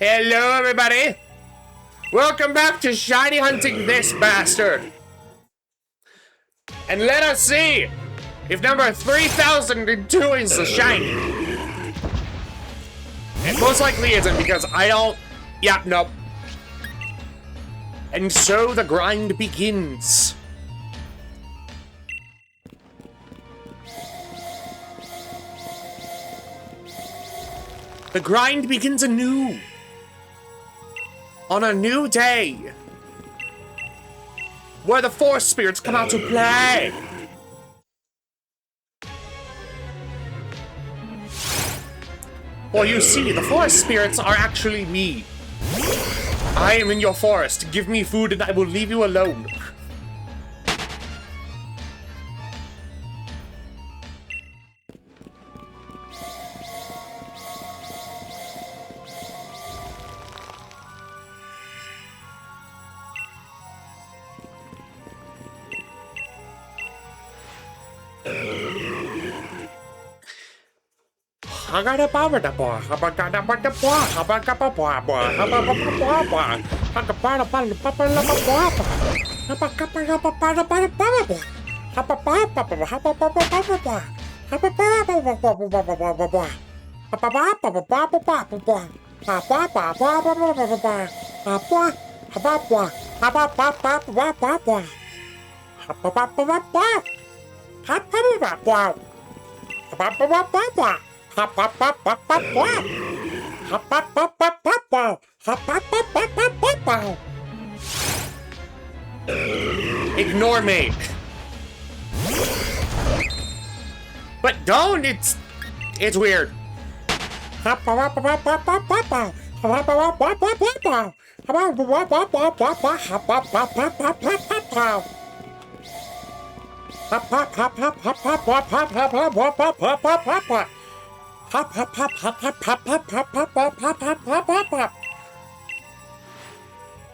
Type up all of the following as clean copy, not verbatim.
Hello, everybody! Welcome back to Shiny Hunting This Bastard! And let us see if number 3002 is the shiny. It most likely isn't because I don't... Yeah, nope. And so the grind begins. The grind begins anew. On a new day. Where the forest spirits come out to play. Well, you see, the forest spirits are actually me. I am in your forest. Give me food and I will leave you alone. Ignore me. But don't, it's weird.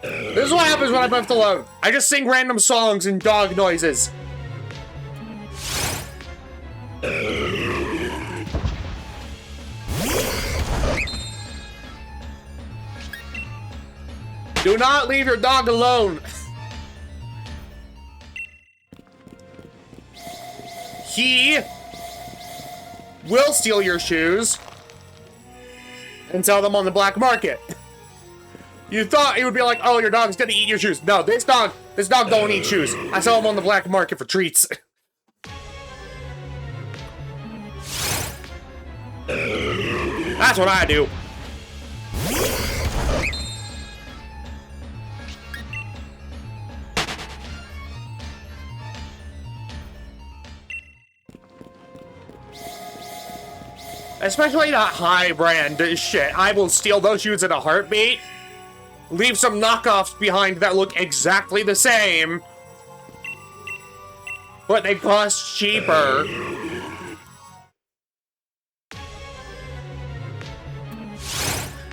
This is what happens when I'm left alone. I just sing random songs and dog noises. Do not leave your dog alone. He will steal your shoes and sell them on the black market. You thought he would be like, oh, your dog's gonna eat your shoes. No, this dog don't eat shoes. I sell them on the black market for treats. That's what I do. Especially that high brand shit. I will steal those shoes in a heartbeat. Leave some knockoffs behind that look exactly the same. But they cost cheaper.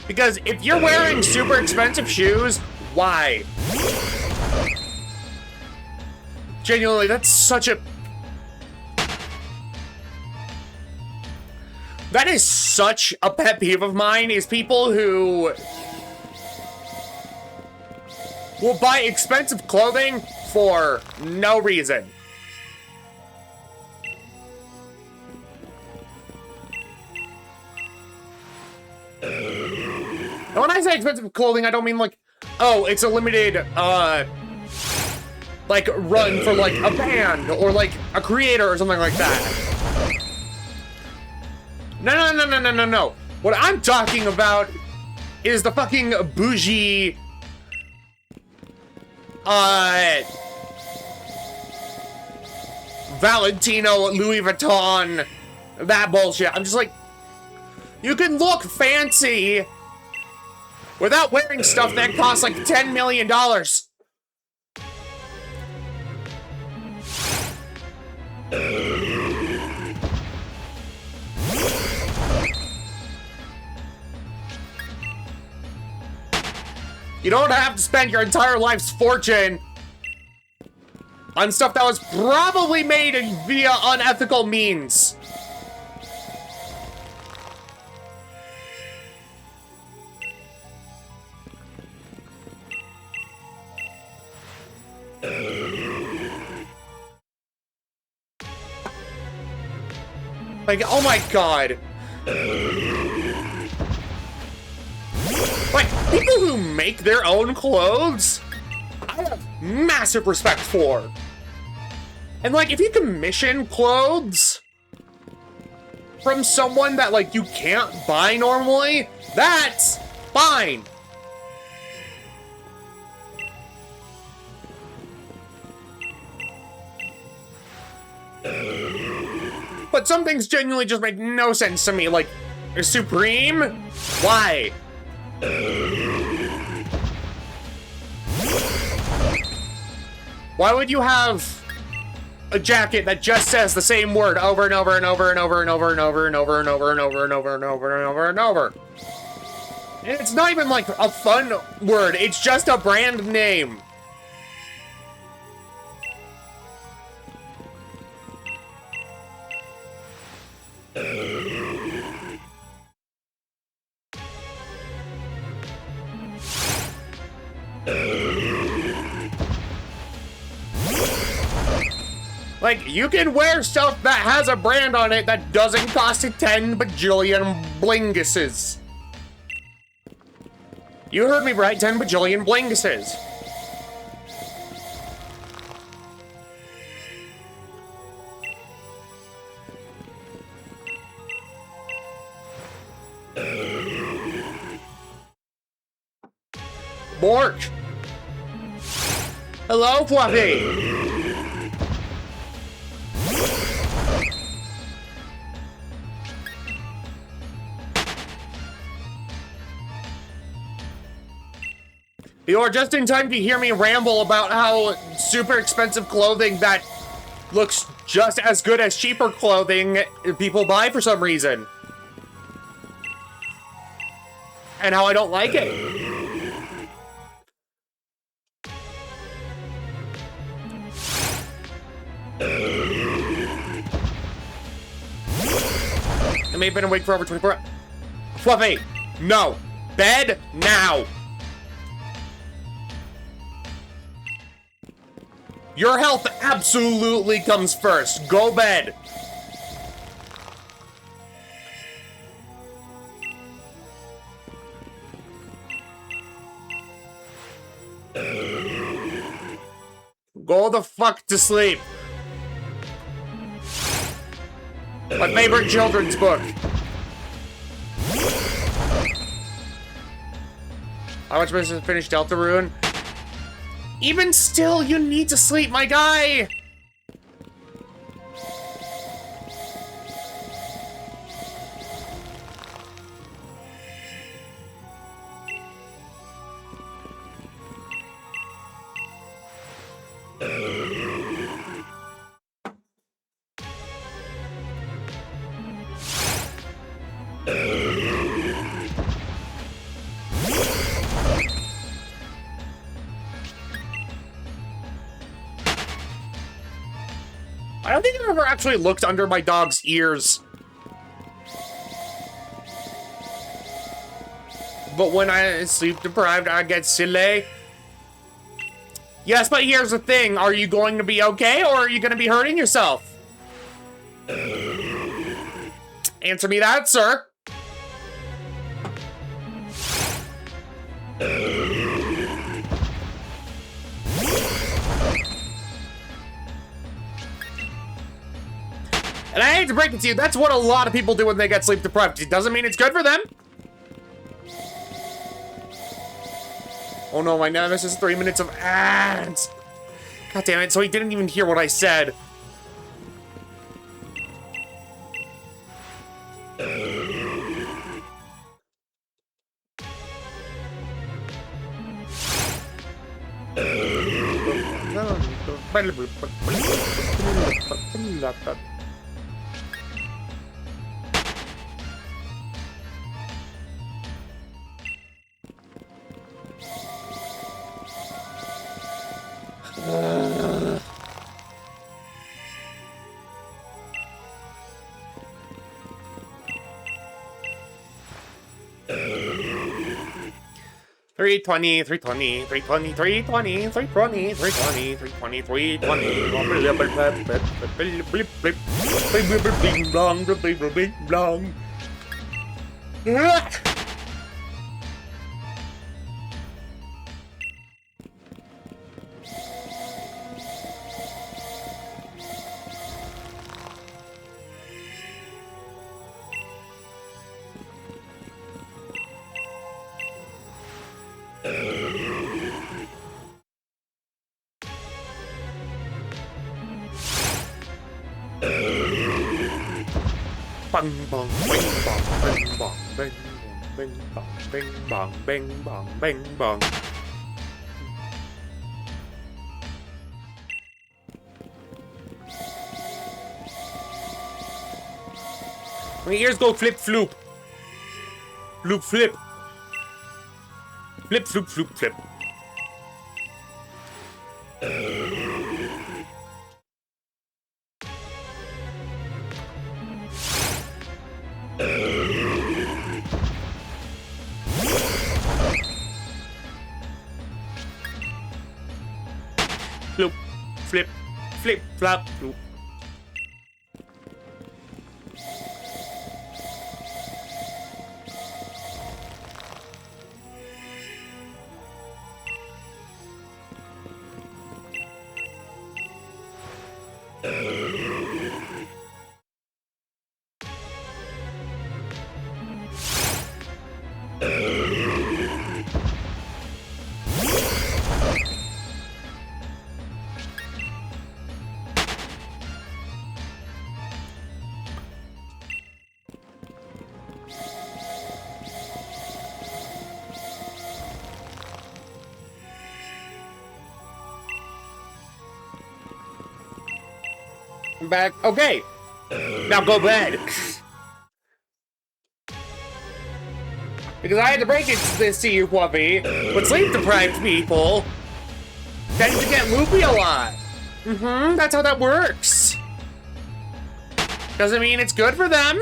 Because if you're wearing super expensive shoes, why? Genuinely, that's such a... That is such a pet peeve of mine, is people who will buy expensive clothing for no reason. And when I say expensive clothing, I don't mean like, oh, it's a limited, like, run for, like, a band or, like, a creator or something like that. No. What I'm talking about is the fucking bougie, Valentino, Louis Vuitton, that bullshit. I'm just like, you can look fancy without wearing stuff that costs like $10 million. You don't have to spend your entire life's fortune on stuff that was probably made via unethical means. Like, oh my god. Like, people who make their own clothes, I have massive respect for. And like, if you commission clothes from someone that like you can't buy normally, that's fine. But some things genuinely just make no sense to me, like, Supreme? Why? Why would you have a jacket that just says the same word over and over and over and over and over and over and over and over and over and over and over and over and over? And it's not even like a fun word, it's just a brand name. Like, you can wear stuff that has a brand on it that doesn't cost 10 bajillion blinguses. You heard me right, 10 bajillion blinguses. Borch. Hello, Fluffy. You're just in time to hear me ramble about how super expensive clothing that looks just as good as cheaper clothing people buy for some reason. And how I don't like it. I may have been awake for over 24 hours. Fluffy, no. Bed now. Your health absolutely comes first. Go bed. Go the fuck to sleep. My favorite children's book. How much business to finish Deltarune? Even still, you need to sleep, my guy! I don't think I've ever actually looked under my dog's ears. But when I sleep deprived, I get silly. Yes, but here's the thing. Are you going to be okay, or are you going to be hurting yourself? Answer me that, sir. And I hate to break it to you, that's what a lot of people do when they get sleep deprived. It doesn't mean it's good for them. Oh no, my nemesis is 3 minutes of ads. God damn it, so he didn't even hear what I said. Three 20, 320, 320, 320, 320, 320, 320, 320. Bing bong, bing bong. Bang bong, bing bong, bing bong, bing bong, bing bong, bing bong, bing bong. My ears go flip floop. Floop flip. Flip floop floop flip. Floop, flip, flip, flop, floop. I'm back. Okay. Now go bed. Because I had to break it this to you, Fluffy. But sleep-deprived people tend to get loopy a lot. That's how that works. Doesn't mean it's good for them.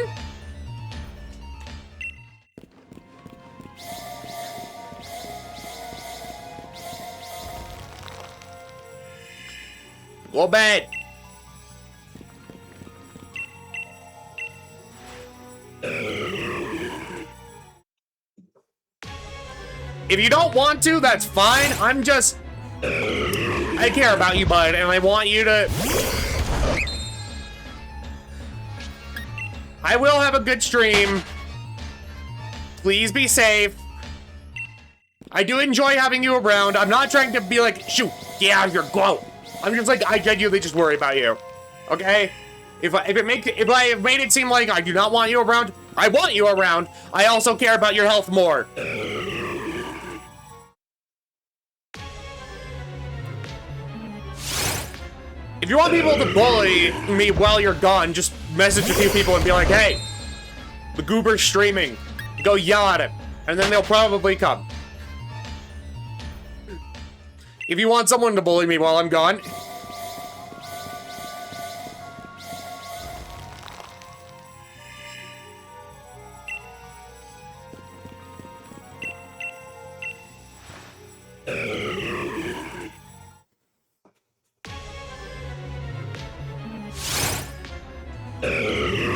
Go bed. If you don't want to, that's fine. I'm just... I care about you, bud, and I want you to... I will have a good stream. Please be safe. I do enjoy having you around. I'm not trying to be like, shoot, get out of here, go. I'm just like, I genuinely just worry about you. Okay? If I have made it seem like I do not want you around, I want you around. I also care about your health more. If you want people to bully me while you're gone, just message a few people and be like, hey, the goober's streaming. Go yell at him, and then they'll probably come. If you want someone to bully me while I'm gone,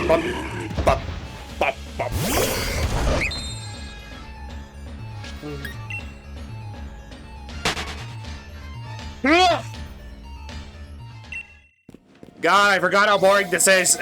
bop, bop, bop. God, I forgot how boring this is.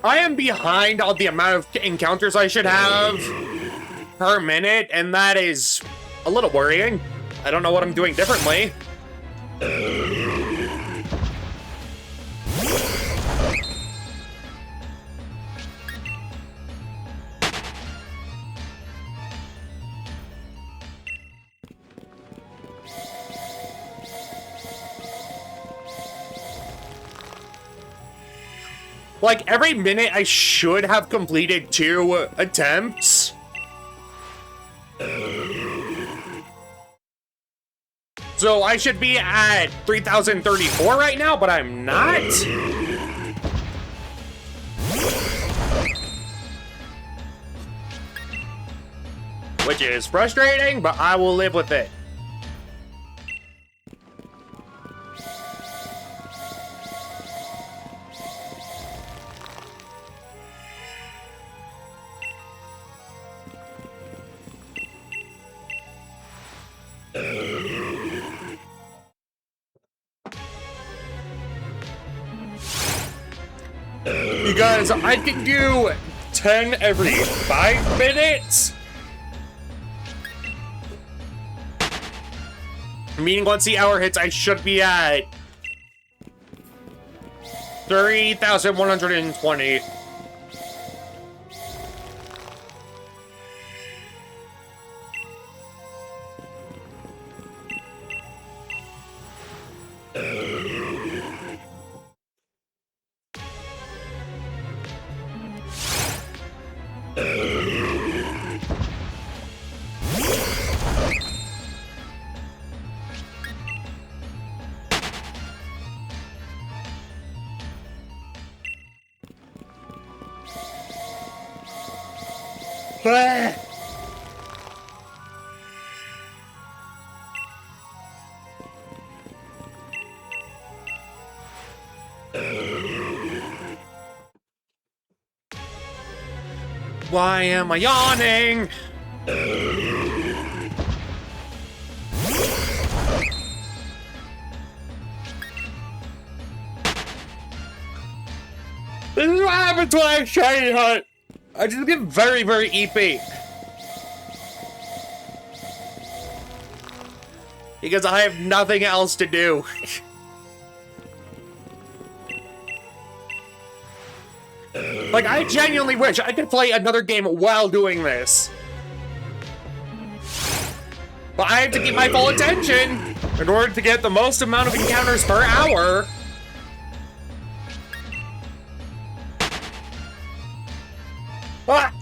I am behind on the amount of encounters I should have per minute, and that is a little worrying. I don't know what I'm doing differently. Like, every minute I should have completed 2 attempts. So I should be at 3,034 right now, but I'm not. Which is frustrating, but I will live with it. Because I can do 10 every 5 minutes. Meaning once the hour hits, I should be at 3,120. Why am I yawning? This is what happens when I shiny hunt. I just get very, very EP. Because I have nothing else to do. Like, I genuinely wish I could play another game while doing this. But I have to keep my full attention in order to get the most amount of encounters per hour. Ah!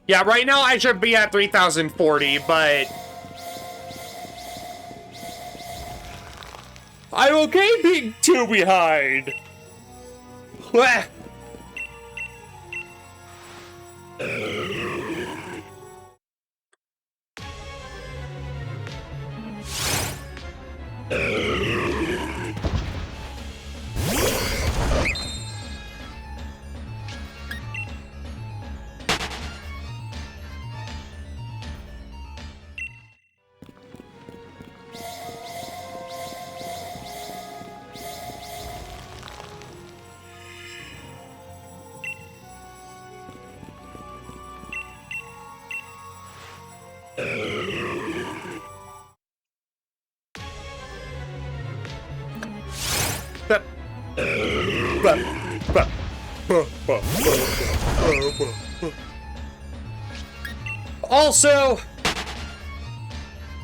Yeah, right now I should be at 3,040, but I'm okay being 2 behind. Also,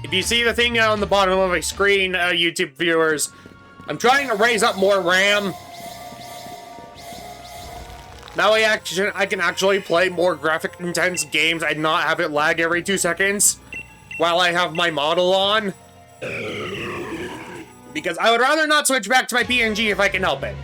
if you see the thing on the bottom of my screen, YouTube viewers, I'm trying to raise up more RAM. Now I can actually play more graphic intense games and not have it lag every 2 seconds while I have my model on. Because I would rather not switch back to my PNG if I can help it.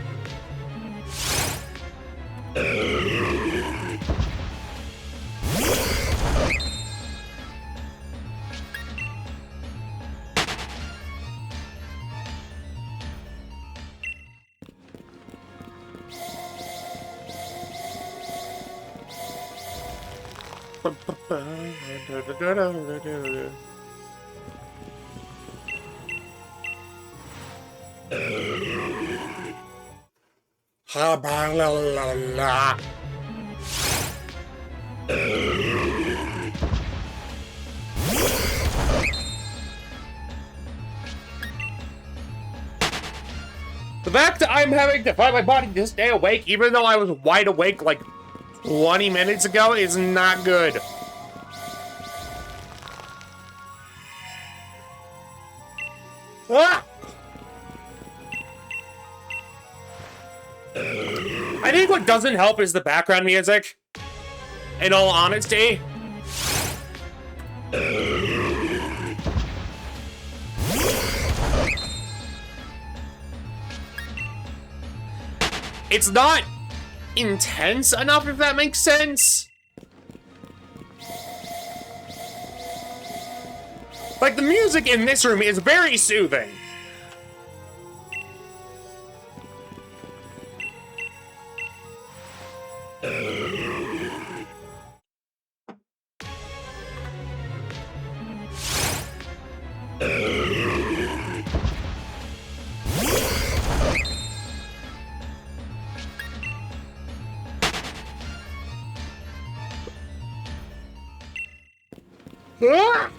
The fact that I'm having to find my body to stay awake, even though I was wide awake like 20 minutes ago, is not good. Ah! I think what doesn't help is the background music, in all honesty. It's not intense enough, if that makes sense. Like, the music in this room is very soothing. Ah!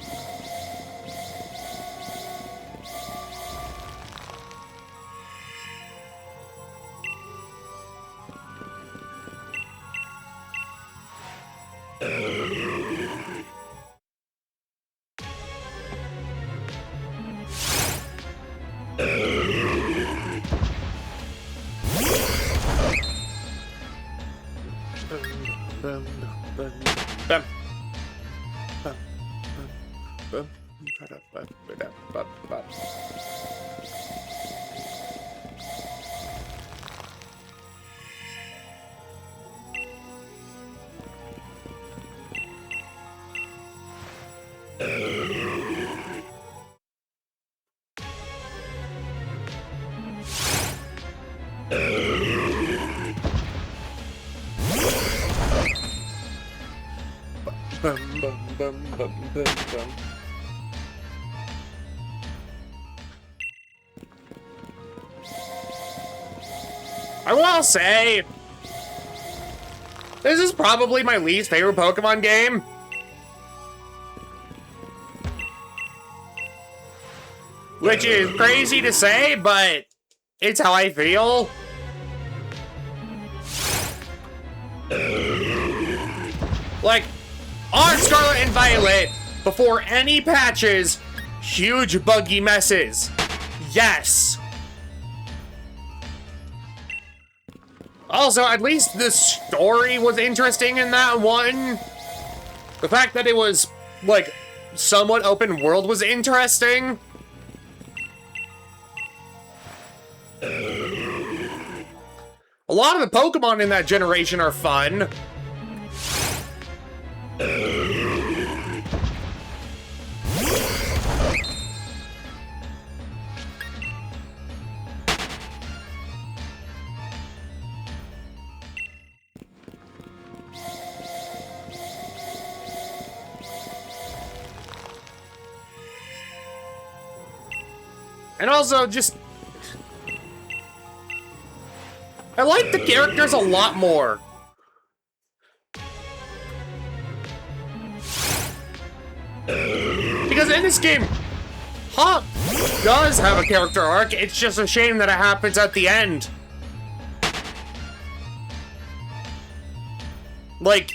I will say, this is probably my least favorite Pokemon game. Which is crazy to say, but it's how I feel. Like, on Scarlet and Violet, before any patches, huge buggy messes. Yes. Also, at least the story was interesting in that one. The fact that it was, like, somewhat open world was interesting. A lot of the Pokemon in that generation are fun. And also, just... I like the characters a lot more. Because in this game, Hawk does have a character arc, it's just a shame that it happens at the end. Like,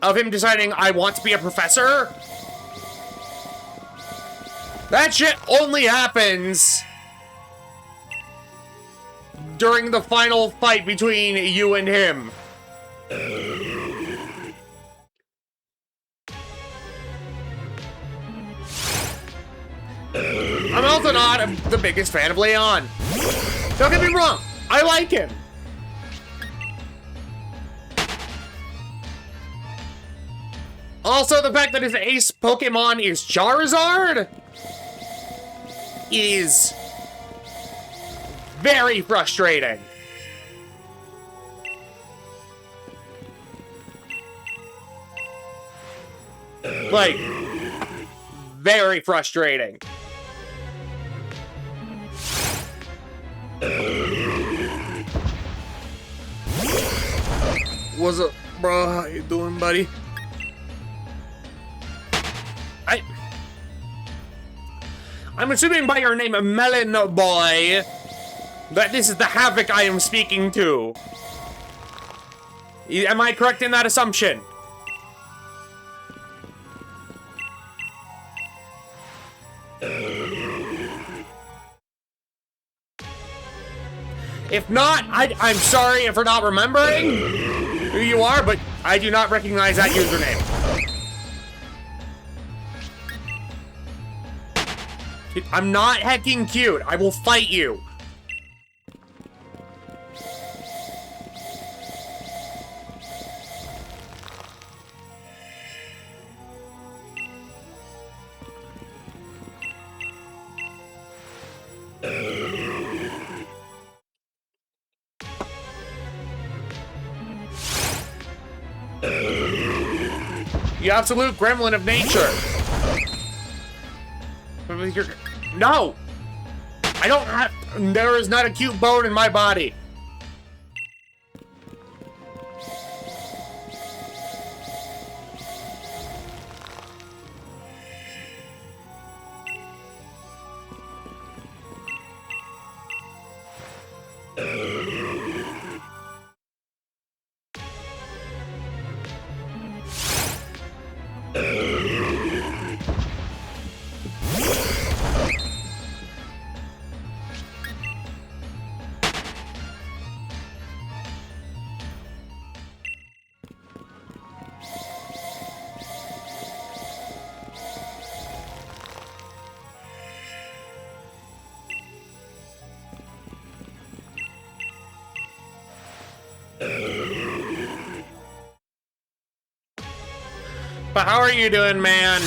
of him deciding, I want to be a professor? That shit only happens during the final fight between you and him. I'm also not the biggest fan of Leon. Don't get me wrong, I like him. Also, the fact that his ace Pokemon is Charizard is very frustrating. Like, very frustrating. What's up, bro? How you doing, buddy? I'm assuming by your name, Melon Boy, that this is the Havoc I am speaking to. Am I correct in that assumption? If not, I'm sorry for not remembering who you are, but I do not recognize that username. I'm not hecking cute. I will fight you. You absolute gremlin of nature. No! I don't have... There is not a cute bone in my body. But how are you doing, man?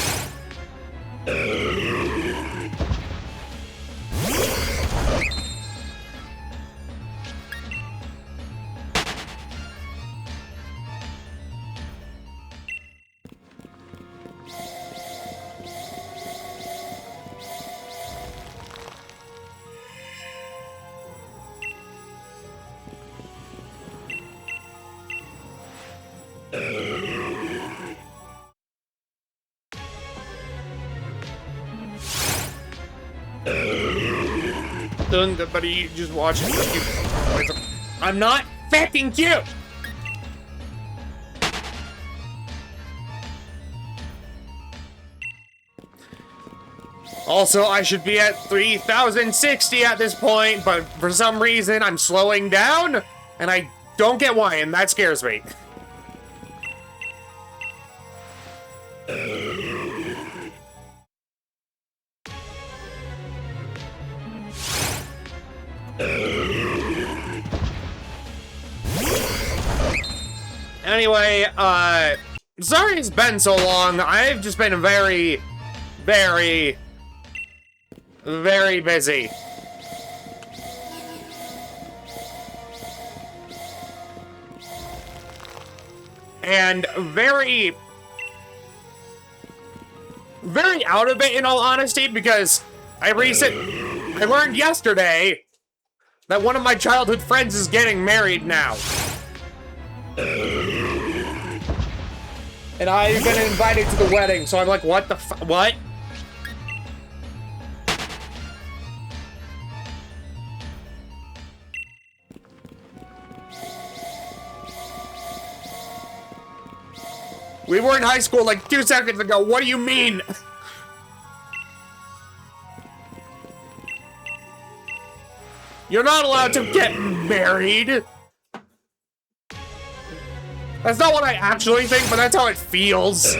Doing good, buddy. Just watching. I'm not fucking cute. Also, I should be at 3,060 at this point, but for some reason I'm slowing down, and I don't get why, and that scares me. Anyway, sorry it's been so long. I've just been very, very busy. And very out of it, in all honesty, because I learned yesterday that one of my childhood friends is getting married now. And I've been invited to the wedding, so I'm like, what the what? We were in high school like 2 seconds ago. What do you mean? You're not allowed to get married. That's not what I actually think, but that's how it feels.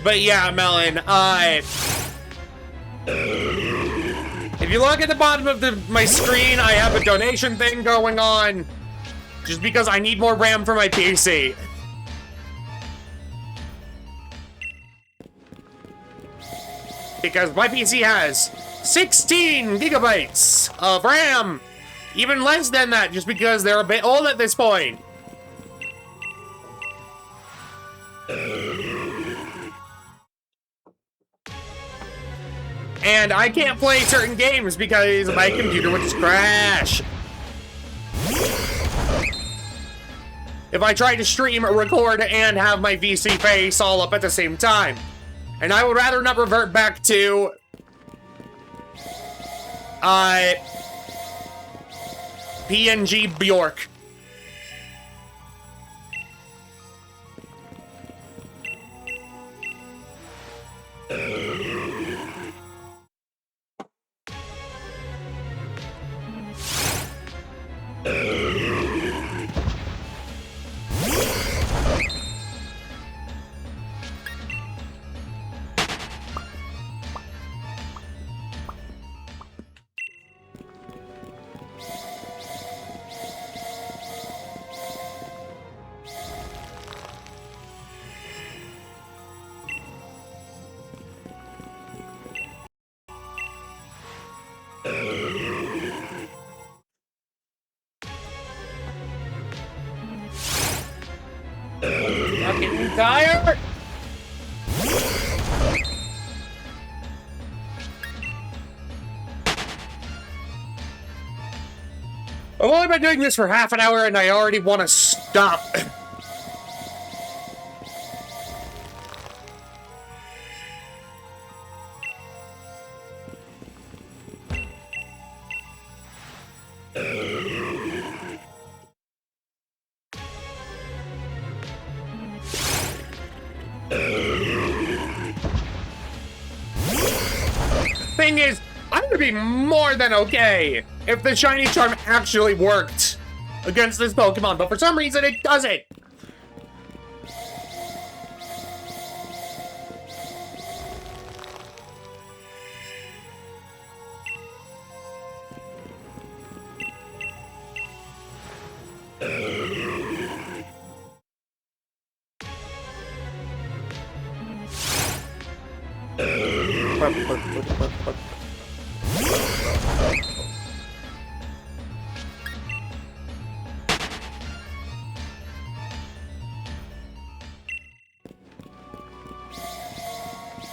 But yeah, Melon, if you look at the bottom of my screen, I have a donation thing going on. Just because I need more RAM for my PC. Because my PC has 16 gigabytes of RAM. Even less than that, just because they're a bit old at this point. And I can't play certain games because my computer would just crash. If I tried to stream, record, and have my VC face all up at the same time. And I would rather not revert back to... PNG Bjork. Fucking tired. I've only been doing this for half an hour and I already want to stop. Thing is, I would be more than okay if the shiny charm actually worked against this Pokemon, but for some reason it doesn't.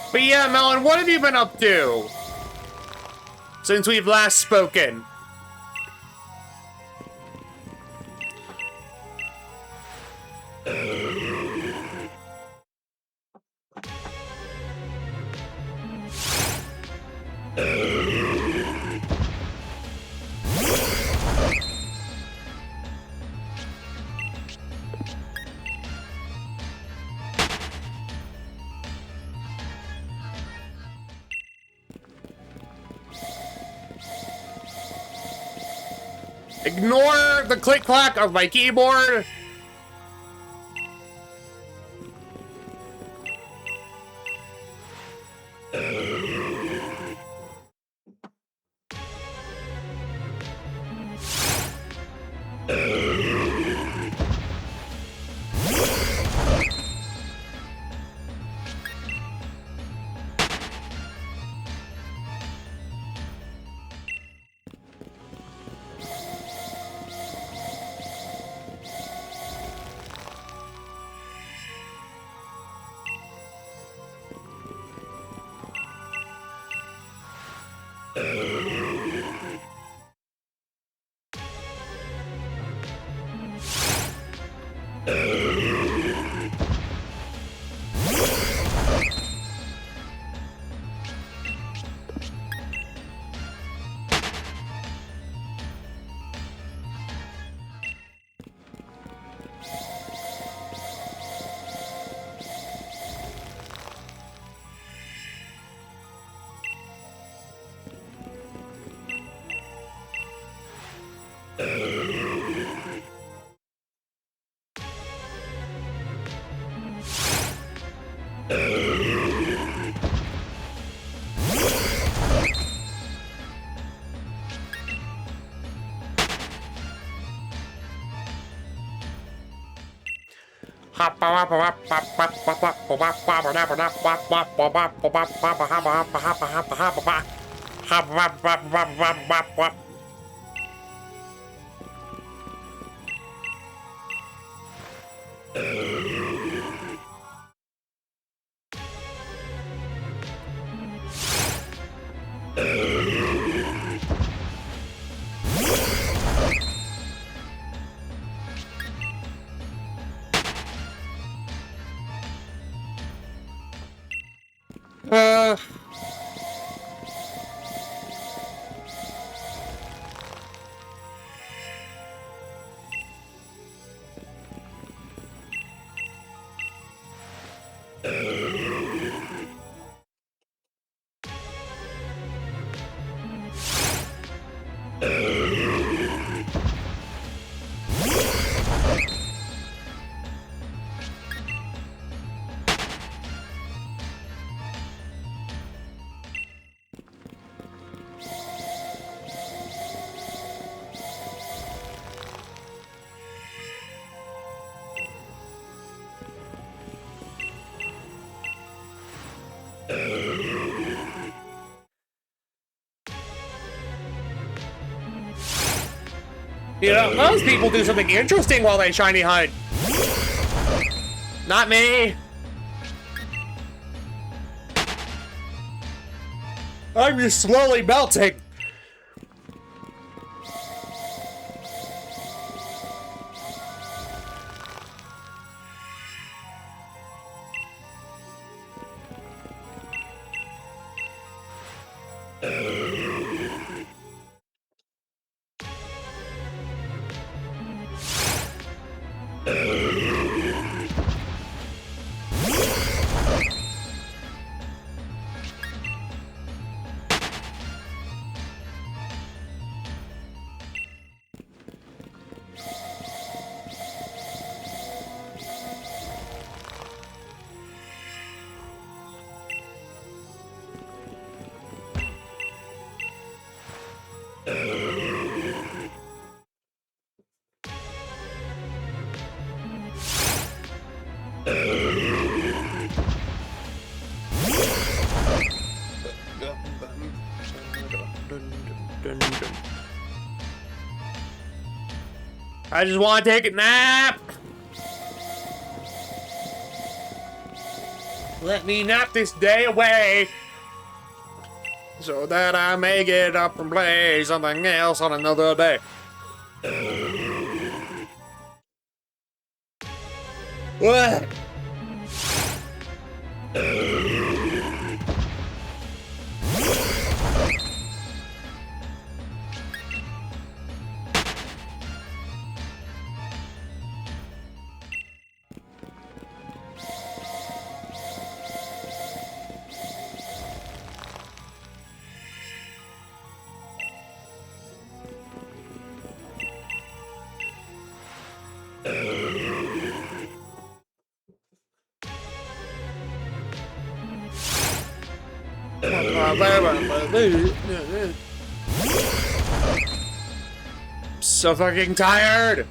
But yeah, Melon, what have you been up to since we've last spoken? Ignore the click-clack of my keyboard. You know, most people do something interesting while they shiny hide. Not me. I'm just slowly melting. I just want to take a nap. Let me nap this day away, so that I may get up and play something else on another day. What? So fucking tired.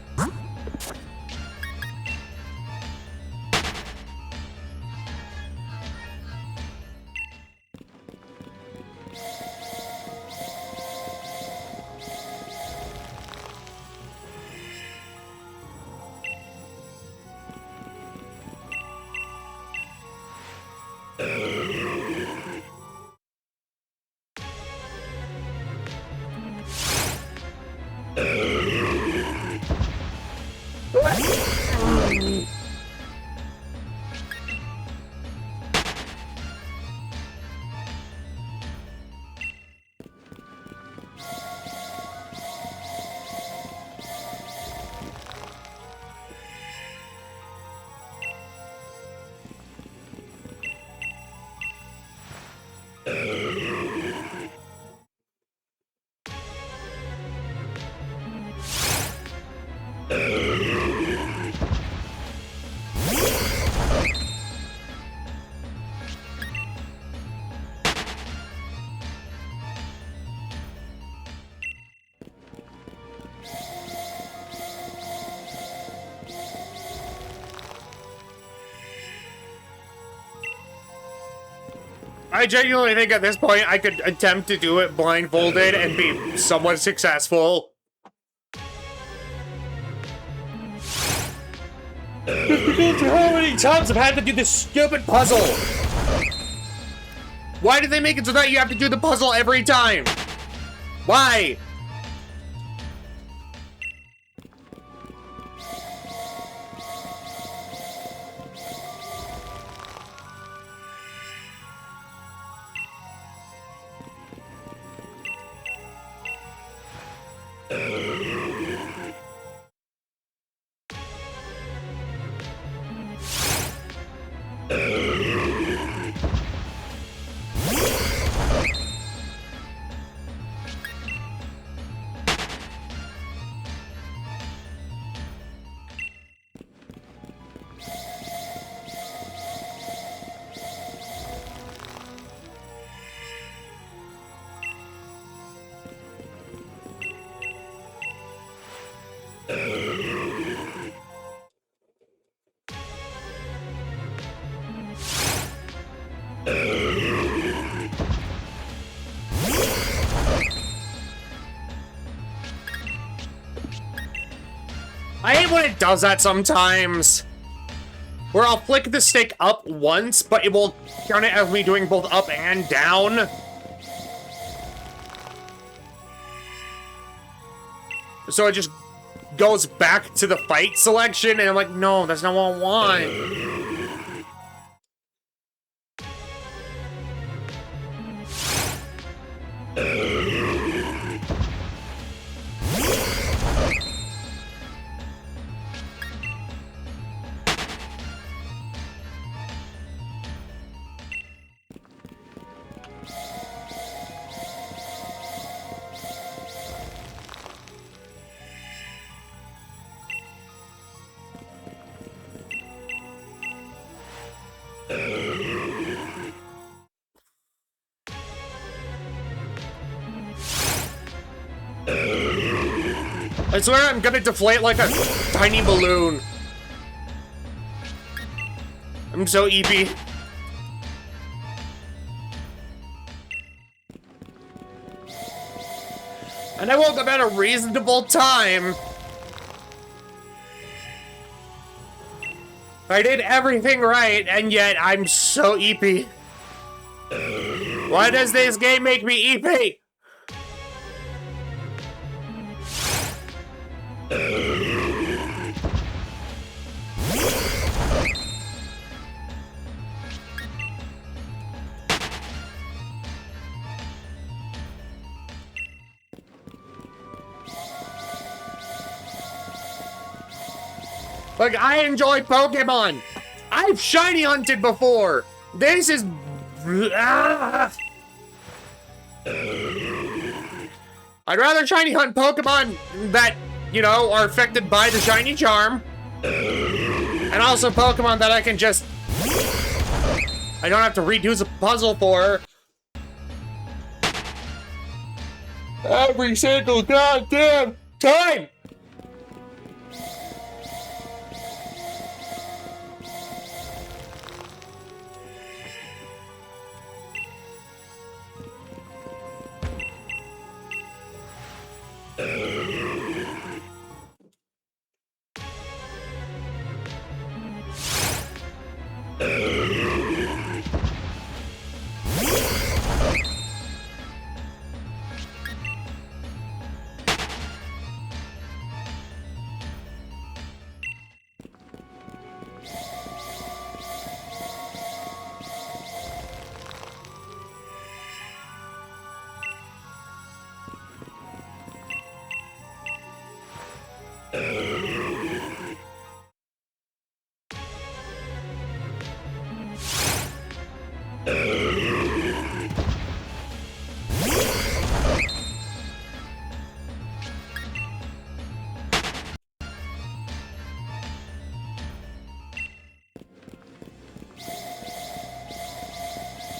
I genuinely think at this point I could attempt to do it blindfolded and be somewhat successful. How many times I've had to do this stupid puzzle? Why did they make it so that you have to do the puzzle every time? Why? I hate when it does that sometimes. Where I'll flick the stick up once, but it will count it as me doing both up and down. So it just goes back to the fight selection, and I'm like, no, that's not what I want. I swear I'm gonna deflate like a tiny balloon. I'm so EP. And I woke up at a reasonable time. I did everything right, and yet I'm so EP. Why does this game make me EP? Like, I enjoy Pokemon. I've shiny hunted before. This is... I'd rather shiny hunt Pokemon that, you know, are affected by the shiny charm. And also Pokemon that I can just... I don't have to redo the puzzle for. Every single goddamn time!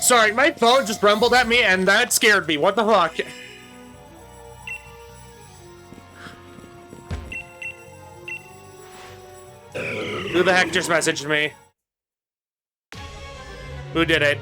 Sorry, my phone just rumbled at me and that scared me. What the fuck? Who the heck just messaged me? Who did it?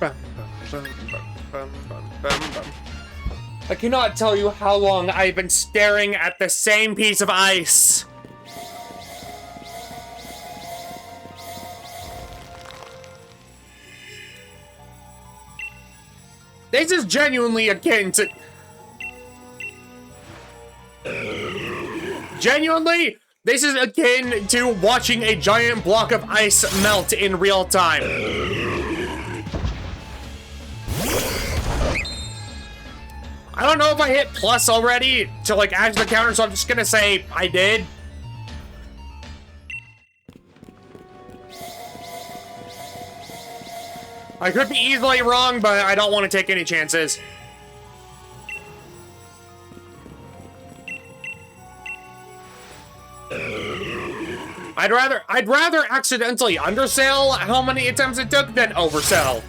I cannot tell you how long I've been staring at the same piece of ice. This is genuinely akin to... Genuinely, this is akin to watching a giant block of ice melt in real time. I don't know if I hit plus already to like add to the counter, so I'm just gonna say I did. I could be easily wrong, but I don't want to take any chances. I'd rather accidentally undersell how many attempts it took than oversell.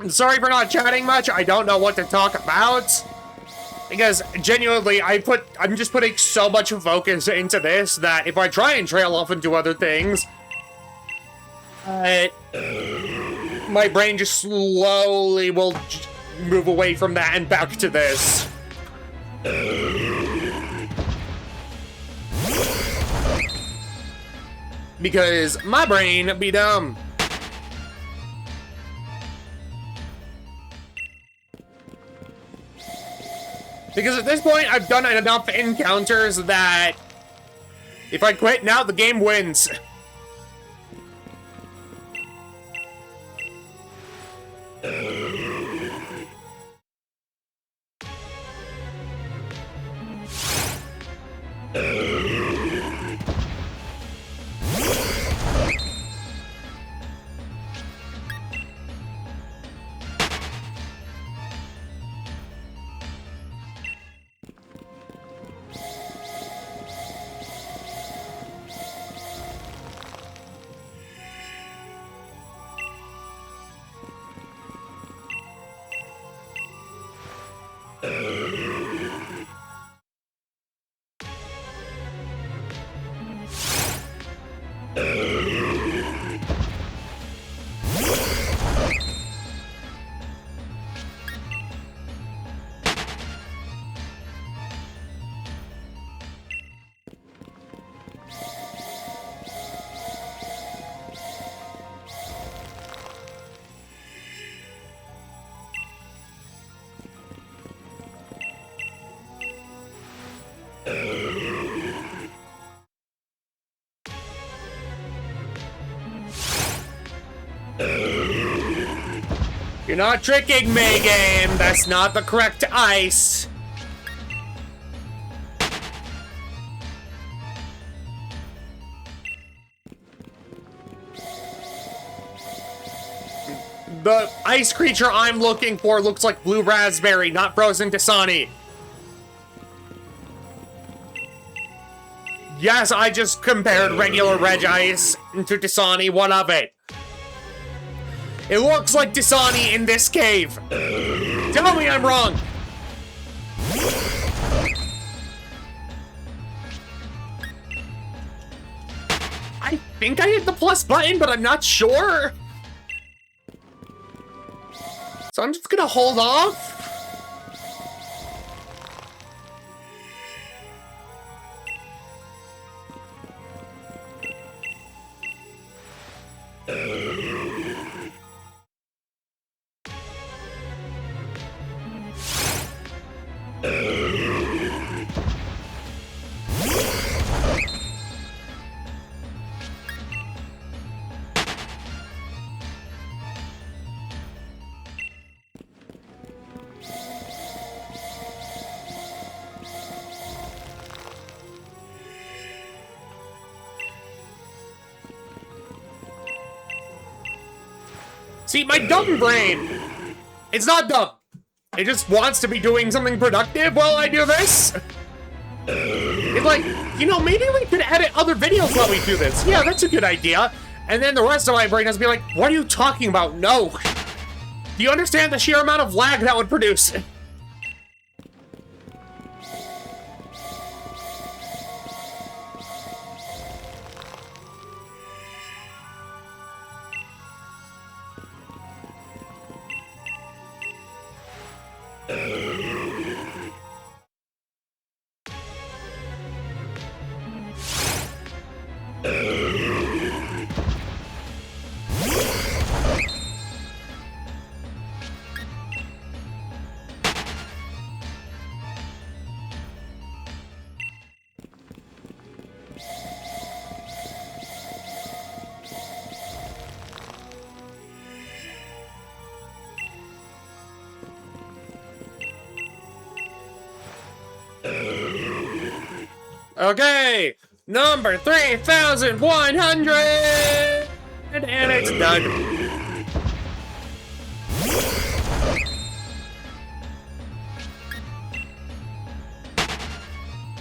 I'm sorry for not chatting much. I don't know what to talk about. Because genuinely, I'm just putting so much focus into this that if I try and trail off into other things, my brain just slowly will move away from that and back to this. Because my brain be dumb. Because at this point, I've done enough encounters that if I quit now, the game wins. You're not tricking me, game. That's not the correct ice. The ice creature I'm looking for looks like blue raspberry, not frozen Dasani. Yes, I just compared regular red ice to Dasani. What of it? It looks like Dasani in this cave. Tell me I'm wrong. think I hit the plus button, but I'm not sure. So I'm just gonna hold off. See, my dumb brain, it's not dumb. It just wants to be doing something productive while I do this. It's like, you know, maybe we could edit other videos while we do this. Yeah, that's a good idea. And then the rest of my brain has to be like, what are you talking about? No. Do you understand the sheer amount of lag that would produce? Okay, number 3,100, and it's done.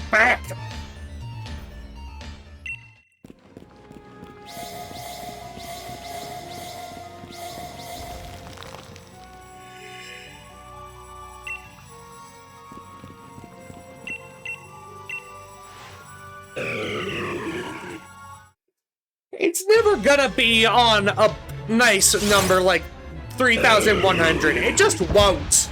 Back. It's never gonna be on a nice number like 3,100. It just won't.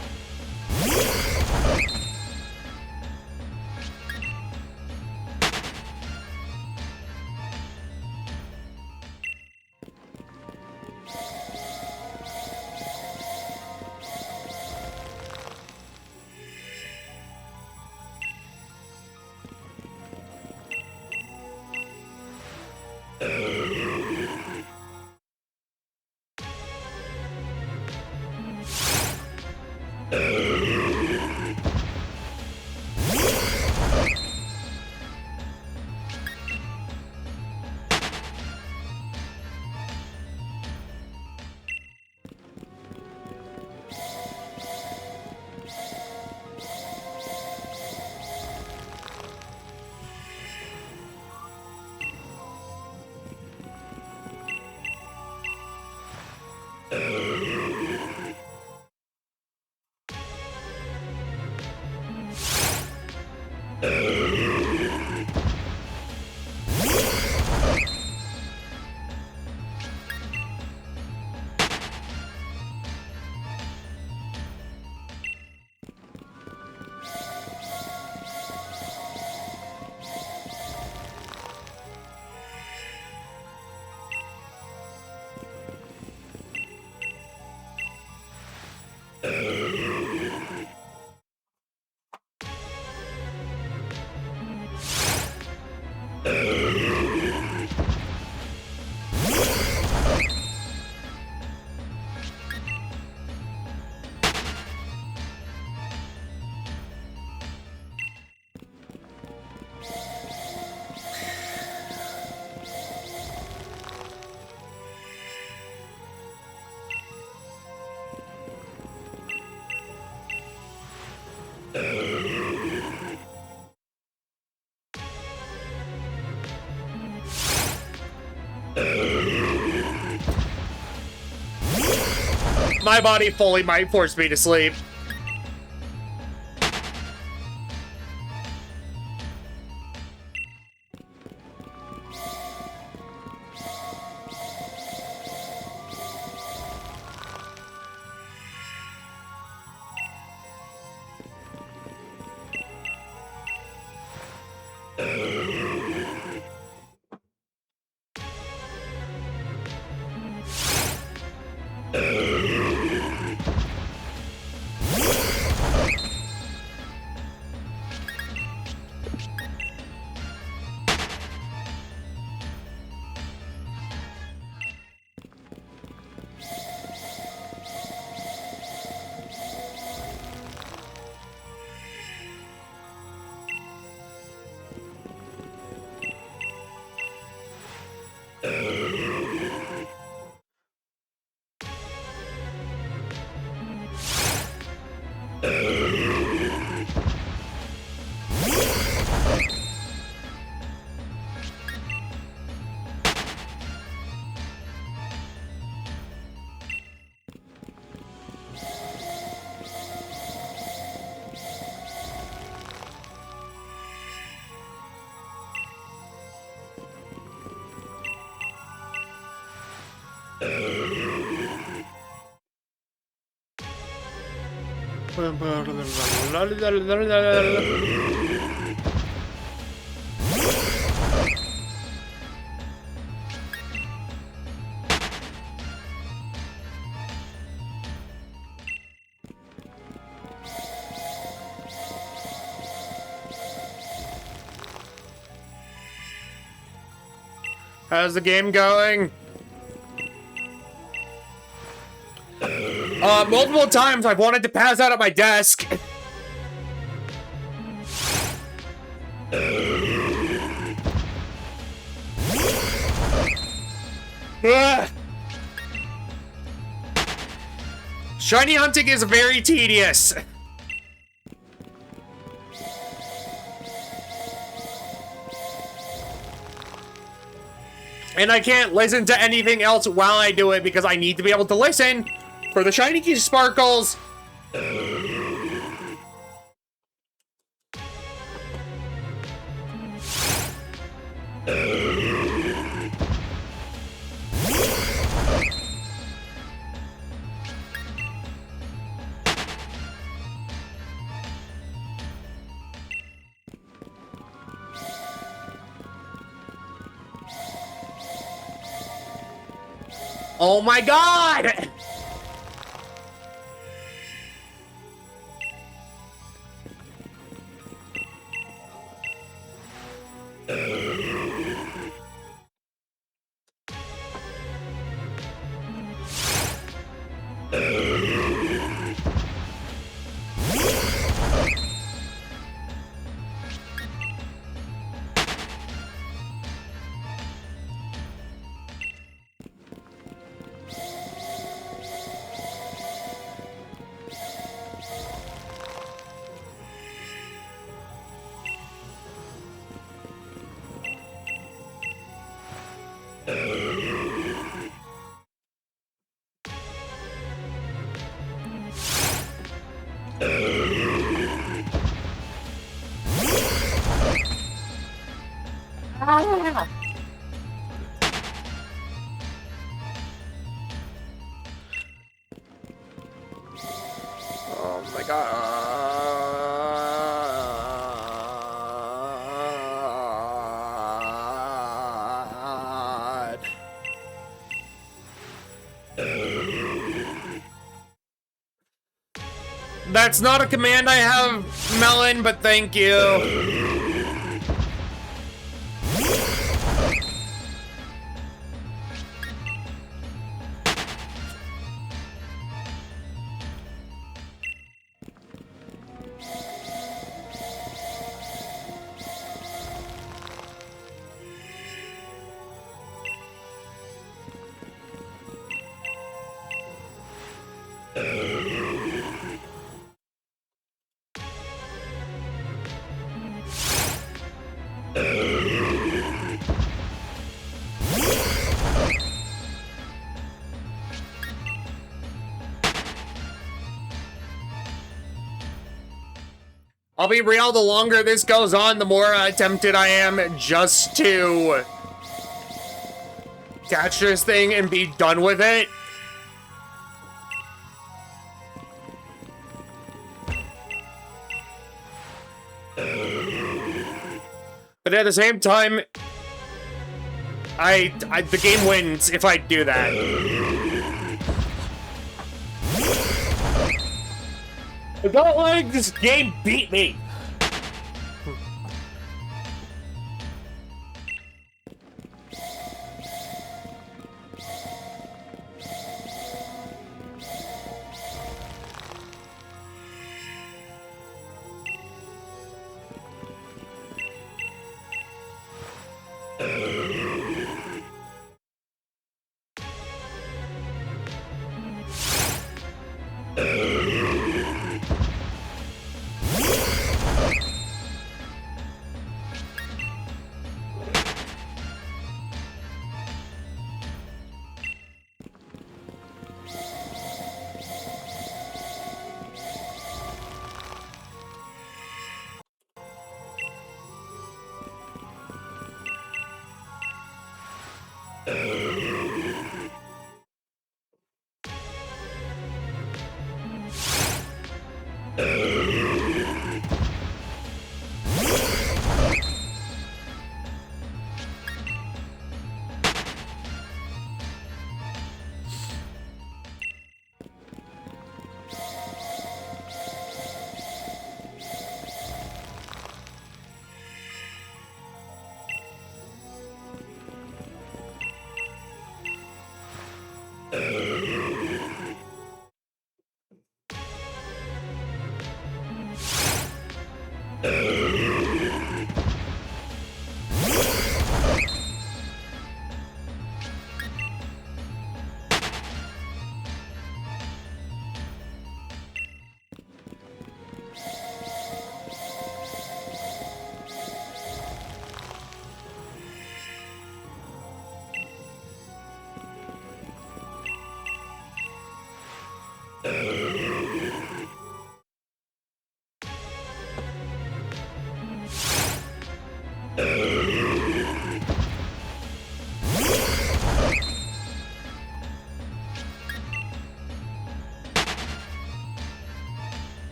My body fully might force me to sleep. How's the game going? Multiple times I've wanted to pass out at my desk. Shiny hunting is very tedious. And I can't listen to anything else while I do it because I need to be able to listen for the shiny key sparkles. Oh my god! Oh my god. That's not a command I have, Melon, but thank you. I'll be real, the longer this goes on, the more tempted I am just to catch this thing and be done with it. But at the same time, the game wins if I do that. I don't like this game beat me.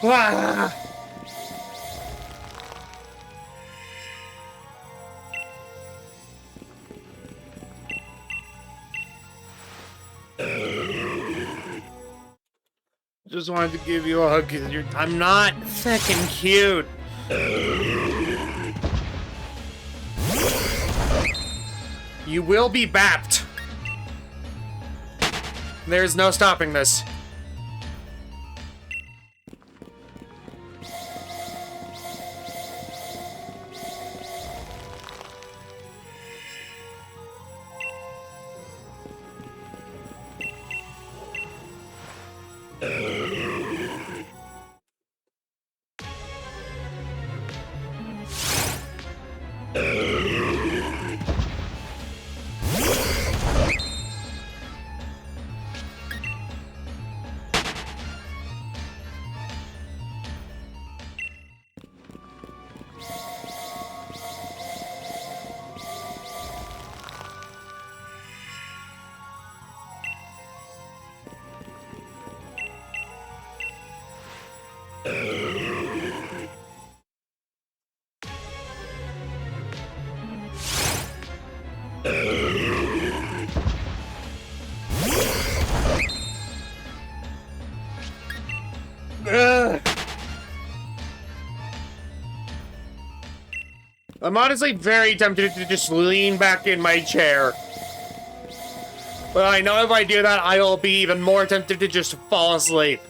Ah! Just wanted to give you a hug because I'm not fucking cute. You will be bapped. There's no stopping this. I'm honestly very tempted to just lean back in my chair. But I know if I do that, I will be even more tempted to just fall asleep.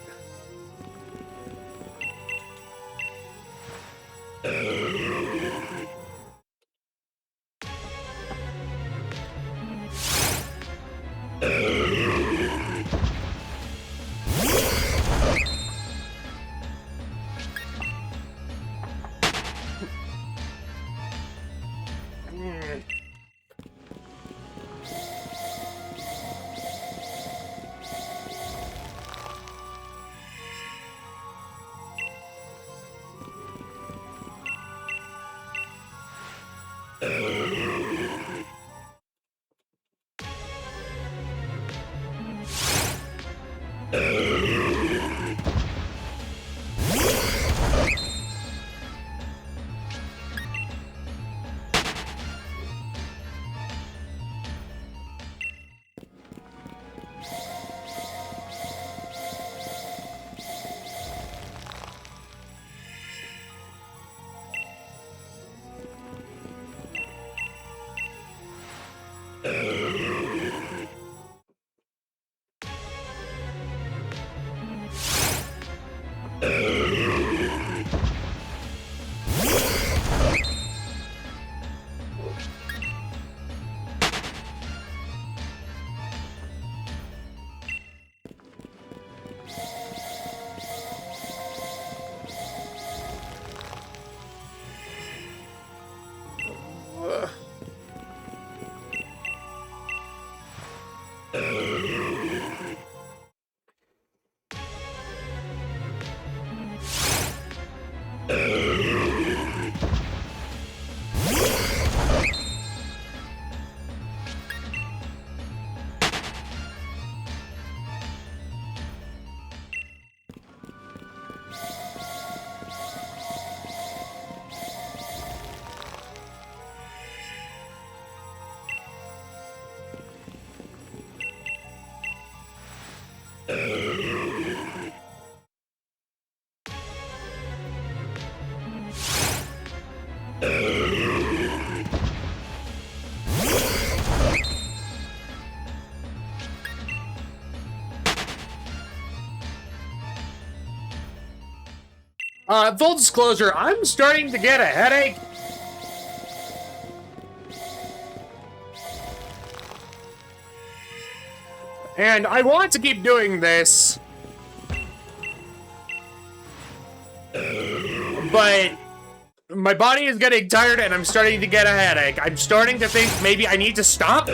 Full disclosure, I'm starting to get a headache. And I want to keep doing this. But my body is getting tired and I'm starting to get a headache. I'm starting to think maybe I need to stop.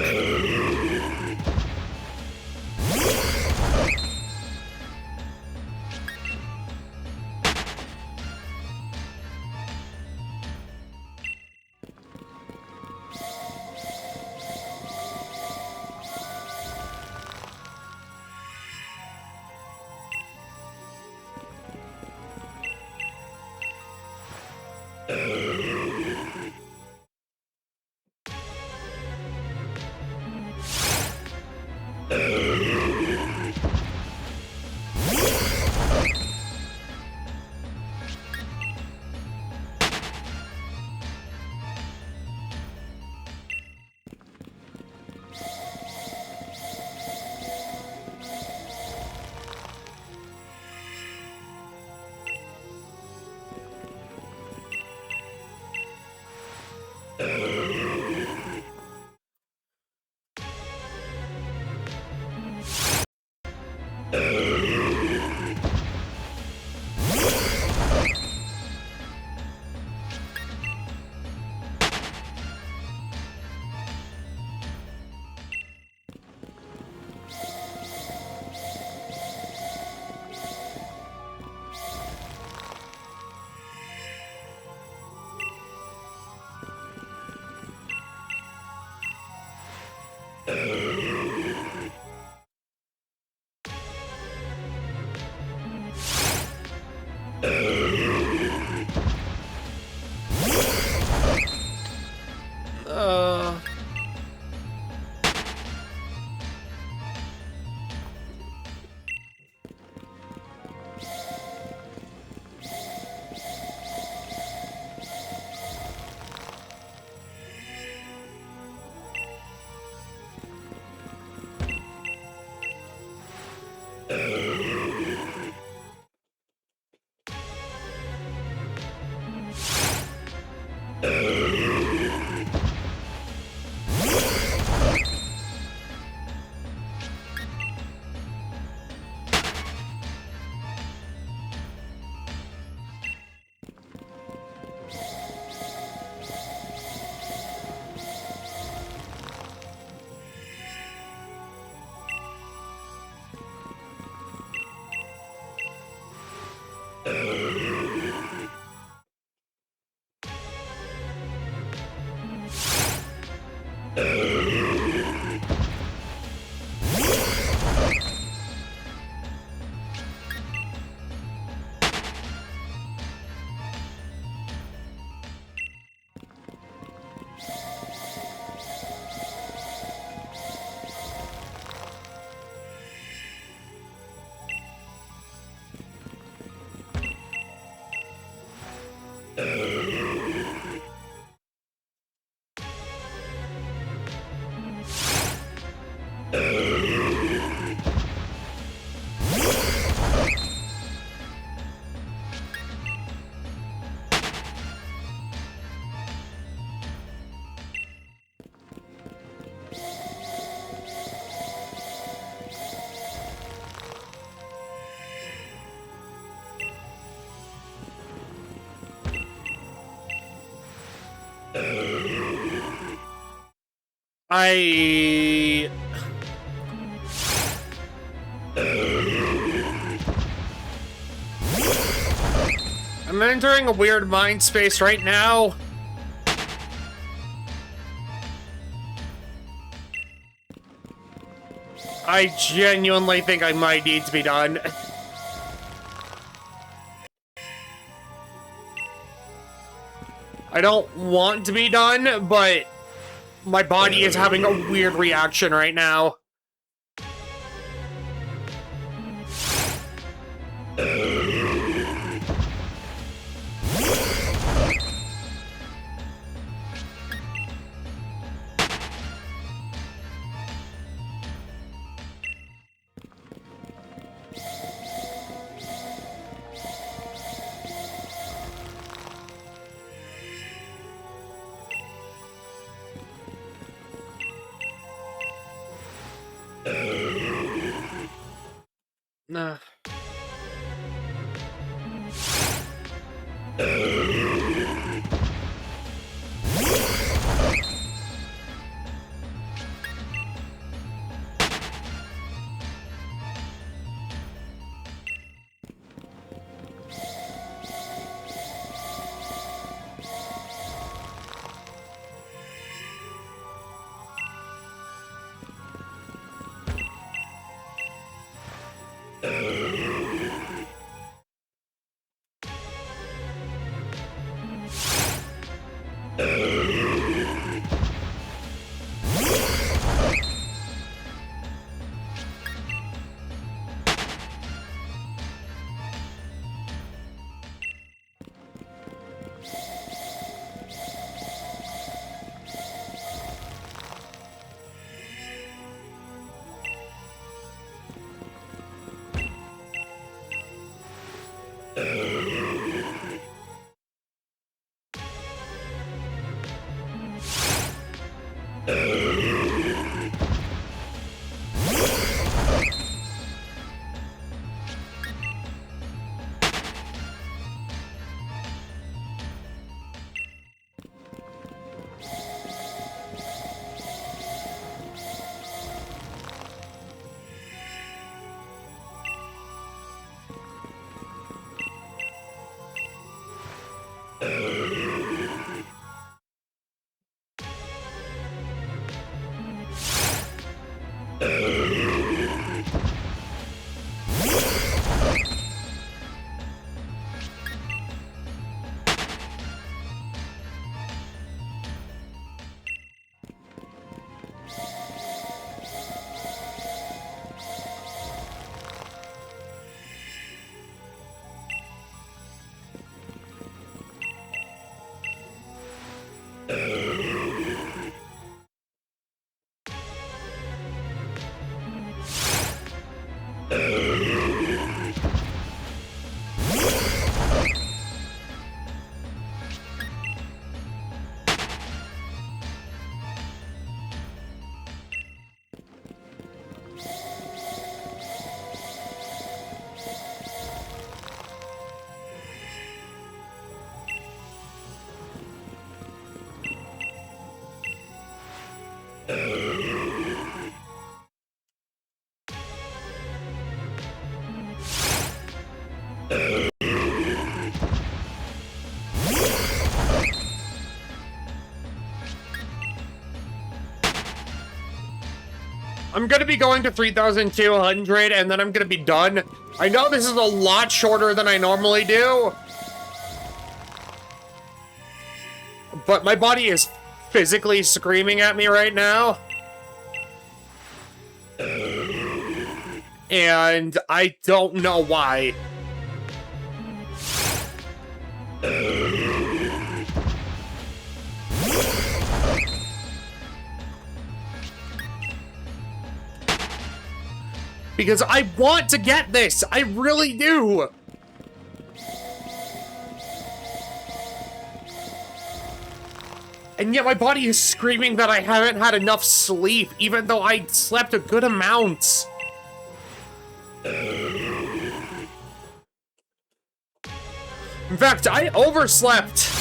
I'm entering a weird mind space right now. I genuinely think I might need to be done. I don't want to be done, but my body is having a weird reaction right now. Nah. I'm gonna be going to 3,200 and then I'm gonna be done. I know this is a lot shorter than I normally do, but my body is physically screaming at me right now. And I don't know why. Because I want to get this! I really do! And yet my body is screaming that I haven't had enough sleep, even though I slept a good amount. In fact, I overslept.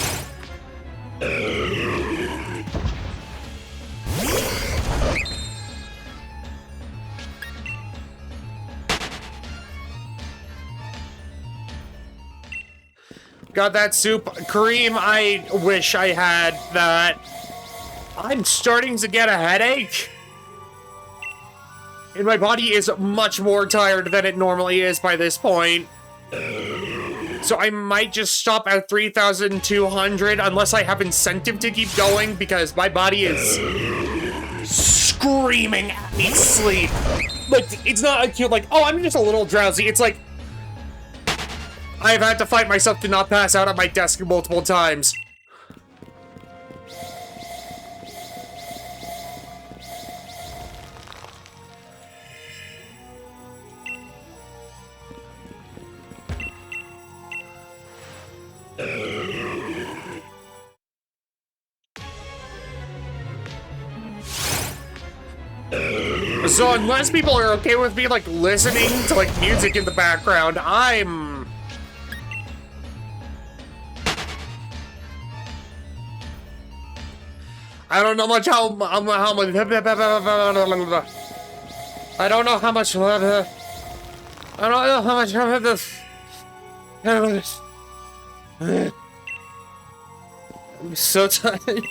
Got that soup. Kareem, I wish I had that. I'm starting to get a headache. And my body is much more tired than it normally is by this point. So I might just stop at 3,200 unless I have incentive to keep going because my body is screaming at me to sleep. Like, it's not acute, like, oh, I'm just a little drowsy. It's like, I've had to fight myself to not pass out at my desk multiple times. So unless people are okay with me, like, listening to, like, music in the background, I don't know much how much. I don't know how much. I don't know how much of this. I'm so tired.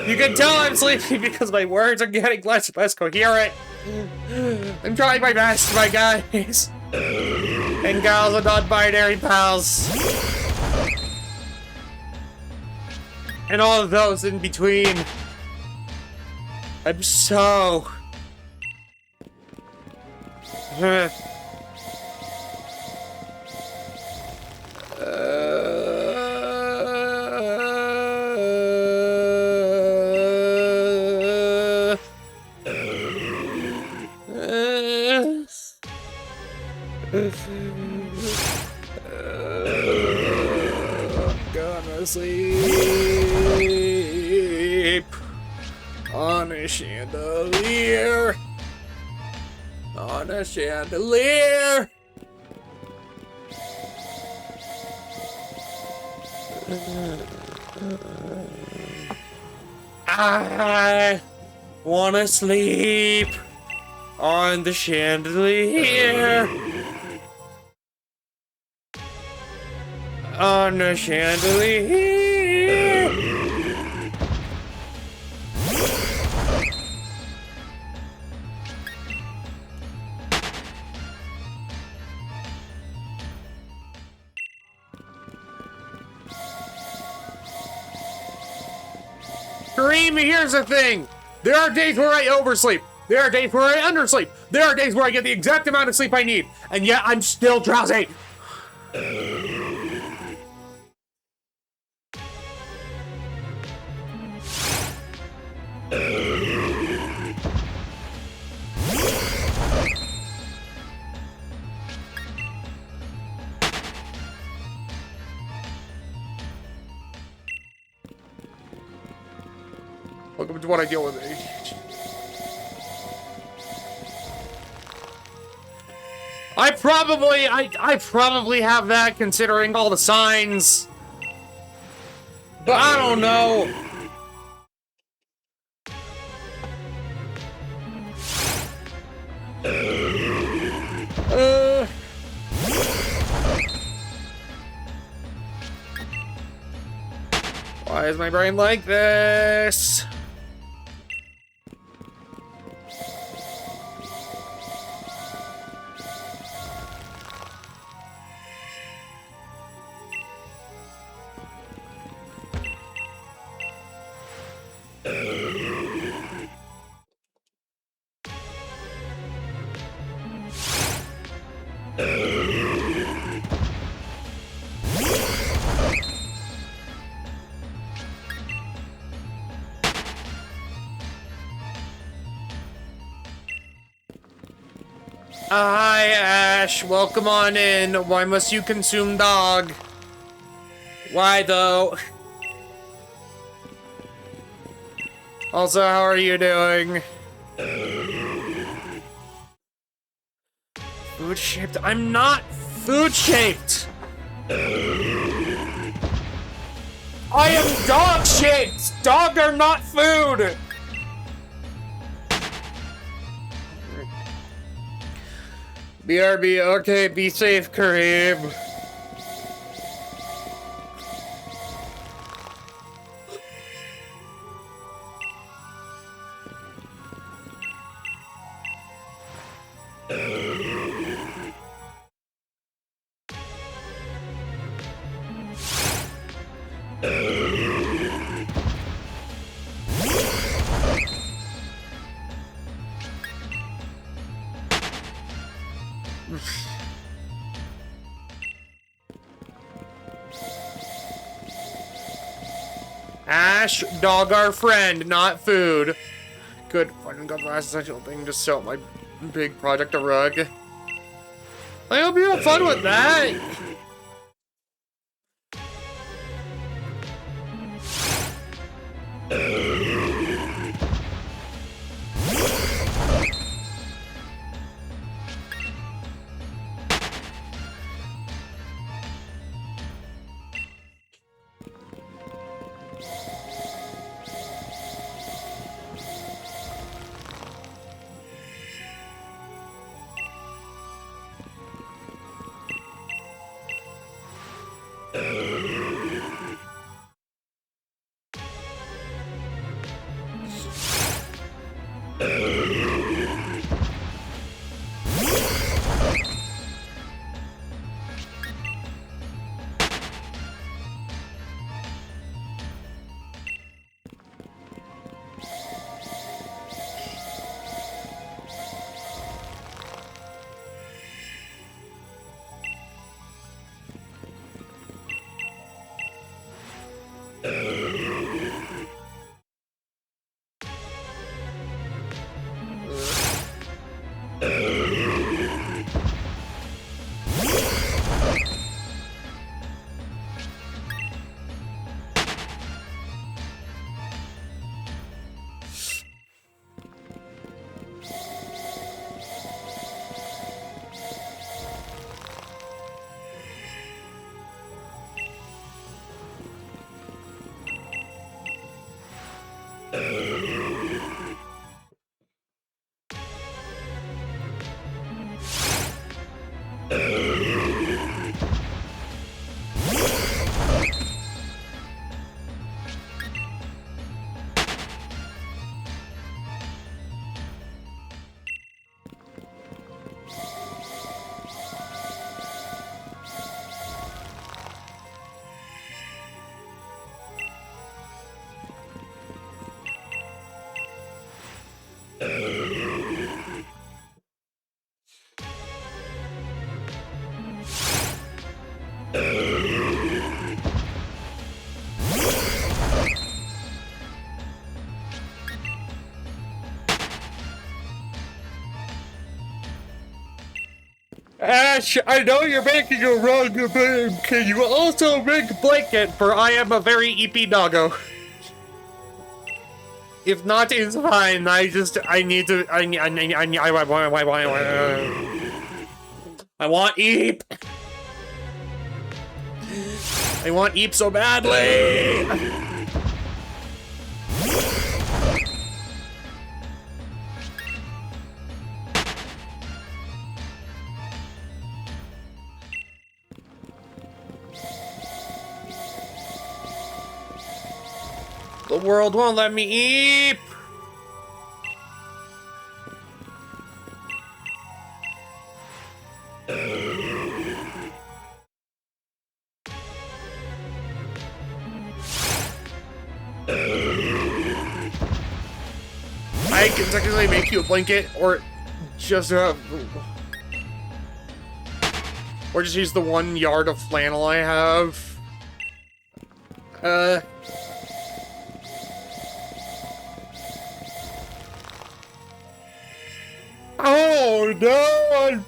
You can tell I'm sleepy because my words are getting less and less coherent. I'm trying my best, my guys. And gals and non-binary pals. And all of those in between. I'm so... gonna sleep on a chandelier. On a chandelier. I wanna sleep on the chandelier. On the chandelier. Kareem, here's the thing. There are days where I oversleep. There are days where I undersleep. There are days where I get the exact amount of sleep I need, and yet I'm still drowsy. Welcome to what I deal with. I probably have that considering all the signs. But I don't know. Why is my brain like this? Hi, Ash. Welcome on in. Why must you consume dog? Why, though? Also, how are you doing? Food-shaped? I'm not food-shaped! I am dog-shaped! Dogs are not food! BRB, okay, be safe, Kareem. Ash, dog our friend, not food. Good, fucking got the last essential thing to sell my big project a rug. I hope you have fun with that. Ash, I know you're making a rug, but can you also make blanket? For I am a very EP doggo. If not, it's fine. I want Eep. I want Eep so badly. The world won't let me eat. I can technically make you a blanket, or just use the 1 yard of flannel I have. Oh no!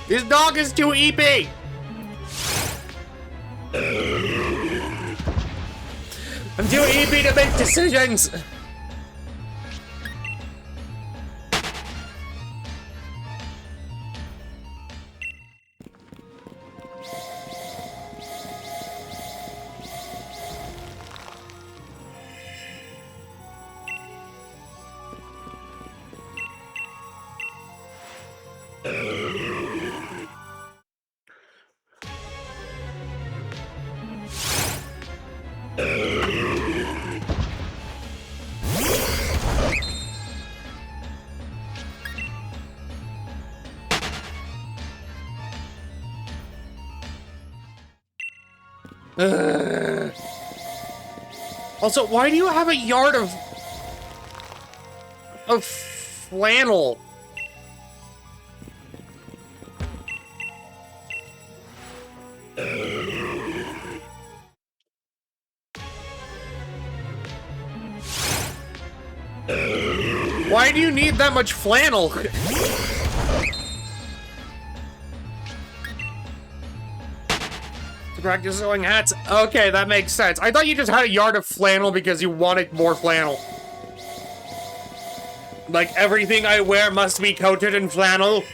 This dog is too EP! I'm too EP to make decisions! Also, why do you have a yard of flannel? Why do you need that much flannel? To practice sewing hats? Okay, that makes sense. I thought you just had a yard of flannel because you wanted more flannel. Like, everything I wear must be coated in flannel.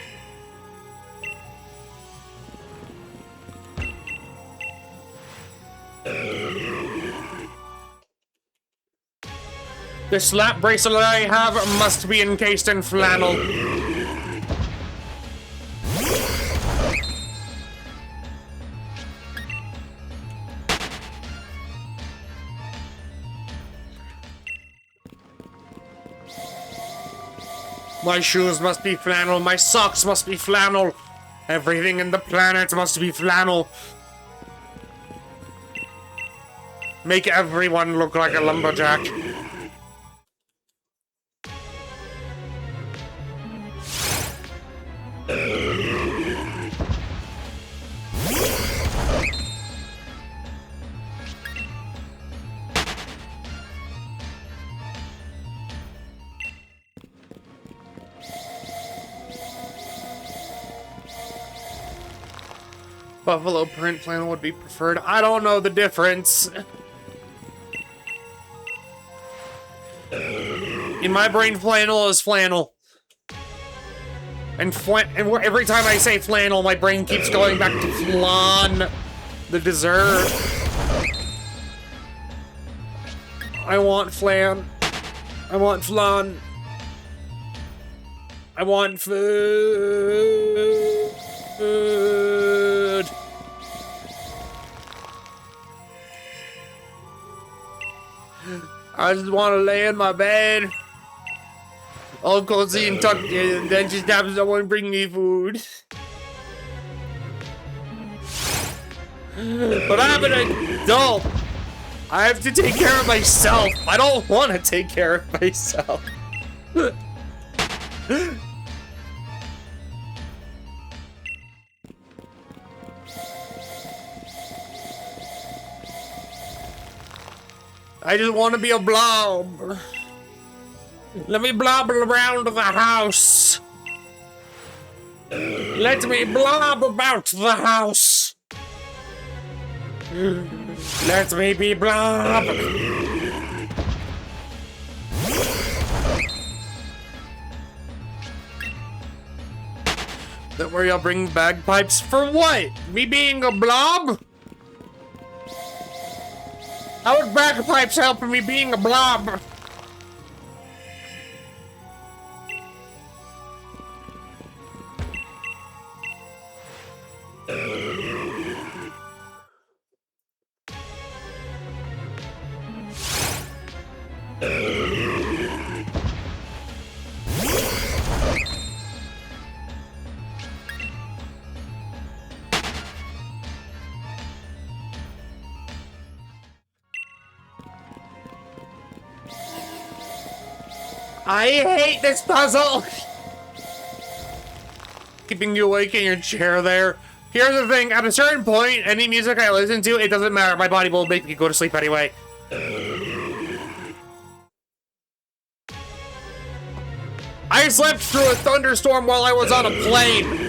The slap bracelet I have must be encased in flannel. My shoes must be flannel, my socks must be flannel. Everything in the planet must be flannel. Make everyone look like a lumberjack. Buffalo print flannel would be preferred. I don't know the difference. In my brain, flannel is flannel. And every time I say flannel, my brain keeps going back to flan, the dessert. I want flan. I want flan. I want food. I just want to lay in my bed, all cozy and tucked in, and then just have someone bring me food. But I'm an adult. I have to take care of myself. I don't want to take care of myself. I just want to be a blob. Let me blob around the house. Let me blob about the house. Let me be blob. Don't worry, I'll bring bagpipes. For what? Me being a blob? How would bagpipes help me being a blob? I hate this puzzle! Keeping you awake in your chair there. Here's the thing, at a certain point, any music I listen to, it doesn't matter. My body will make me go to sleep anyway. I slept through a thunderstorm while I was on a plane.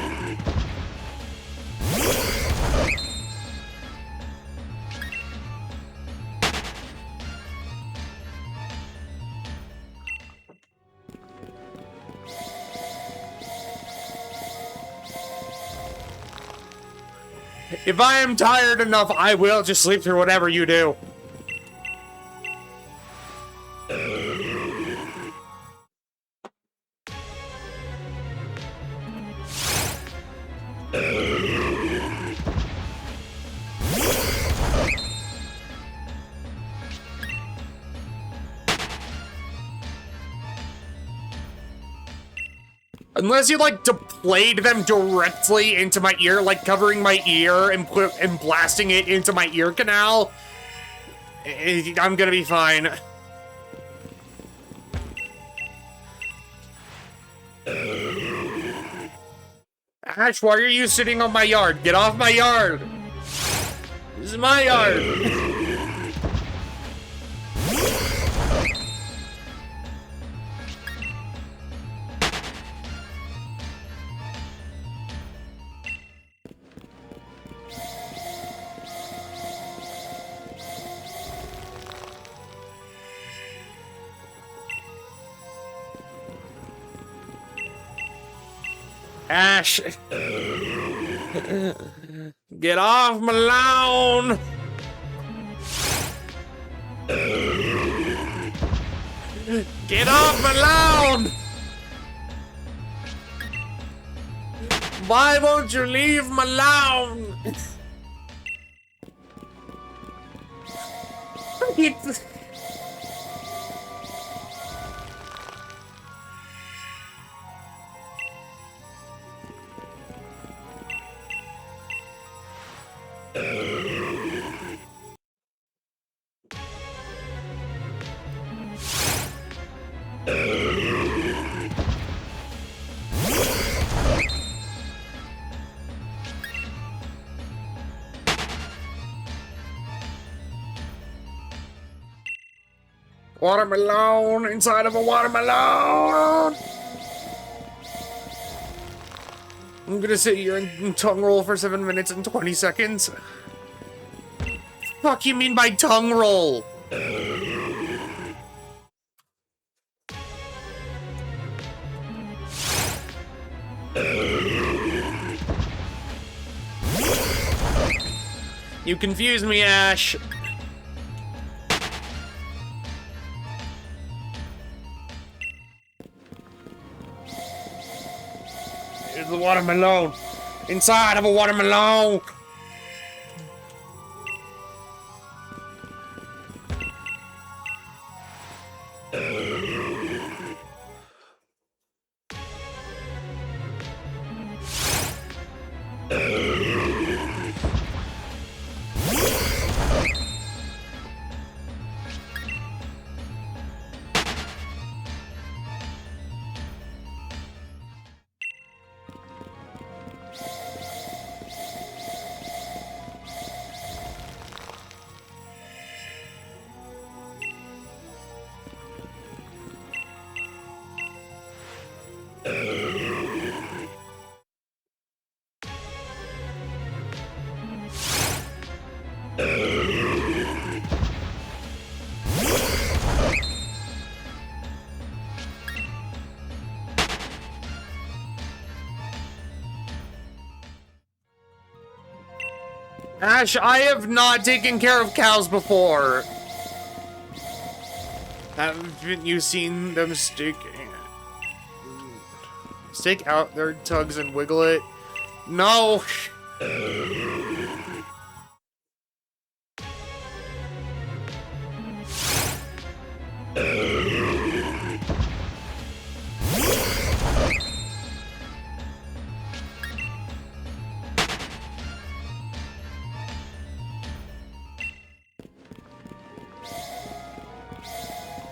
If I am tired enough, I will just sleep through whatever you do. Unless you like deployed them directly into my ear, like covering my ear and blasting it into my ear canal, I'm gonna be fine. Ash, why are you sitting on my yard? Get off my yard! This is my yard! Ash! Get off my lawn! Get off my lawn! Why won't you leave my lawn? It's... Watermelon inside of a watermelon! I'm gonna sit here and tongue roll for 7 minutes and 20 seconds. Fuck you mean by tongue roll? You confuse me, Ash. Here's the watermelon. Inside of a watermelon. Ash, I have not taken care of cows before. Haven't you seen them stake out their tugs and wiggle it? No.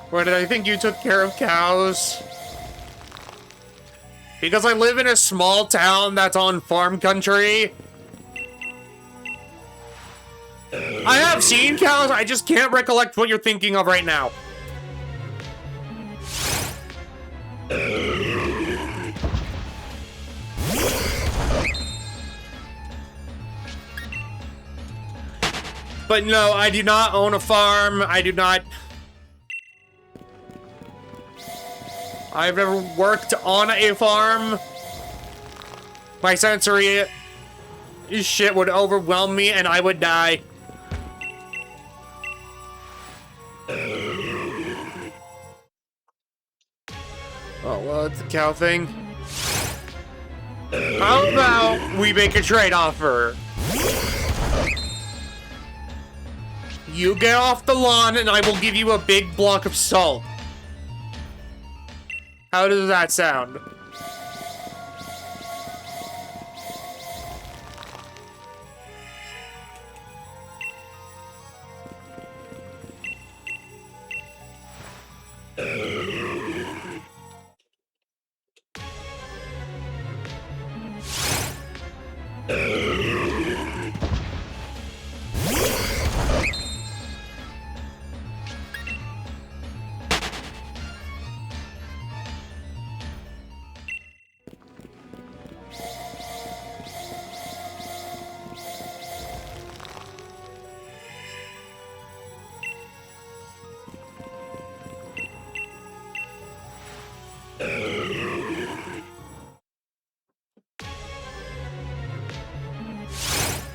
Where did I think you took care of cows? Because I live in a small town that's on farm country. I have seen cows, I just can't recollect what you're thinking of right now. But no, I do not own a farm. I do not... I've never worked on a farm. My sensory shit would overwhelm me and I would die. Oh, well, it's a cow thing. How about we make a trade offer? You get off the lawn and I will give you a big block of salt. How does that sound?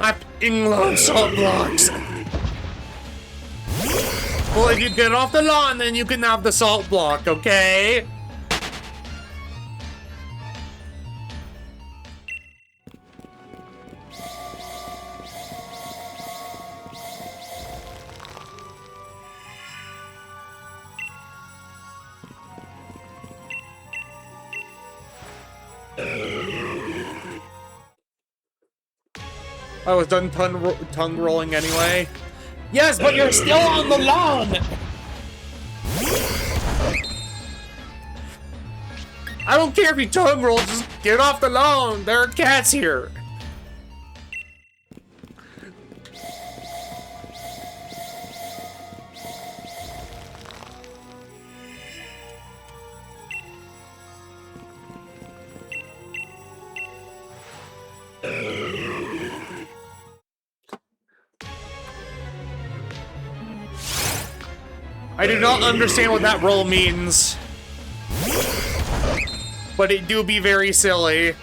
I'm in low salt blocks. Well, if you get off the lawn, then you can have the salt block, okay? I was done tongue rolling anyway. Yes, but you're still on the lawn! I don't care if you tongue roll, just get off the lawn! There are cats here! I do not understand what that roll means. But it do be very silly.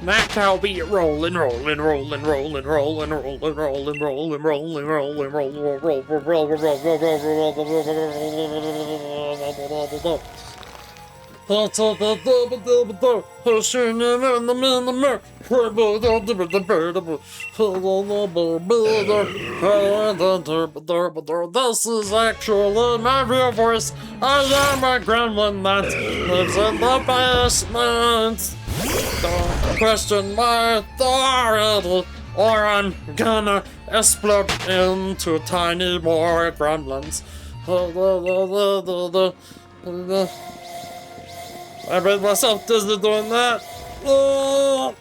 That's how we rolling, rolling, rolling, rolling, rolling, rolling, rolling, rolling, rolling, rolling, rolling, This is actually my real voice. I am a gremlin that lives in the basement. Don't question my authority, or I'm gonna explode into tiny more gremlins. I made myself dizzy doing that. Oh.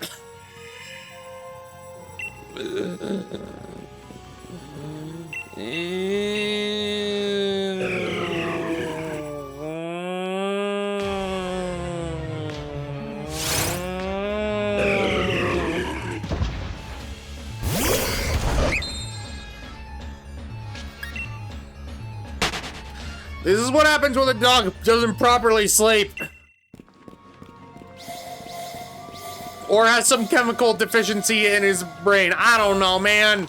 This is what happens when a dog doesn't properly sleep. Or has some chemical deficiency in his brain. I don't know, man.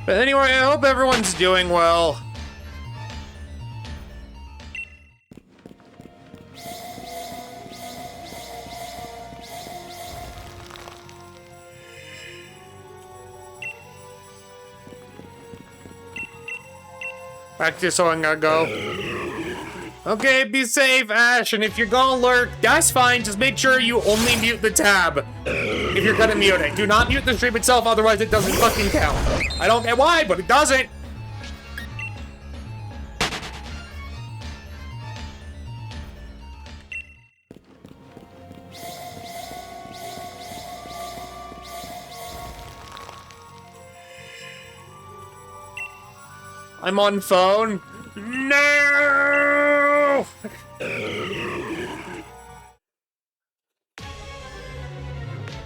But anyway, I hope everyone's doing well. Back to so I'm gonna go. Okay, be safe, Ash, and if you're gonna lurk, that's fine. Just make sure you only mute the tab if you're gonna mute it. Do not mute the stream itself, otherwise it doesn't fucking count. I don't get why, but it doesn't. I'm on phone. No!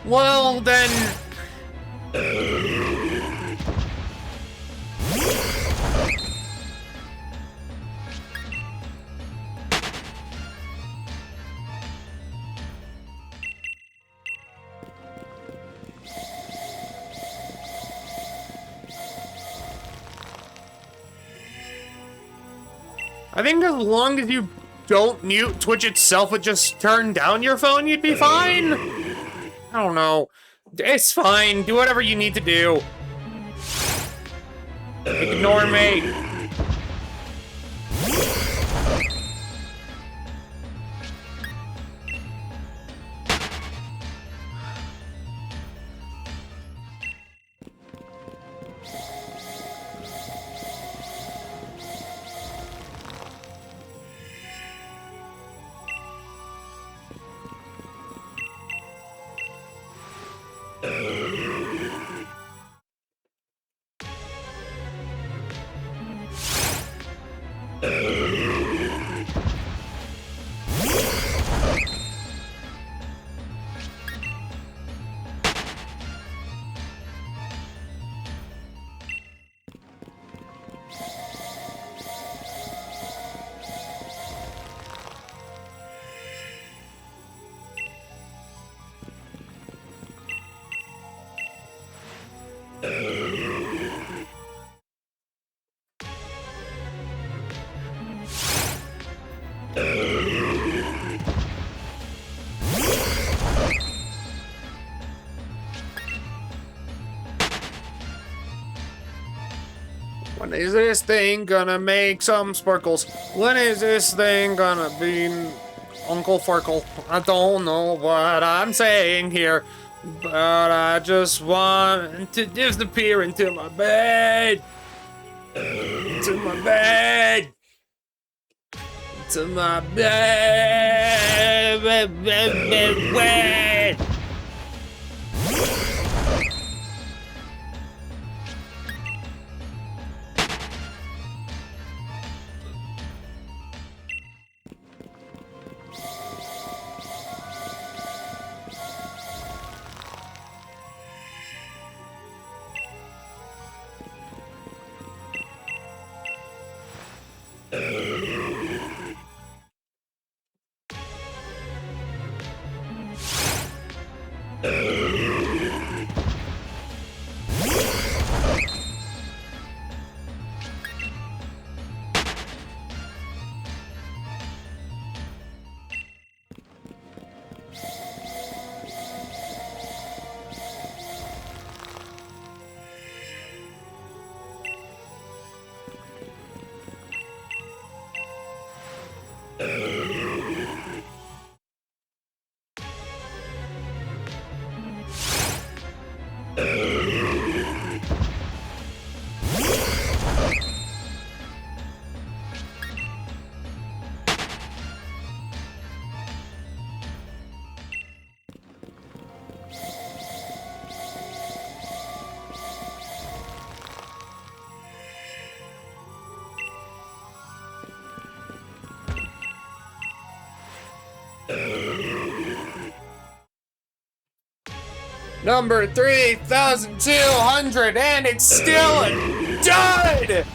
Well, then... I think as long as you don't mute Twitch itself, but just turn down your phone, you'd be fine. I don't know. It's fine. Do whatever you need to do. Ignore me. When is this thing gonna make some sparkles? When is this thing gonna be Uncle Farkle? I don't know what I'm saying here, but I just want to disappear into my bed. To my bed. To my bed. Number 3,200, and it's still done!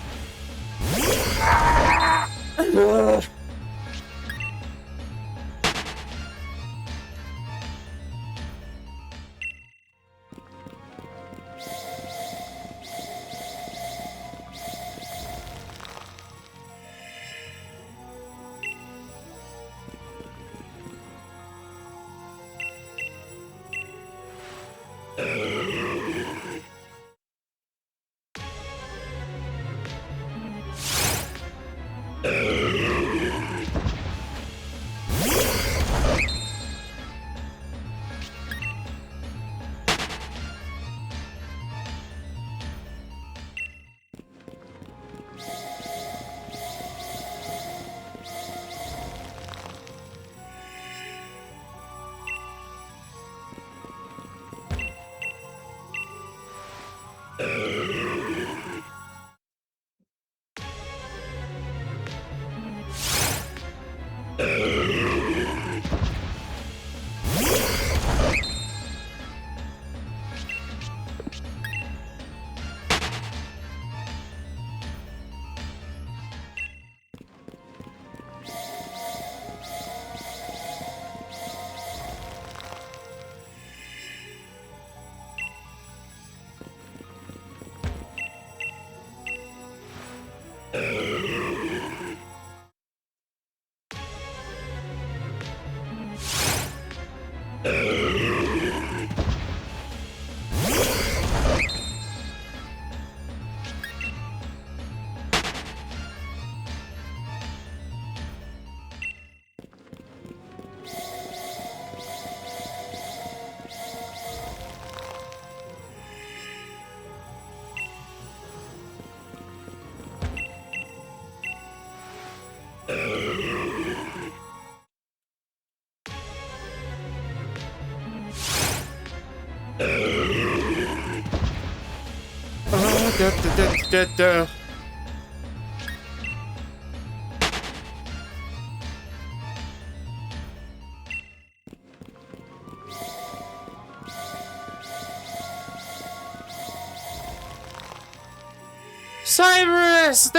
Cyrus,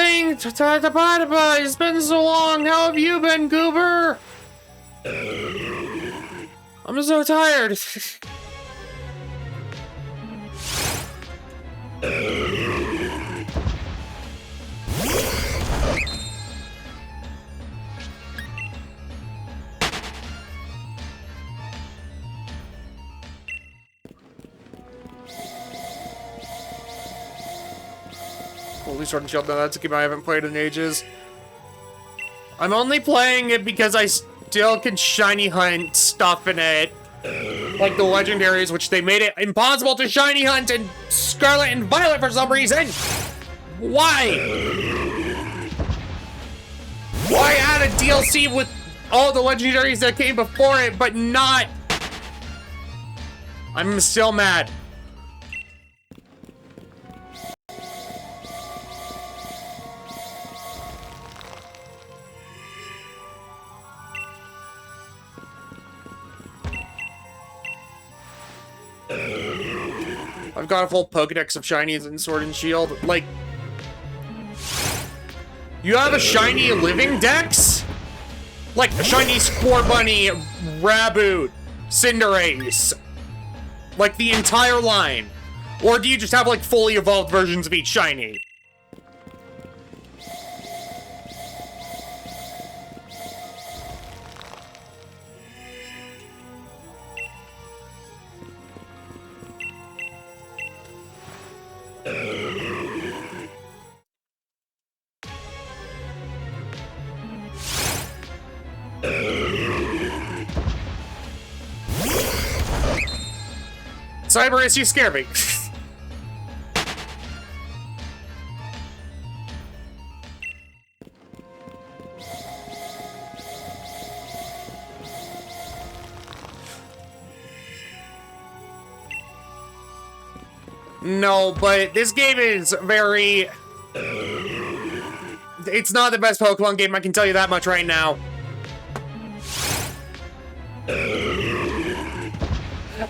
it's been so long. How have you been, Goober? I'm so tired. Holy Sword and Shield, no, that's a game I haven't played in ages. I'm only playing it because I still can shiny hunt stuff in it. Like the legendaries, which they made it impossible to shiny hunt in Scarlet and Violet for some reason. Why? Why add a DLC with all the legendaries that came before it, but not? I'm still mad. I've got a full Pokedex of shinies in Sword and Shield. Like, you have a shiny living dex? Like a shiny Scorbunny, Raboot, Cinderace. Like the entire line. Or do you just have like fully evolved versions of each shiny? Cyberus, you scare me. No, but this game is very... It's not the best Pokemon game, I can tell you that much right now.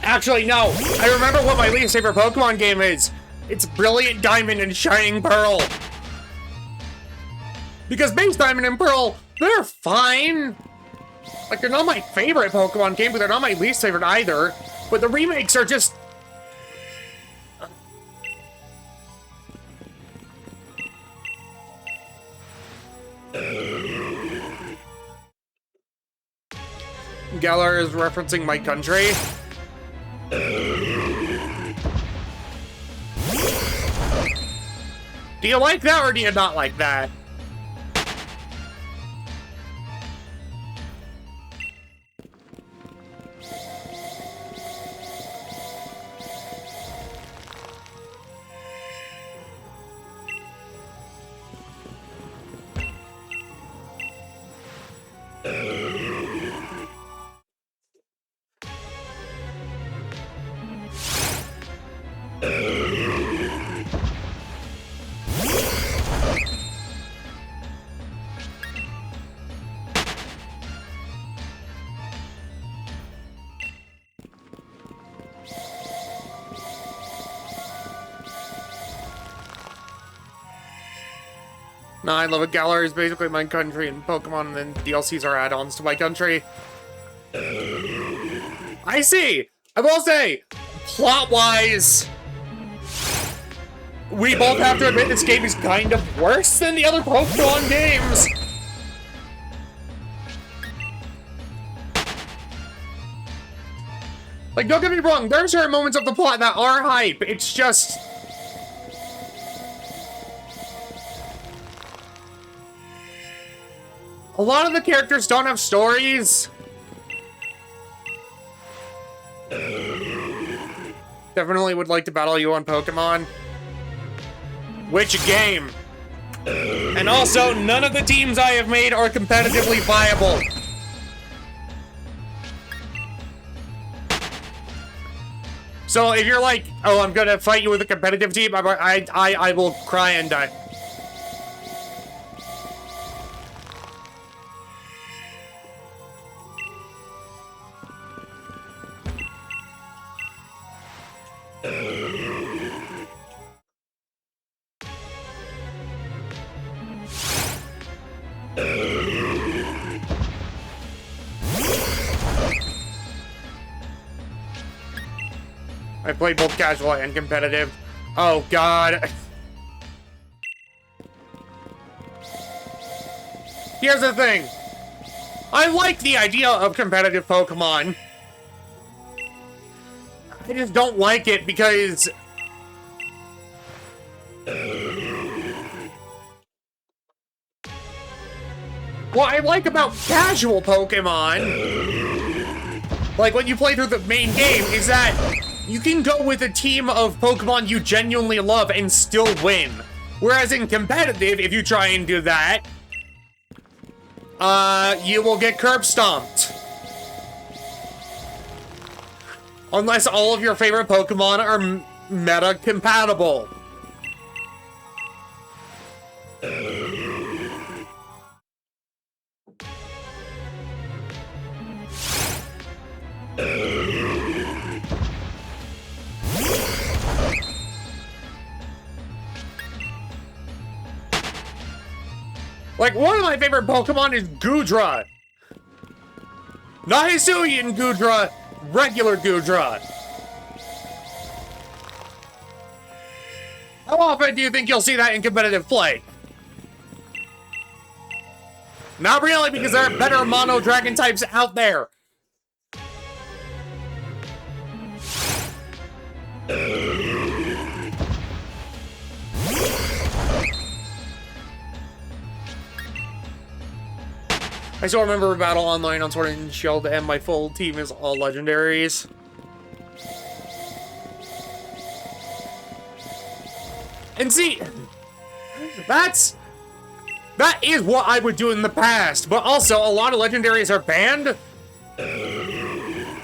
Actually, no. I remember what my least favorite Pokemon game is. It's Brilliant Diamond and Shining Pearl. Because Base Diamond and Pearl, they're fine. Like, they're not my favorite Pokemon game, but they're not my least favorite either. But the remakes are just... Galar is referencing my country. Do you like that or do you not like that? No, I love it. Galar is basically my country, and Pokemon and then DLCs are add-ons to my country. I see! I will say, plot-wise, we both have to admit this game is kind of worse than the other Pokemon games. Like, don't get me wrong, there are certain moments of the plot that are hype. It's just... a lot of the characters don't have stories. Definitely would like to battle you on Pokemon. Which game? And also, none of the teams I have made are competitively viable. So if you're like, oh, I'm gonna fight you with a competitive team, I will cry and die. I played both casual and competitive. Oh, God. Here's the thing. I like the idea of competitive Pokemon. I just don't like it because... what I like about casual Pokemon, like when you play through the main game, is that you can go with a team of Pokemon you genuinely love and still win. Whereas in competitive, if you try and do that, you will get curb stomped. Unless all of your favorite Pokemon are meta compatible. Like, one of my favorite Pokemon is Goodra. Not Hisuian Goodra, regular Goodra. How often do you think you'll see that in competitive play? Not really, because there are better mono dragon types out there. I still remember a battle online on Sword and Shield, and my full team is all legendaries. And see, that is what I would do in the past, but also a lot of legendaries are banned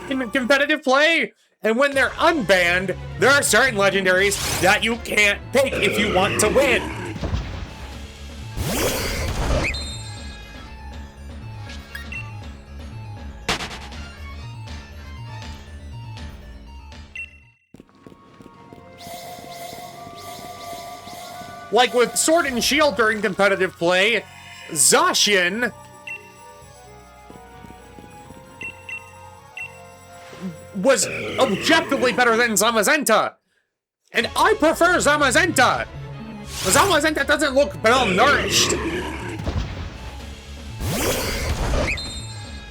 in competitive play, and when they're unbanned, there are certain legendaries that you can't pick if you want to win. Like with Sword and Shield during competitive play, Zacian was objectively better than Zamazenta. And I prefer Zamazenta. Zamazenta doesn't look well-nourished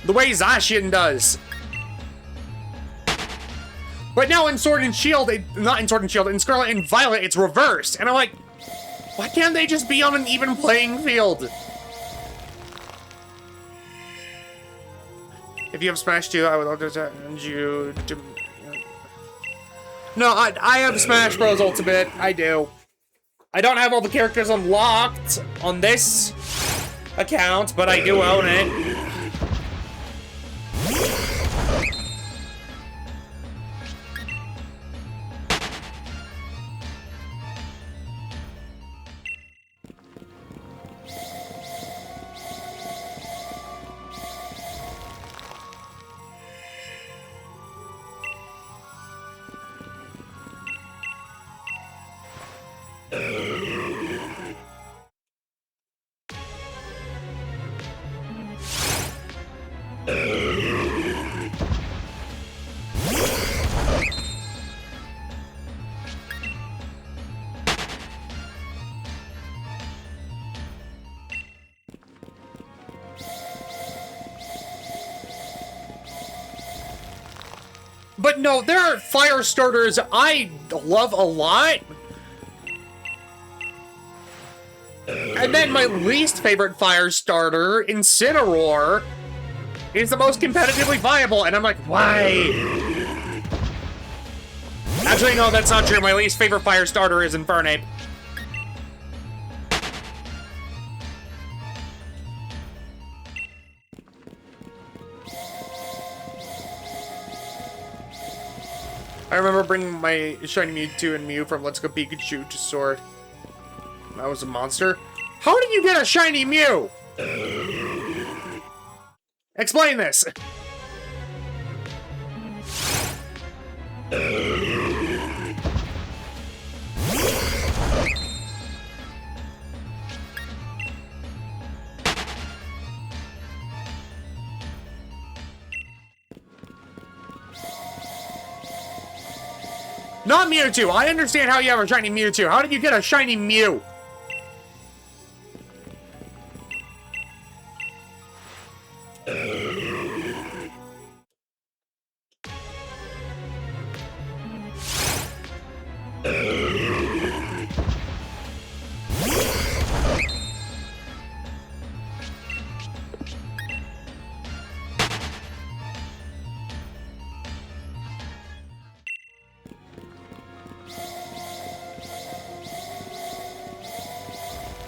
the way Zacian does. But now in Sword and Shield, not in Sword and Shield, in Scarlet and Violet, it's reversed. And I'm like, why can't they just be on an even playing field? If you have Smash 2, I would love to send you to... No, I have Smash Bros. Ultimate. I do. I don't have all the characters unlocked on this account, but I do own it. But no, there are fire starters I love a lot. And then my least favorite fire starter, Incineroar, is the most competitively viable. And I'm like, why? Actually, no, that's not true. My least favorite fire starter is Infernape. I remember bringing my shiny Mewtwo and Mew from Let's Go Pikachu to Sword. That was a monster. How did you get a shiny Mew? Explain this. Not Mewtwo. I understand how you have a shiny Mewtwo. How did you get a shiny Mew?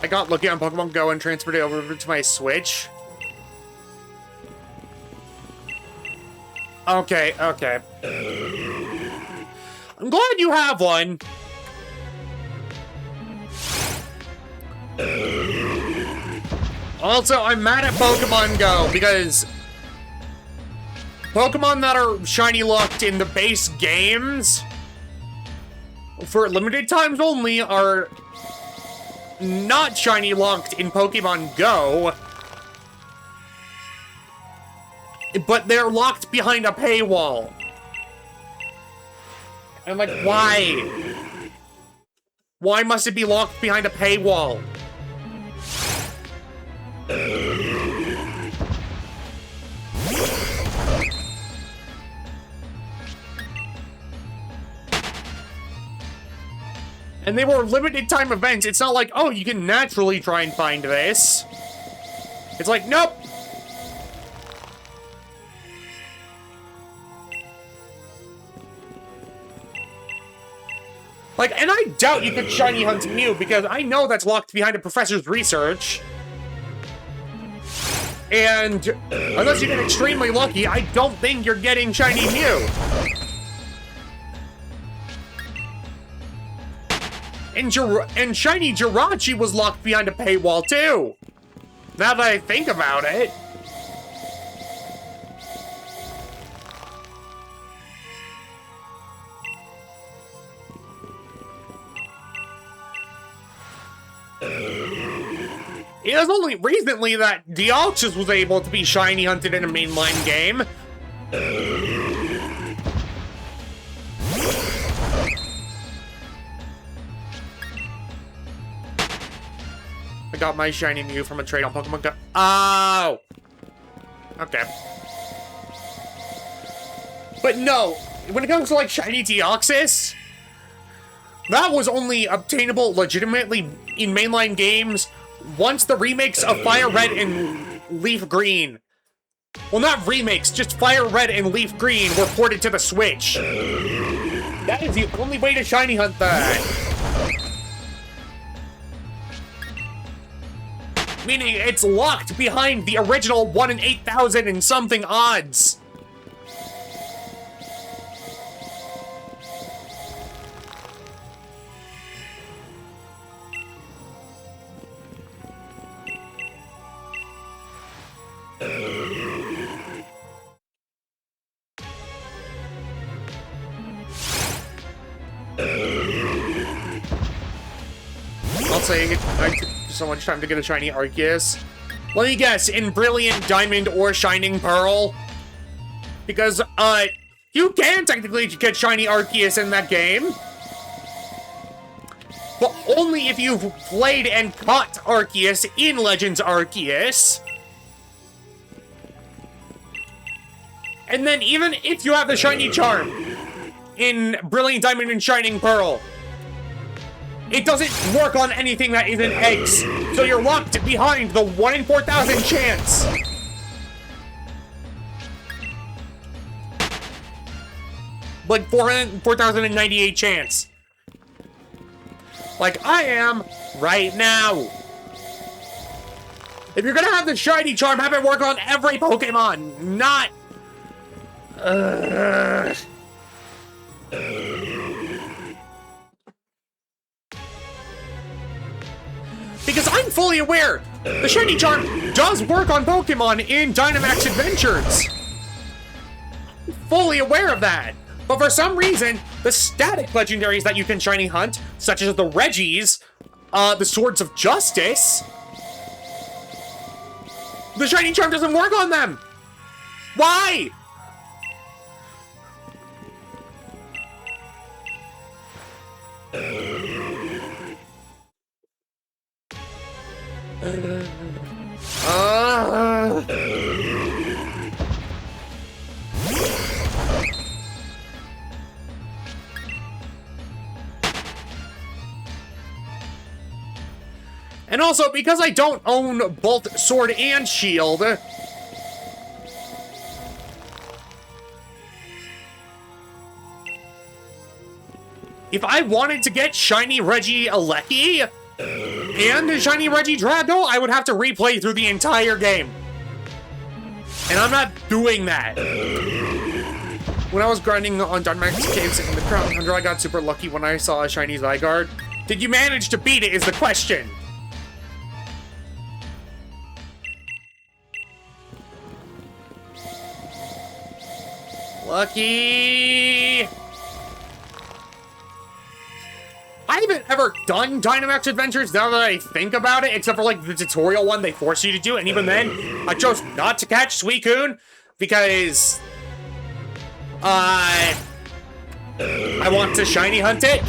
I got lucky on Pokemon Go and transferred it over to my Switch. Okay, okay. I'm glad you have one. Also, I'm mad at Pokemon Go because Pokemon that are shiny locked in the base games for limited times only are not shiny locked in Pokemon Go, but they're locked behind a paywall. I'm like, why? Why must it be locked behind a paywall? And they were limited time events. It's not like, oh, you can naturally try and find this. It's like, nope. Like, and I doubt you could shiny hunt Mew because I know that's locked behind a professor's research. And unless you get extremely lucky, I don't think you're getting shiny Mew. And shiny Jirachi was locked behind a paywall too. Now that I think about it. It was only recently that Deoxys was able to be shiny hunted in a mainline game. I got my shiny Mew from a trade on Pokemon Go. Oh! Okay. But no, when it comes to, like, shiny Deoxys, that was only obtainable legitimately in mainline games once the remakes of Fire Red and Leaf Green. Well, not remakes, just Fire Red and Leaf Green were ported to the Switch. That is the only way to shiny hunt that. Meaning it's locked behind the original 1 in 8,000 and something odds. I'll say I took so much time to get a shiny Arceus. Let me guess, in Brilliant Diamond or Shining Pearl? Because, you can technically get shiny Arceus in that game. But only if you've played and caught Arceus in Legends Arceus. And then even if you have the shiny charm in Brilliant Diamond and Shining Pearl, it doesn't work on anything that isn't eggs. So you're locked behind the 1 in 4,000 chance. Like 4,098 chance. Like I am right now. If you're gonna have the shiny charm, have it work on every Pokemon, not... Because I'm fully aware, the shiny charm does work on Pokemon in Dynamax Adventures. I'm fully aware of that. But for some reason, the static legendaries that you can shiny hunt, such as the Reggies, the Swords of Justice, the shiny charm doesn't work on them. Why? And also, because I don't own both Sword and Shield, if I wanted to get shiny Reggie Alecki and shiny Reggie Drago, I would have to replay through the entire game. And I'm not doing that. When I was grinding on Dynamax Caves in the Crown Tundra, I got super lucky when I saw a shiny Zygarde. Did you manage to beat it is the question. Lucky! I haven't ever done Dynamax Adventures now that I think about it, except for like the tutorial one they force you to do, and even then, I chose not to catch Suicune because I want to shiny hunt it.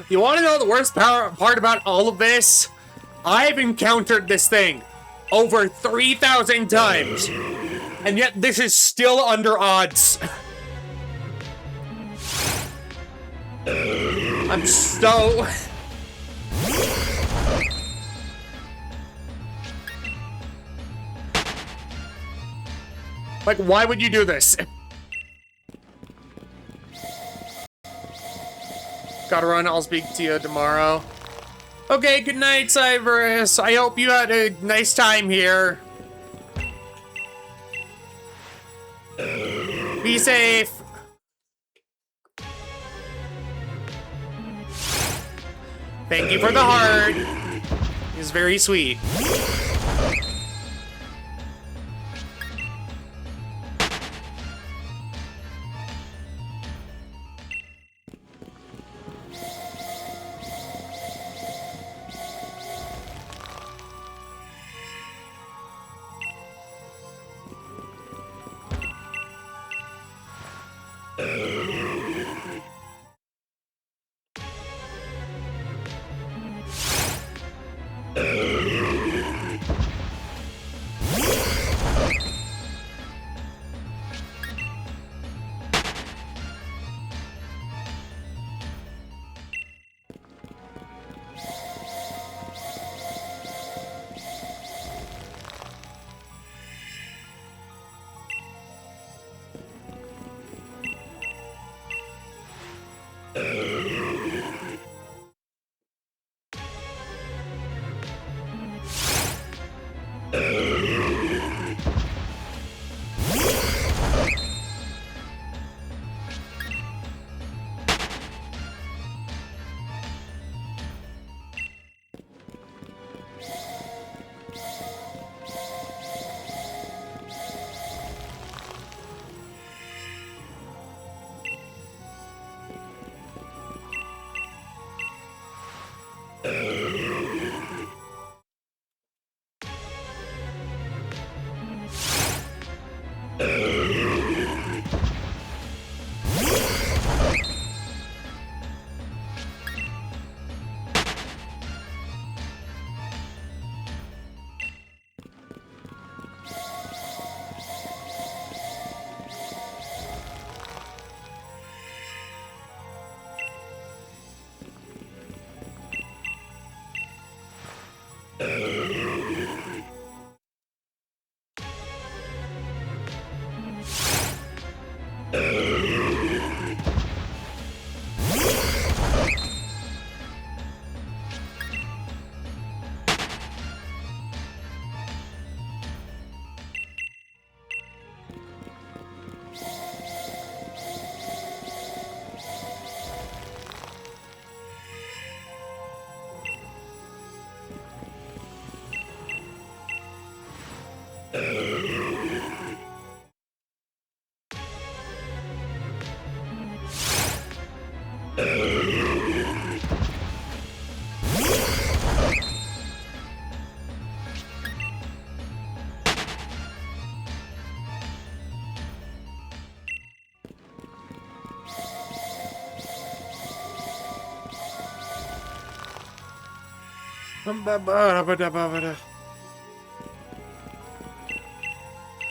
You want to know the worst part about all of this? I've encountered this thing over 3,000 times, and yet this is still under odds. I'm so... Like, why would you do this? Gotta run, I'll speak to you tomorrow. Okay, good night, Cyrus. I hope you had a nice time here. Be safe. Thank you for the heart. It's very sweet.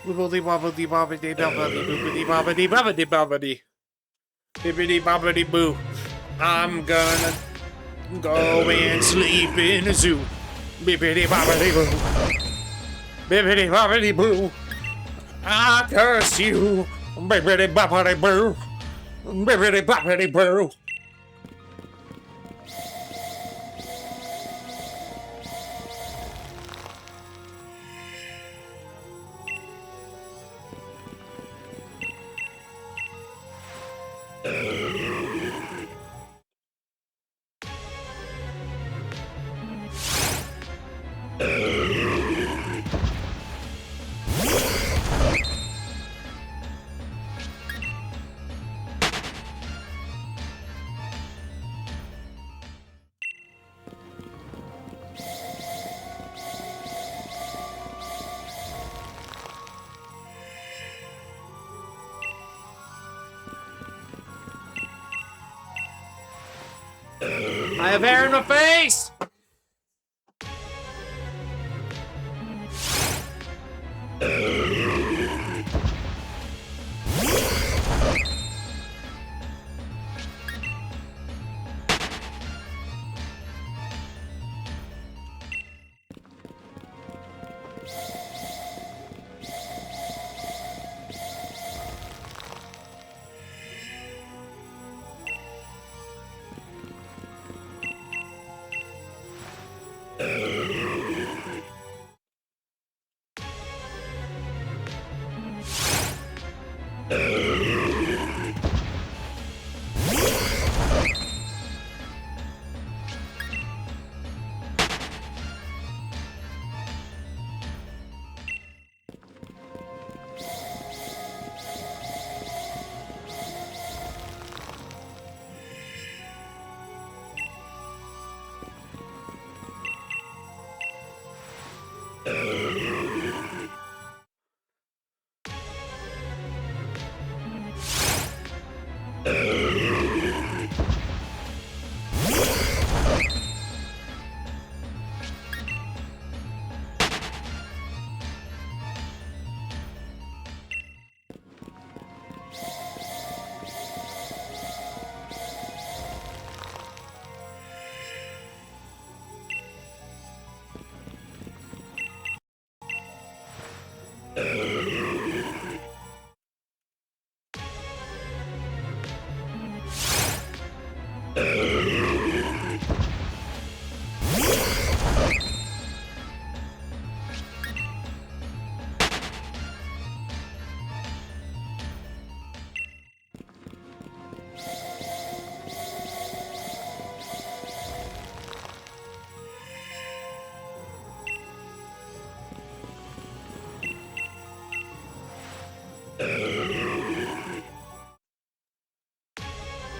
Wibbly wobbly bobbity bobbity boobity bobbity bobbity bobbity. Bibbity bobbity boo. I'm gonna go and sleep in a zoo. Bibbity bobbity boo. Bibbity bobbity boo. I curse you. Bibbity bobbity boo. Bibbity bobbity boo. I have hair in my face!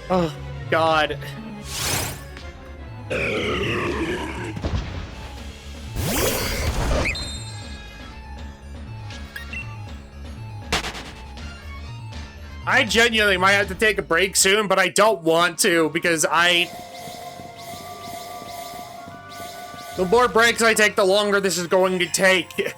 Oh, God. I genuinely might have to take a break soon, but I don't want to because the more breaks I take, the longer this is going to take.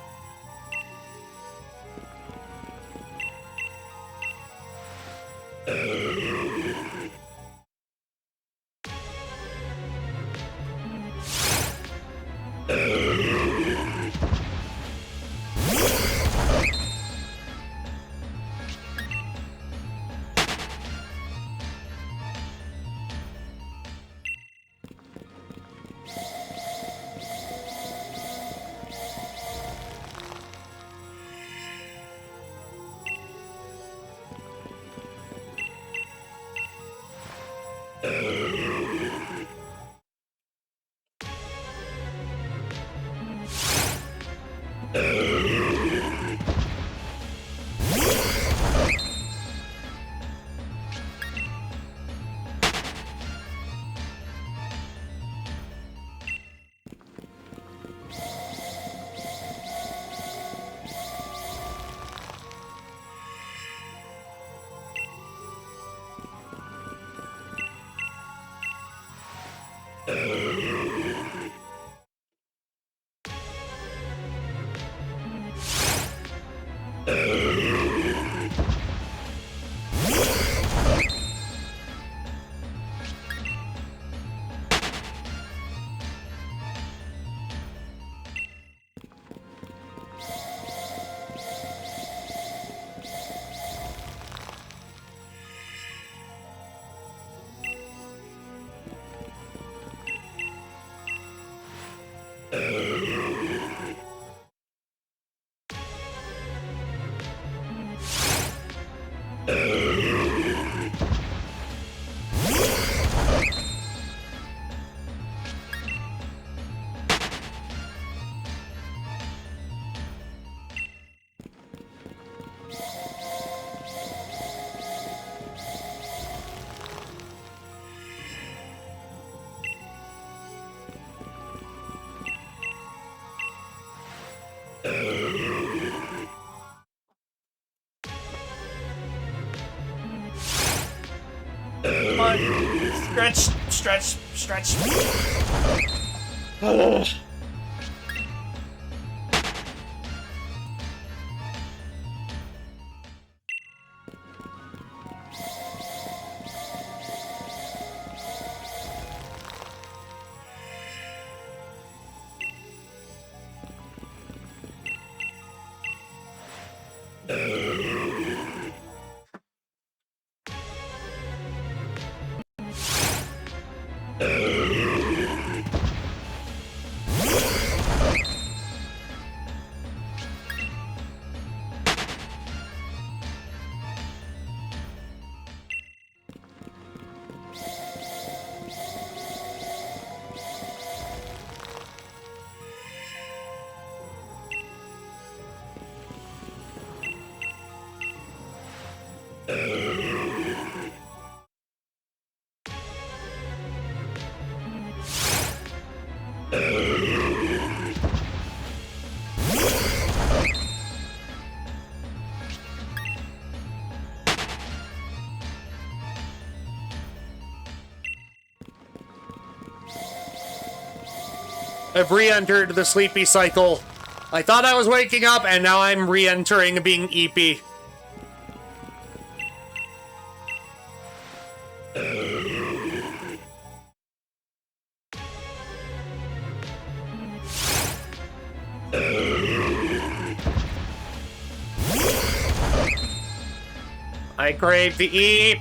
Stretch, stretch, stretch. I've re-entered the sleepy cycle. I thought I was waking up, and now I'm re-entering being eepy. I crave the eep.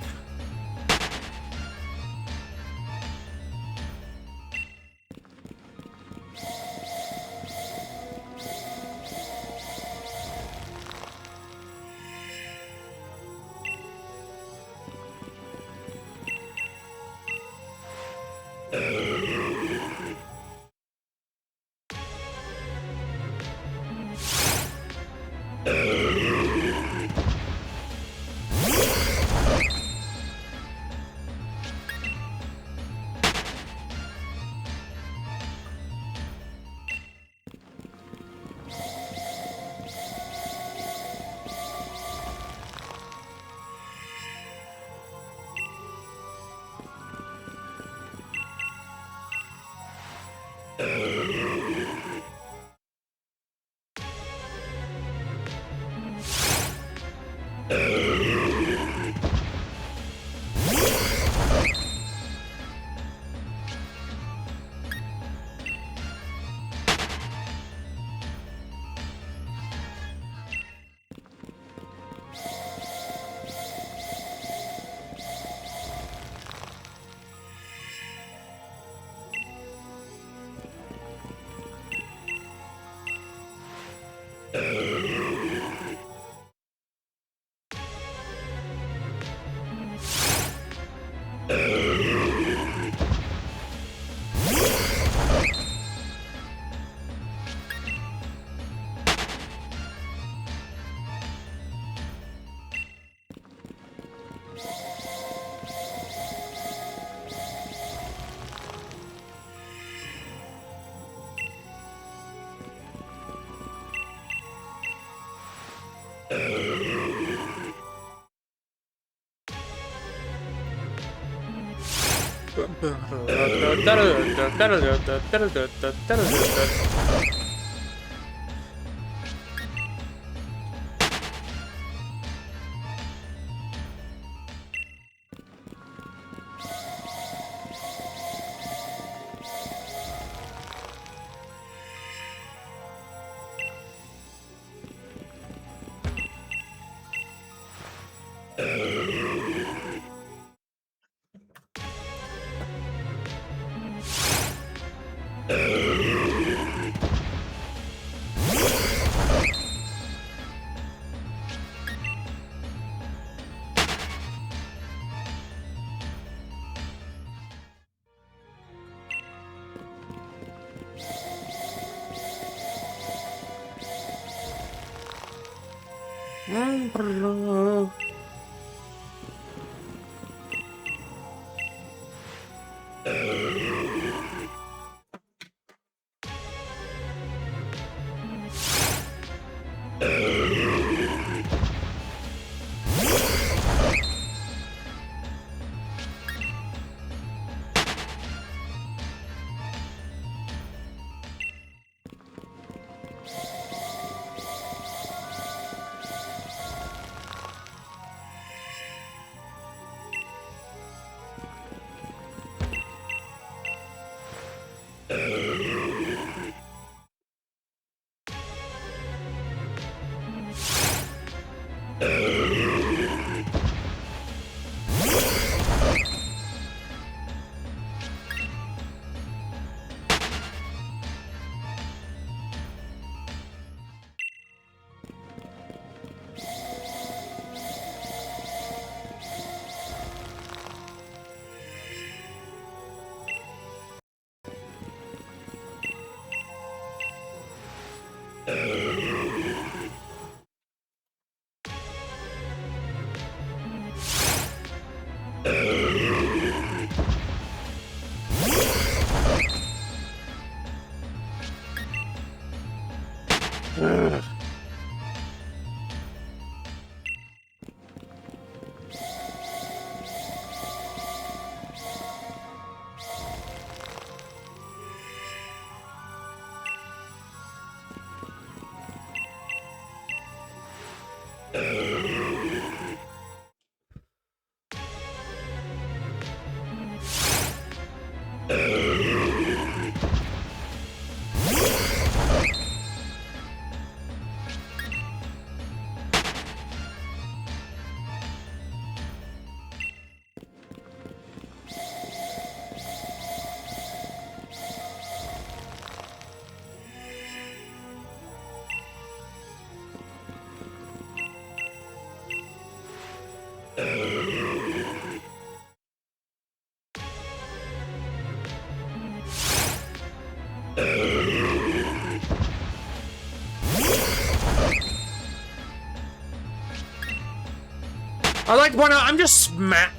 I like when I'm just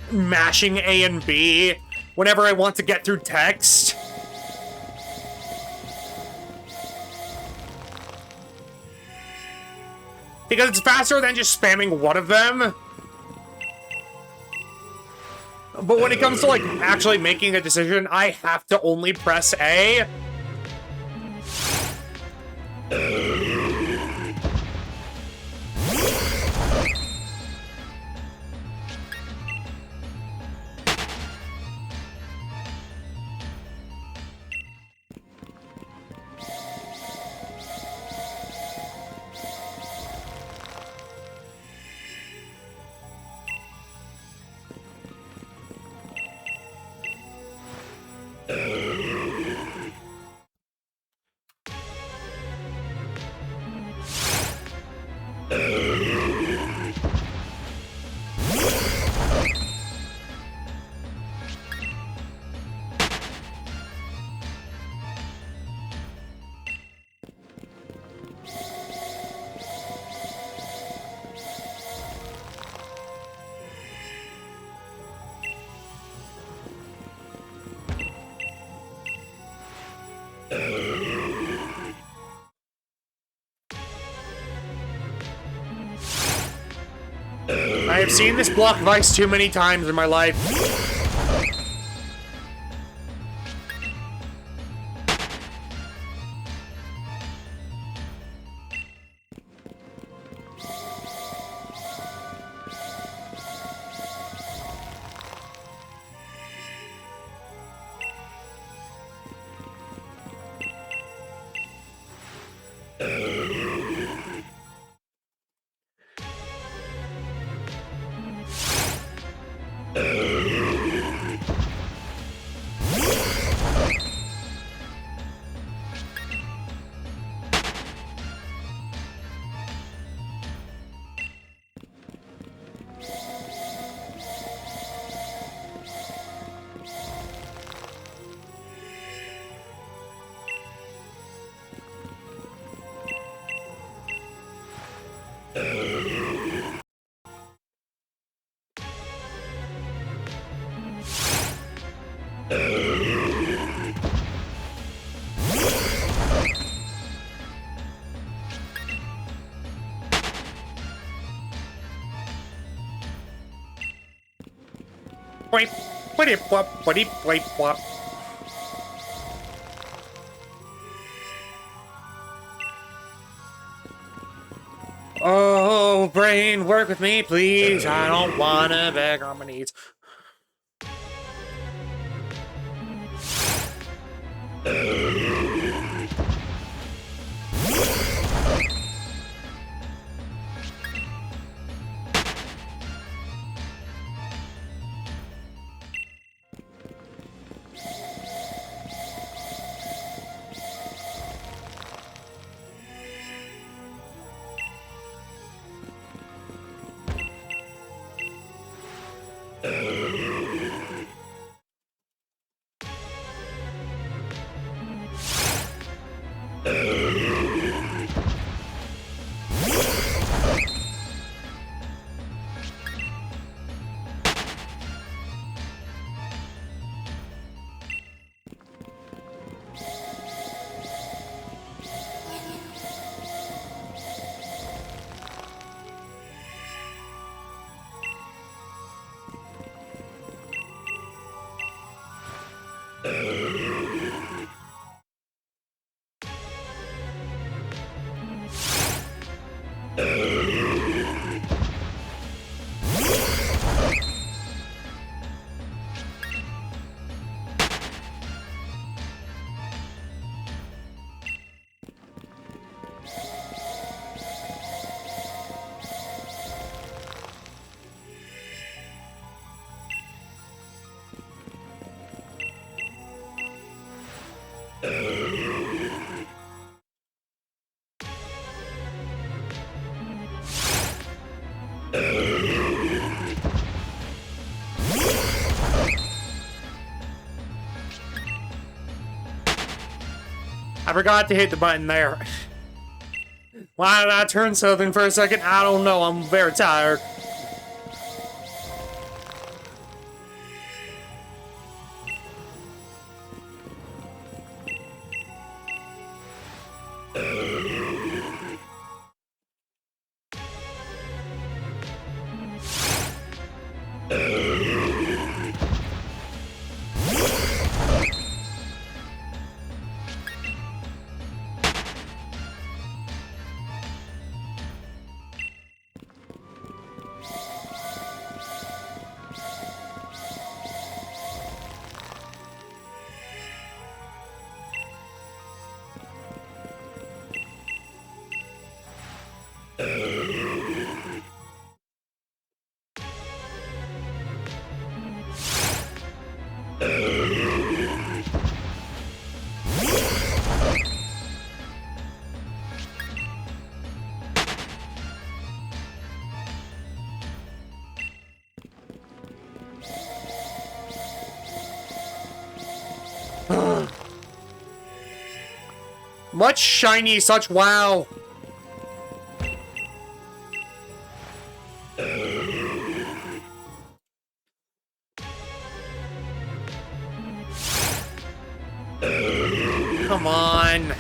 mashing A and B whenever I want to get through text. Because it's faster than just spamming one of them. But when it comes to, like, actually making a decision, I have to only press A. I have seen this block of ice too many times in my life. Oh, brain, work with me, please. I don't wanna beg on my knees. I forgot to hit the button there. Why did I turn southern for a second? I don't know. I'm very tired. Much shiny, such wow. Come on.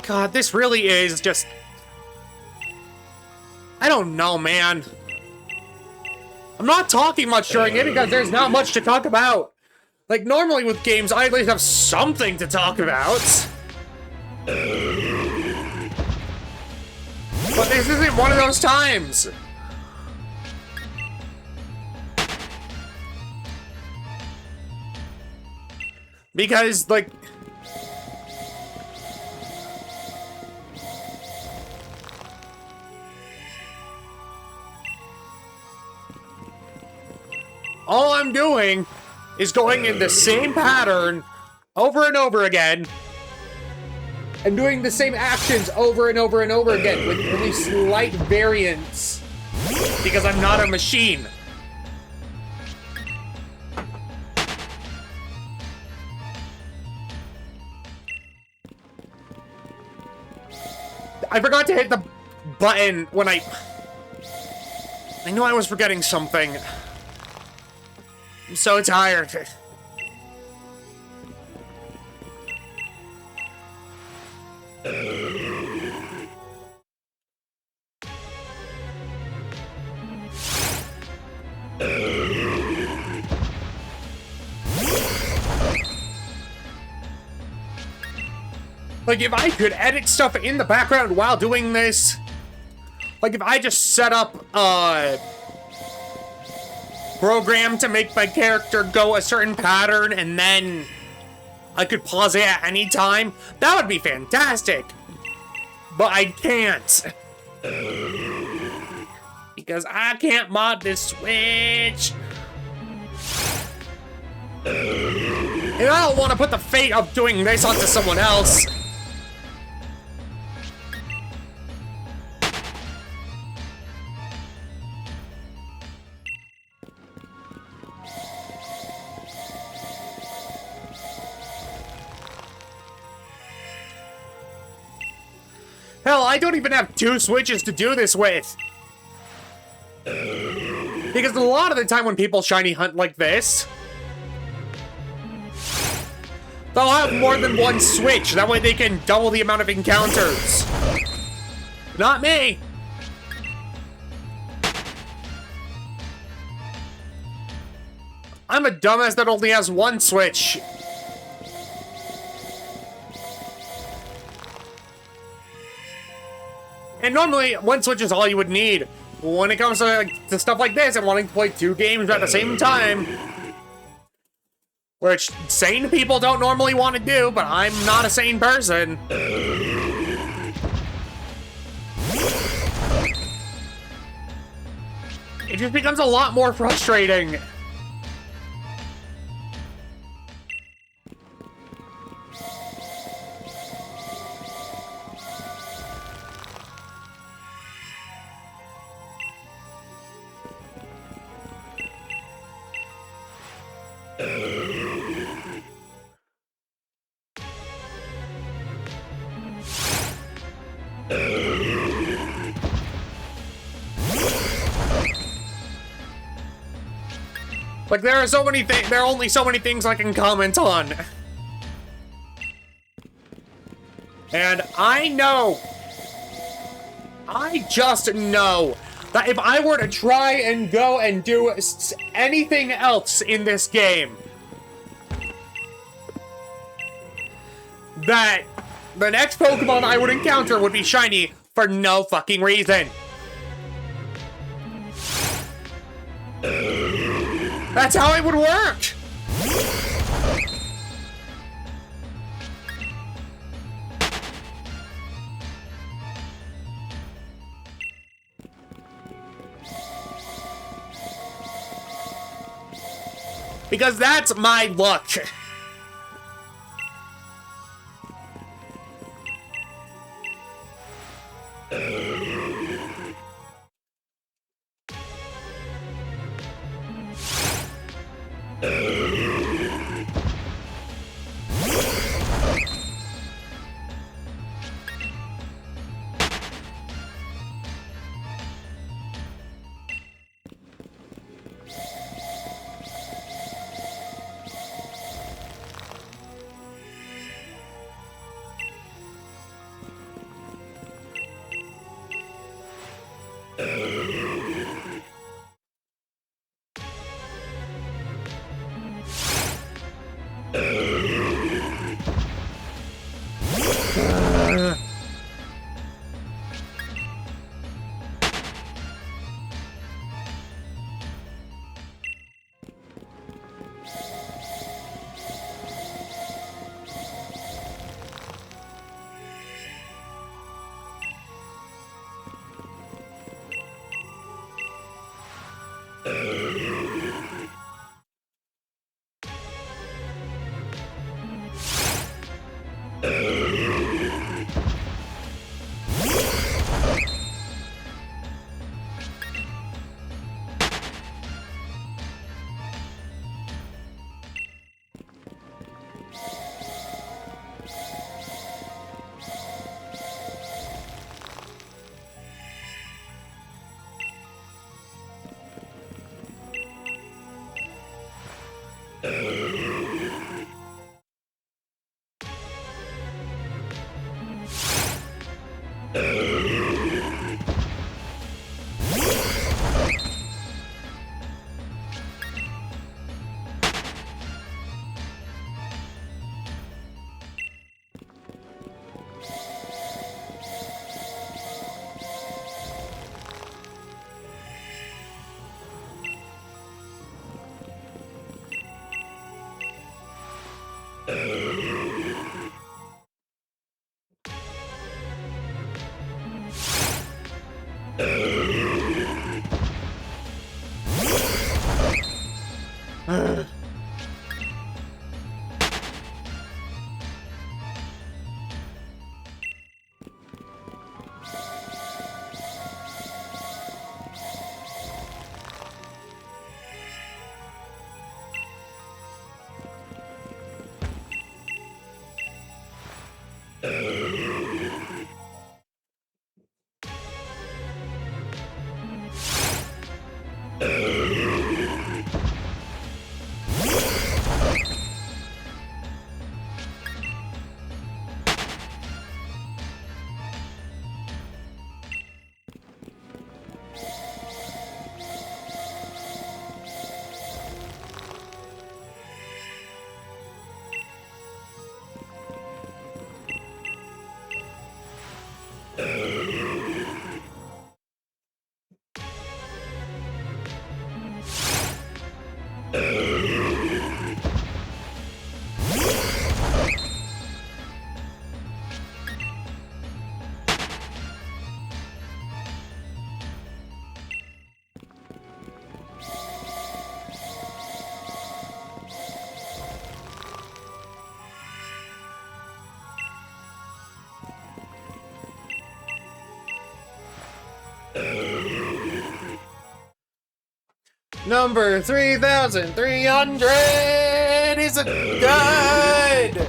God, this really is just... I don't know, man. I'm not talking much during it because there's not much to talk about. Like, normally with games, I at least have something to talk about. But this isn't one of those times. Because, like... all I'm doing is going in the same pattern over and over again and doing the same actions over and over and over again with only slight variants because I'm not a machine. I forgot to hit the button when I knew I was forgetting something. I'm so tired. Like, if I could edit stuff in the background while doing this, like if I just set up program to make my character go a certain pattern and then I could pause it at any time, that would be fantastic. But I can't. Because I can't mod this Switch. And I don't want to put the fate of doing this onto someone else. Hell, I don't even have 2 Switches to do this with. Because a lot of the time when people shiny hunt like this, they'll have more than 1 Switch. That way they can double the amount of encounters. Not me. I'm a dumbass that only has one switch. And normally, one switch is all you would need. When it comes to stuff like this and wanting to play 2 games at the same time, which sane people don't normally want to do, but I'm not a sane person. It just becomes a lot more frustrating. Like, there are so many things, there are only so many things I can comment on. And I know, I just know that if I were to try and go and do anything else in this game, that the next Pokemon I would encounter would be shiny for no fucking reason. That's how it would work! Because that's my luck. Number 3,300 is a good.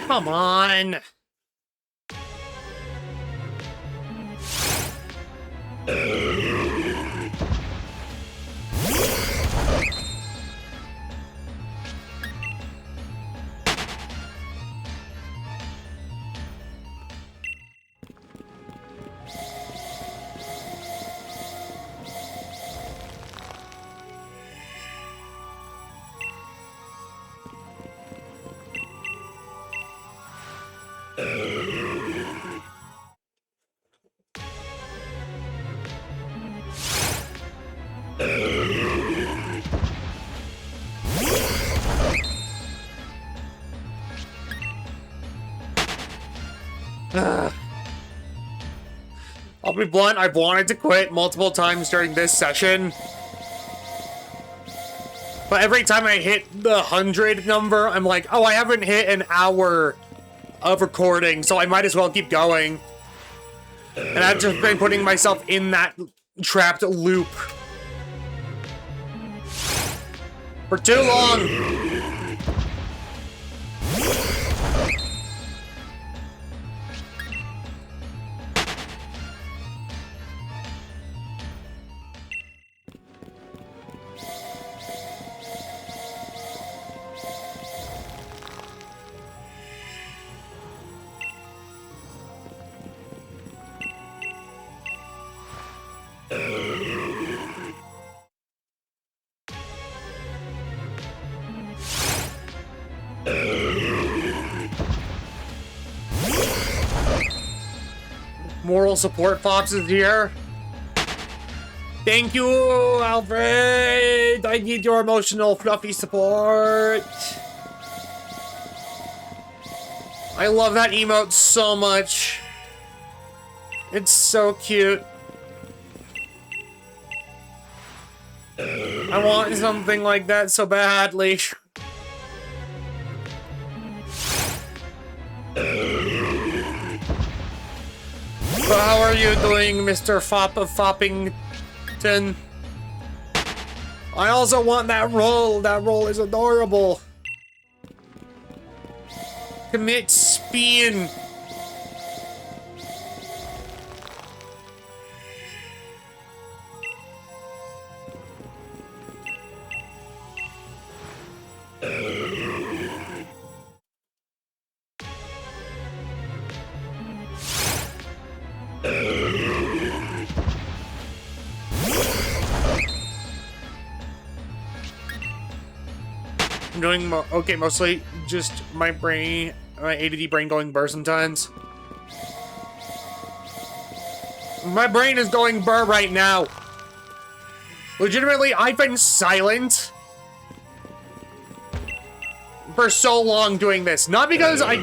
Come on. I'll be blunt, I've wanted to quit multiple times during this session. But every time I hit the 100 number, I'm like, oh, I haven't hit an hour of recording, so I might as well keep going. And I've just been putting myself in that trapped loop for too long. Moral support Fops is here. Thank you, Alfred. I need your emotional, fluffy support. I love that emote so much. It's so cute. I want something like that so badly. But how are you doing, Mr. Fop of Foppington? I also want that roll. That roll is adorable. Commit spin. I'm doing okay, mostly just my brain, my ADD brain going burr sometimes. My brain is going burr right now. Legitimately, I've been silent for so long doing this. Not because I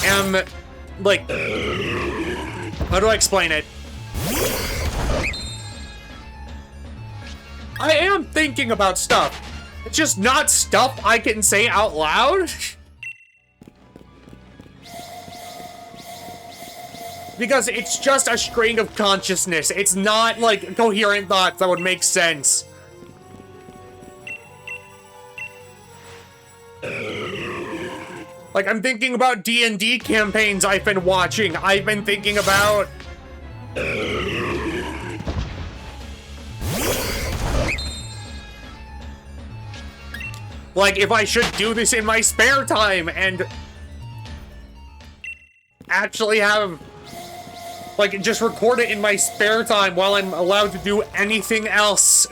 am, like, how do I explain it? I am thinking about stuff. It's just not stuff I can say out loud. Because it's just a string of consciousness. It's not, like, coherent thoughts that would make sense. Like, I'm thinking about D&D campaigns I've been watching. I've been thinking about... like, if I should do this in my spare time and actually have, like, just record it in my spare time while I'm allowed to do anything else.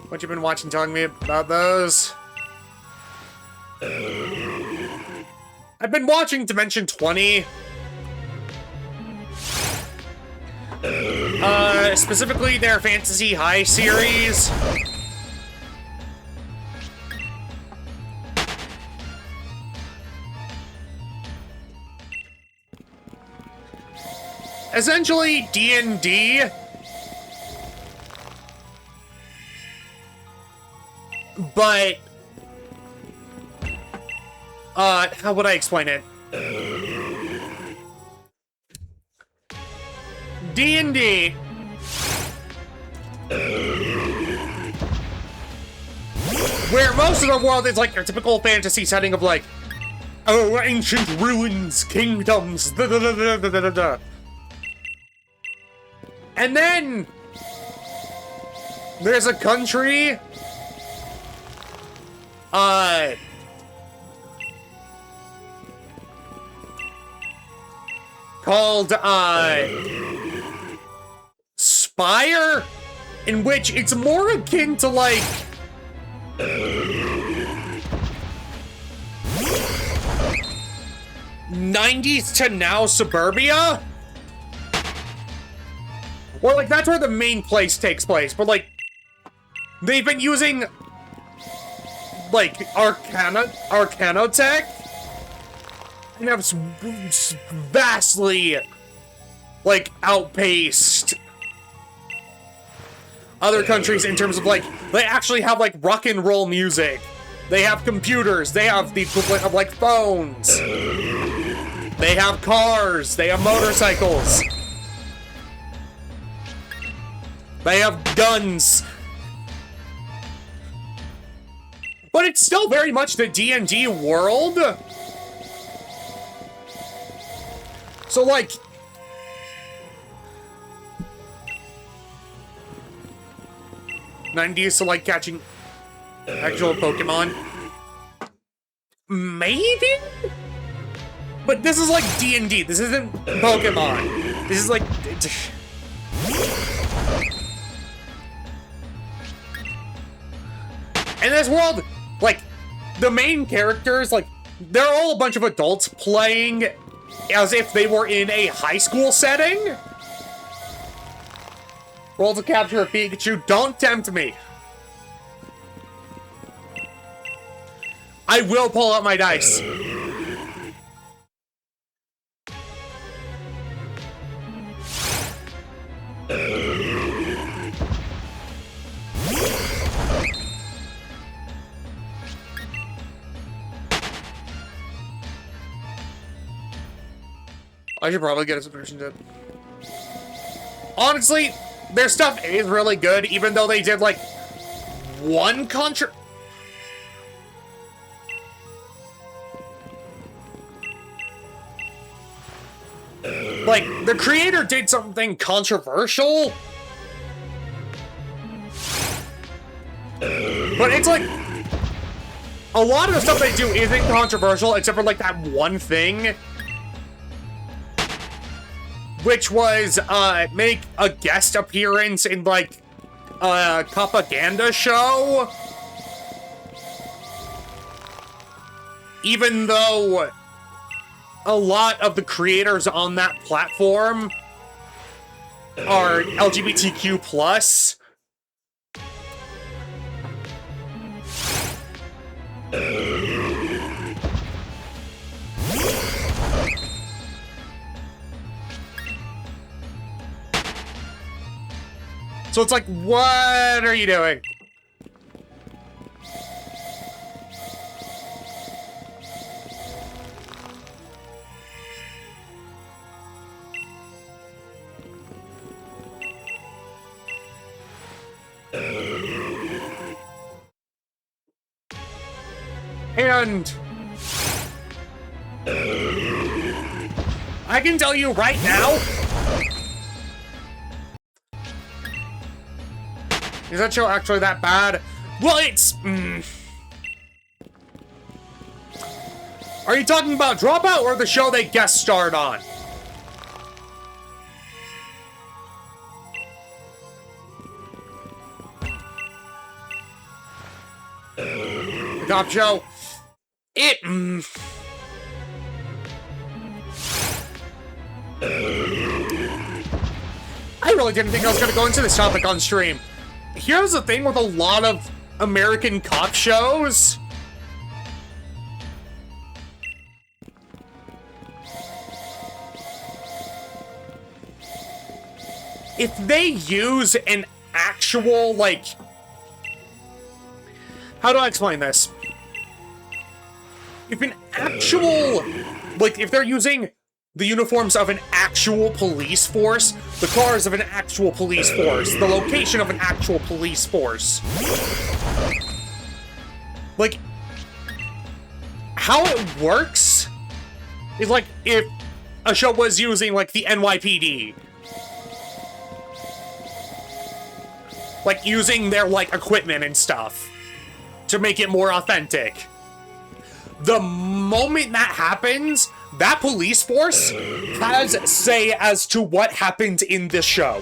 What you been watching, telling me about those? I've been watching Dimension 20. Specifically their Fantasy High series. Essentially, D&D. But, how would I explain it? D&D. Where most of the world is like your typical fantasy setting of like, oh, ancient ruins, kingdoms, da da da da da da da. And then there's a country, called, Spire, in which it's more akin to, like, '90s to now suburbia? Or, like, that's where the main place takes place, but, like, they've been using, like, Arcanotech, and have vastly, like, outpaced other countries in terms of, like, they actually have, like, rock and roll music. They have computers. They have the equivalent of, like, phones. They have cars. They have motorcycles. They have guns. But it's still very much the D&D world. So, like, '90s to, like, catching actual Pokemon. Maybe? But this is like D&D. This isn't Pokemon. This is like... In this world, like, the main characters, like, they're all a bunch of adults playing as if they were in a high school setting. Roll to capture a Pikachu. Don't tempt me. I will pull out my dice. I should probably get a subscription to it. Honestly, their stuff is really good, even though they did, like, one like, the creator did something controversial. But it's like, a lot of the stuff they do isn't controversial, except for, like, that one thing. Which was, make a guest appearance in, like, a propaganda show. Even though a lot of the creators on that platform are LGBTQ+. So it's like, what are you doing? And I can tell you right now, is that show actually that bad? Well, it's... Are you talking about Dropout or the show they guest starred on? The cop show? It... really didn't think I was going to go into this topic on stream. Here's the thing with a lot of American cop shows. If they use an actual, like... How do I explain this? If an actual... Like, if they're using the uniforms of an actual police force, the cars of an actual police force, the location of an actual police force. Like, how it works is like if a show was using, like, the NYPD. Like, using their, like, equipment and stuff to make it more authentic. The moment that happens, that police force has say as to what happened in this show.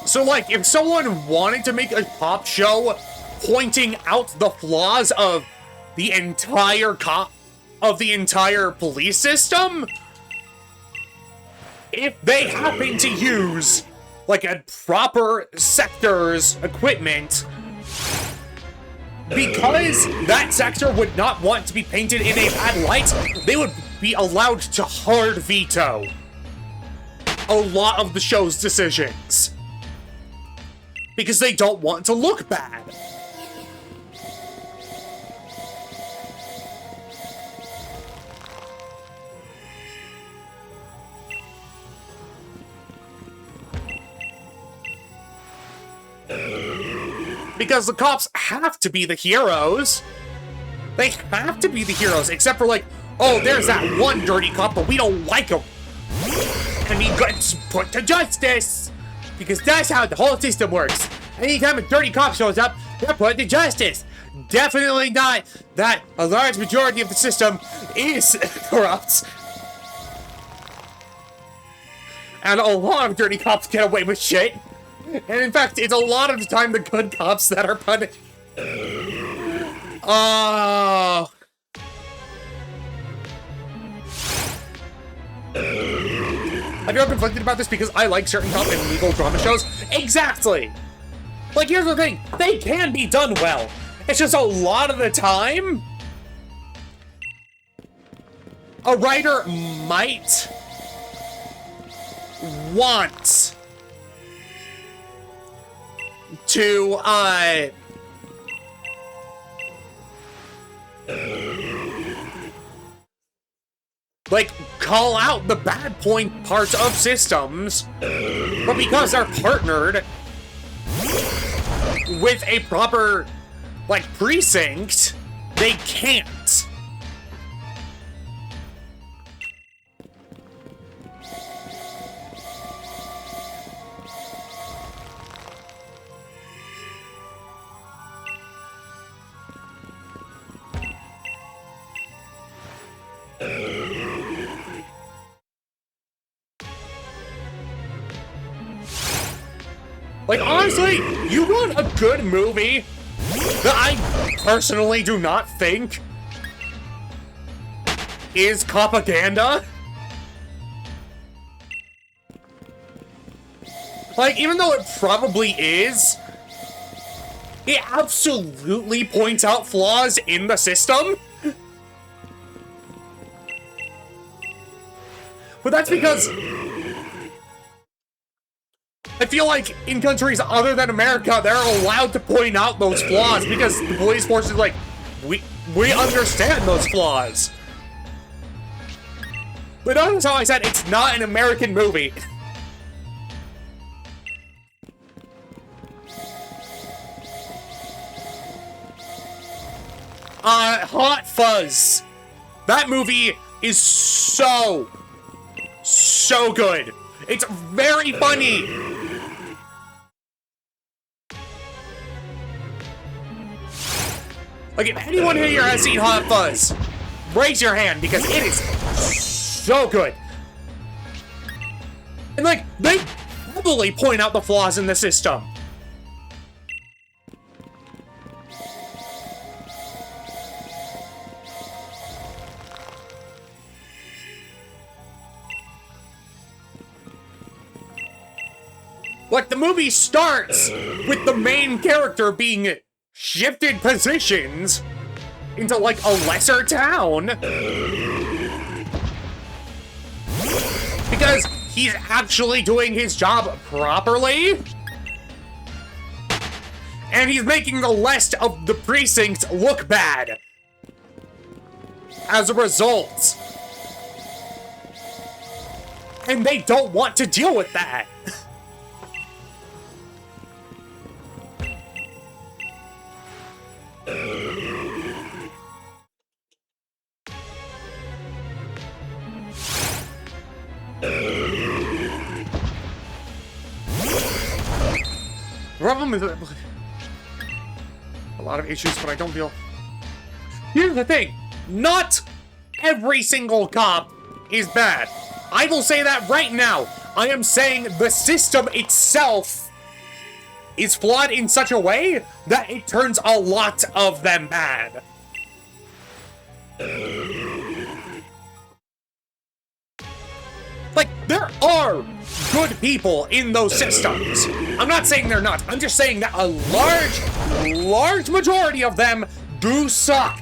So, like, if someone wanted to make a cop show pointing out the flaws of the entire police system, if they happen to use, like, a proper sector's equipment, because that sector would not want to be painted in a bad light, they would be allowed to hard veto a lot of the show's decisions. Because they don't want to look bad. Because the cops have to be the heroes. They have to be the heroes, except for, like, oh, there's that one dirty cop, but we don't like him. And he gets put to justice. Because that's how the whole system works. Anytime a dirty cop shows up, they're put to justice. Definitely not that a large majority of the system is corrupt. And a lot of dirty cops get away with shit. And in fact, it's a lot of the time the good cops that are punished. Oh. Have you ever been conflicted about this because I like certain cop and legal drama shows? Exactly! Like, here's the thing. They can be done well. It's just a lot of the time, a writer might want to, like, call out the bad parts of systems, but because they're partnered with a proper, like, precinct, they can't. Like, honestly, you want a good movie that I personally do not think is propaganda? Like, even though it probably is, it absolutely points out flaws in the system. But that's because I feel like in countries other than America, they're allowed to point out those flaws because the police force is like, we understand those flaws. But notice how I said it's not an American movie. Hot Fuzz. That movie is so good. It's very funny. Like, if anyone here has seen Hot Fuzz, raise your hand because it is so good. And, like, they heavily point out the flaws in the system. Like, the movie starts with the main character being shifted positions into, like, a lesser town. Because he's actually doing his job properly. And he's making the rest of the precincts look bad. As a result. And they don't want to deal with that. Problem is a lot of issues, but I don't feel. Here's the thing: not every single cop is bad. I will say that right now. I am saying the system itself is flawed in such a way that it turns a lot of them bad. Like, there are good people in those systems. I'm not saying they're not. I'm just saying that a large majority of them do suck.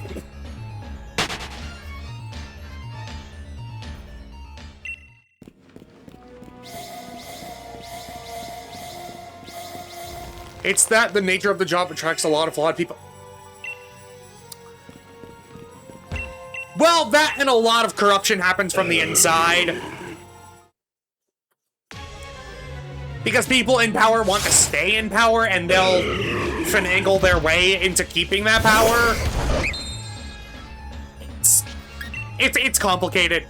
It's that the nature of the job attracts a lot of flawed people. Well, that and a lot of corruption happens from the inside. Because people in power want to stay in power, and they'll finagle their way into keeping that power. It's complicated.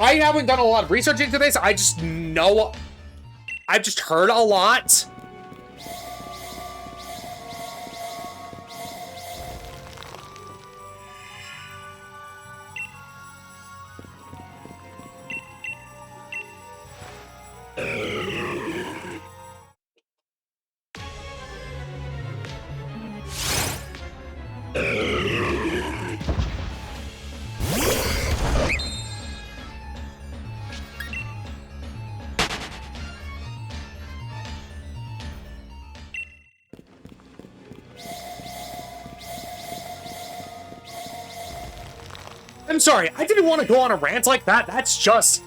I haven't done a lot of research into this. I just know... I've just heard a lot. I'm sorry, I didn't want to go on a rant like that. That's just...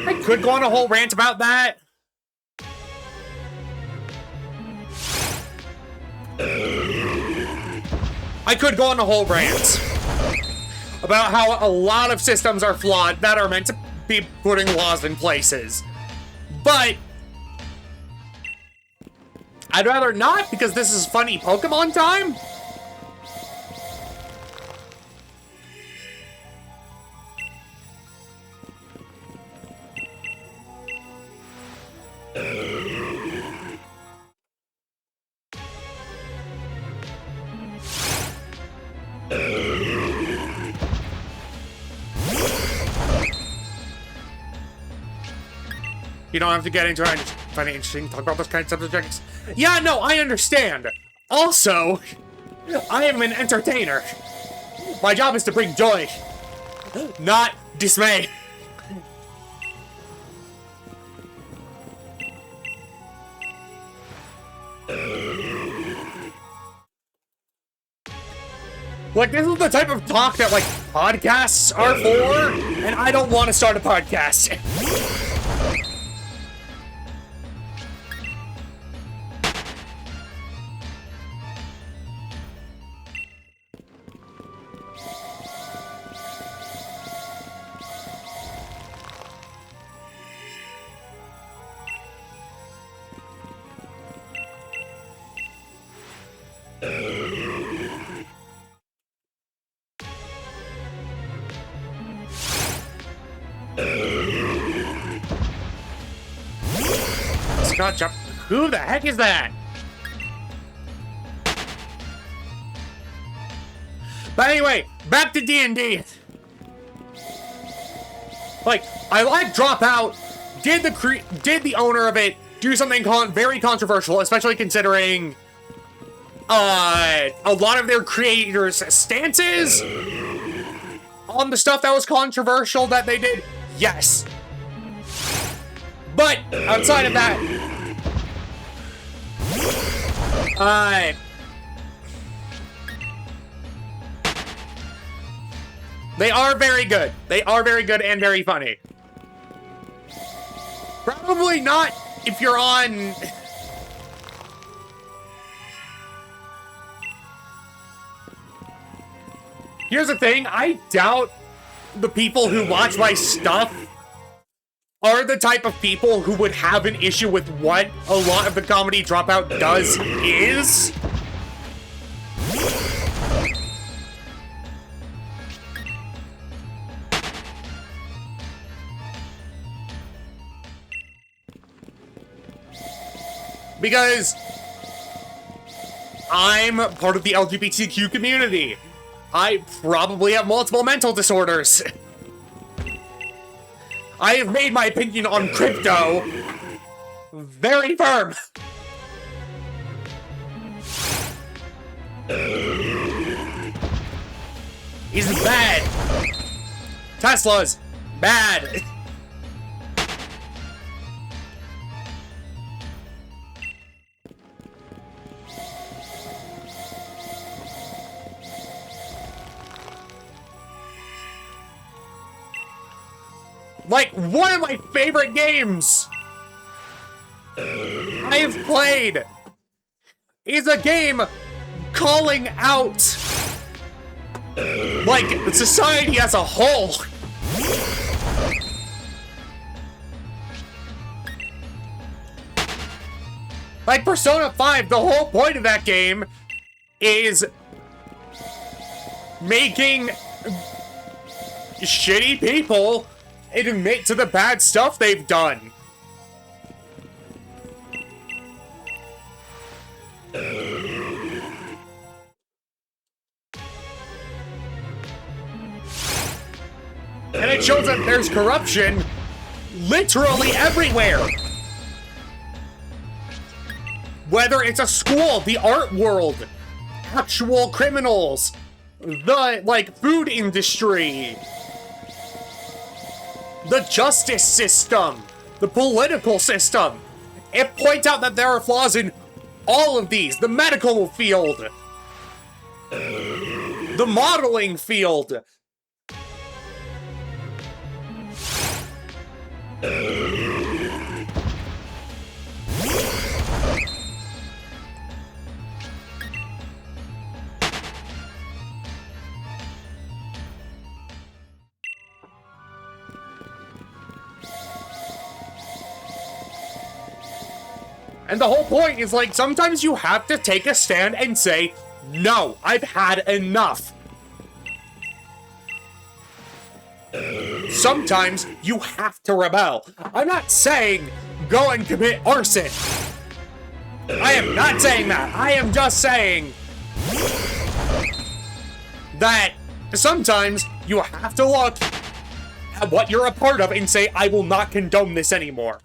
I could go on a whole rant about that. I could go on a whole rant about how a lot of systems are flawed that are meant to be putting laws in places. But I'd rather not, because this is funny Pokemon time. You don't have to get into it. I just find it interesting to talk about those kinds of subjects. Yeah, no, I understand. Also, I am an entertainer. My job is to bring joy, not dismay. Like, this is the type of talk that, like, podcasts are for, and I don't want to start a podcast. not jump. Who the heck is that? But anyway, back to D&D. Like, I like Dropout. Did the owner of it do something very controversial, especially considering a lot of their creators' stances on the stuff that was controversial that they did? Yes. But outside of that, they are very good. They are very good and very funny. Probably not if you're on... Here's the thing, I doubt the people who watch my stuff are the type of people who would have an issue with what a lot of the comedy Dropout does is. Because I'm part of the LGBTQ community. I probably have multiple mental disorders. I have made my opinion on crypto very firm. He's bad. Tesla's bad. Like, one of my favorite games I've played is a game calling out, like, society as a whole. Like, Persona 5, the whole point of that game is making shitty people admit to the bad stuff they've done. And it shows that there's corruption literally everywhere. Whether it's a school, the art world, actual criminals, the, like, food industry, the justice system, the political system. It points out that there are flaws in all of these. The medical field, the modeling field, and the whole point is, like, sometimes you have to take a stand and say, no, I've had enough. Sometimes you have to rebel. I'm not saying go and commit arson. I am not saying that. I am just saying that sometimes you have to look at what you're a part of and say, I will not condone this anymore.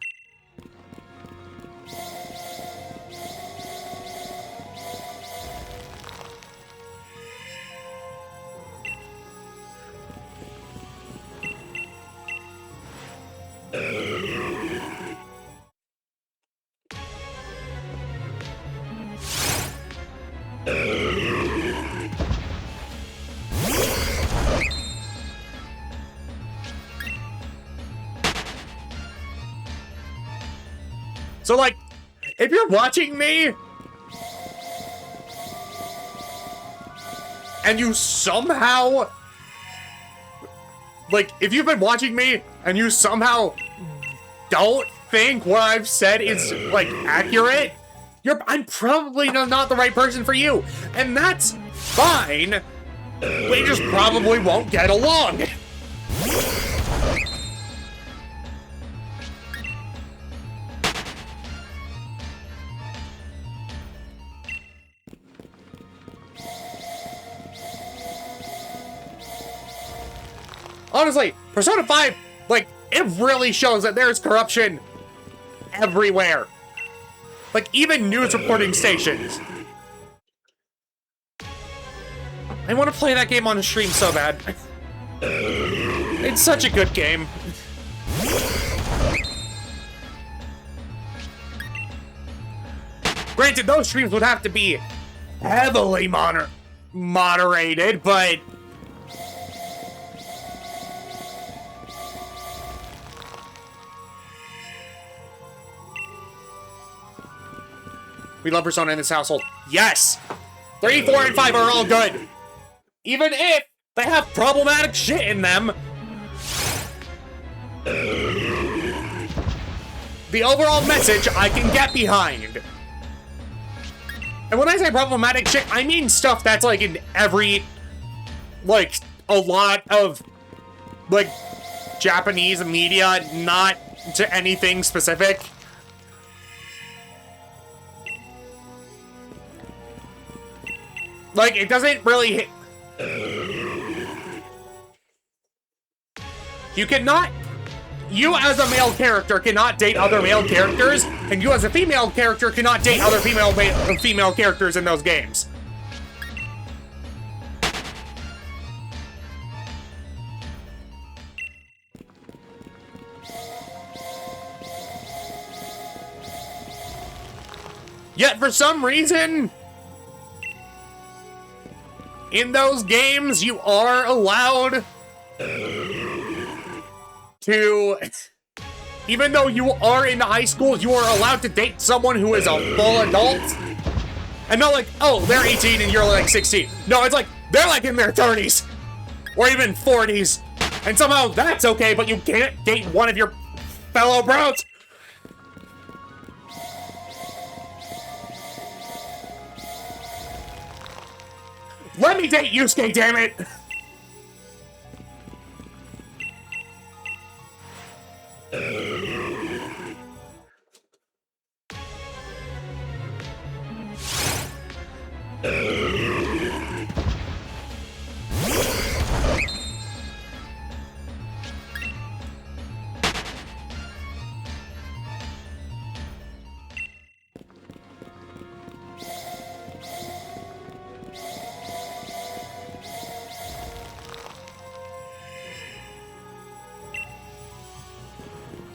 So, like, if you're watching me and you somehow, like, if you've been watching me and you somehow don't think what I've said is, like, accurate, I'm probably not the right person for you. And that's fine. We just probably won't get along. Honestly, Persona 5, like, it really shows that there's corruption everywhere. Like, even news reporting stations. I want to play that game on a stream so bad. It's such a good game. Granted, those streams would have to be heavily moderated, but... We love Persona in this household. Yes! 3, 4, and 5 are all good. Even if they have problematic shit in them. The overall message I can get behind. And when I say problematic shit, I mean stuff that's like in every, like, a lot of, like, Japanese media, not to anything specific. Like, it doesn't really hit. You as a male character cannot date other male characters, and you as a female character cannot date other female characters in those games. Yet for some reason, in those games, you are allowed to, even though you are in high school, you are allowed to date someone who is a full adult. And not like, oh, they're 18 and you're like 16. No, it's like, they're like in their 30s. Or even 40s. And somehow that's okay, but you can't date one of your fellow bros. Let me date Yusuke, damn it!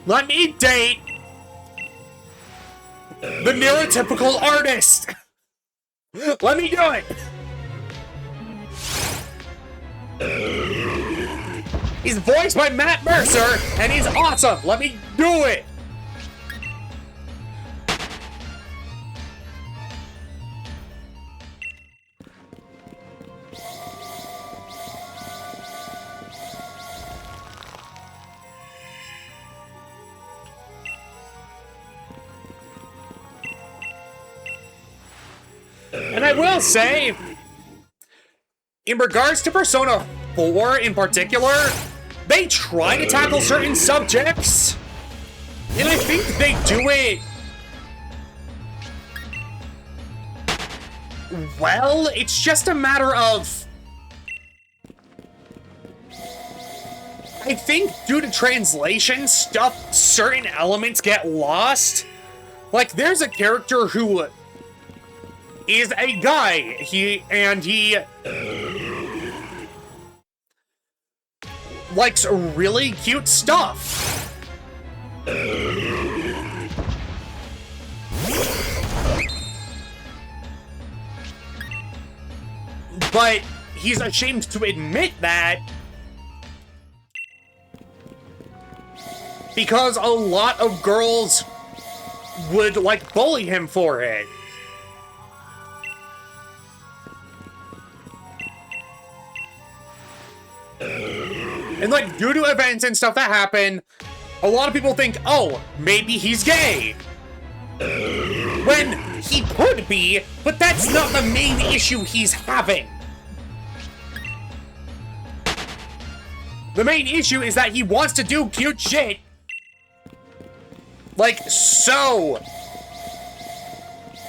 Let me date the neurotypical artist. Let me do it. He's voiced by Matt Mercer, and he's awesome. Let me do it. And I will say, in regards to Persona 4 in particular, they try to tackle certain subjects, and I think they do it well. It's just a matter of, I think due to translation stuff, certain elements get lost. Like, there's a character who is a guy. He likes really cute stuff. But he's ashamed to admit that because a lot of girls would, like, bully him for it. And, like, due to events and stuff that happen, a lot of people think, oh, maybe he's gay. When he could be, but that's not the main issue he's having. The main issue is that he wants to do cute shit. Like, so.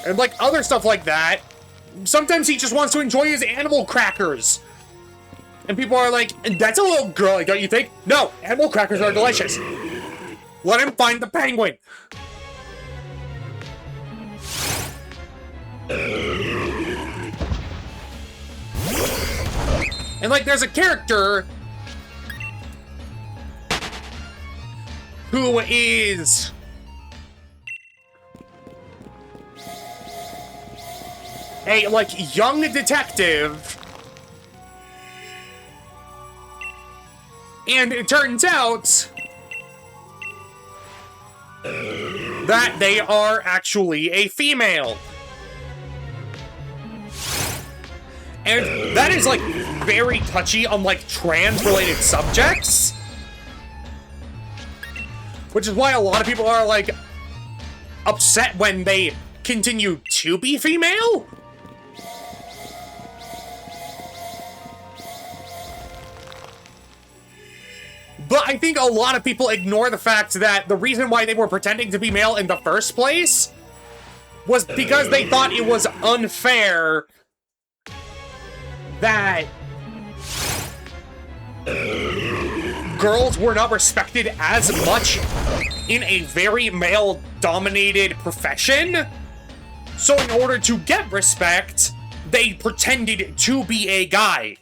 And, like, other stuff like that. Sometimes he just wants to enjoy his animal crackers. And people are like, that's a little girly, don't you think? No, animal crackers are delicious. Let him find the penguin. And like, there's a character who is a like young detective, and it turns out that they are actually a female. And that is like very touchy on like trans-related subjects. Which is why a lot of people are like upset when they continue to be female. But I think a lot of people ignore the fact that the reason why they were pretending to be male in the first place was because they thought it was unfair that girls were not respected as much in a very male-dominated profession. So in order to get respect, they pretended to be a guy.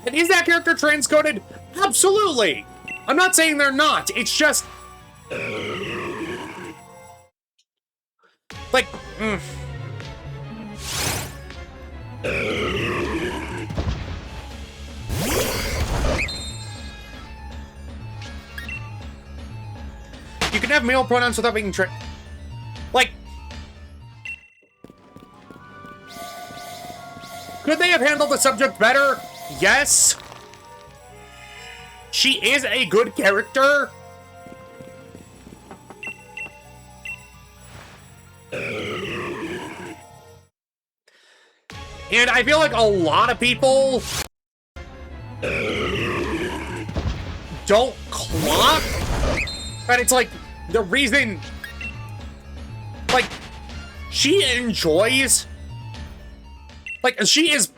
And is that character transcoded? Absolutely! I'm not saying they're not, it's just... like, You can have male pronouns without being like... Could they have handled the subject better? Yes. She is a good character. And I feel like a lot of people don't clock. And it's like, the reason... like, she enjoys... like, she is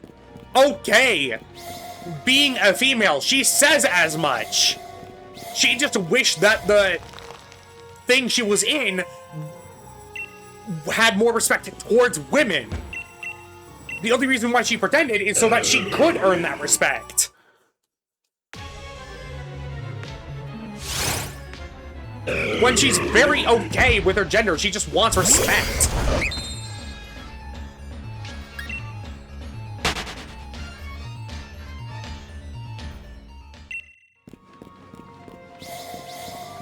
okay being a female. She says as much. She just wished that the thing she was in had more respect towards women. The only reason why she pretended is so that she could earn that respect. When she's very okay with her gender, she just wants respect.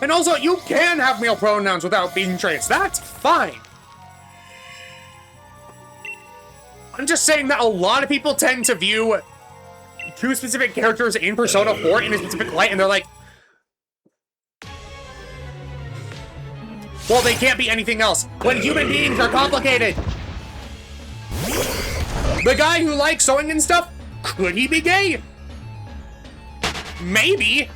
And also, you can have male pronouns without being trans. That's fine. I'm just saying that a lot of people tend to view two specific characters in Persona 4 in a specific light, and they're like, well, they can't be anything else. When human beings are complicated. The guy who likes sewing and stuff, could he be gay? Maybe.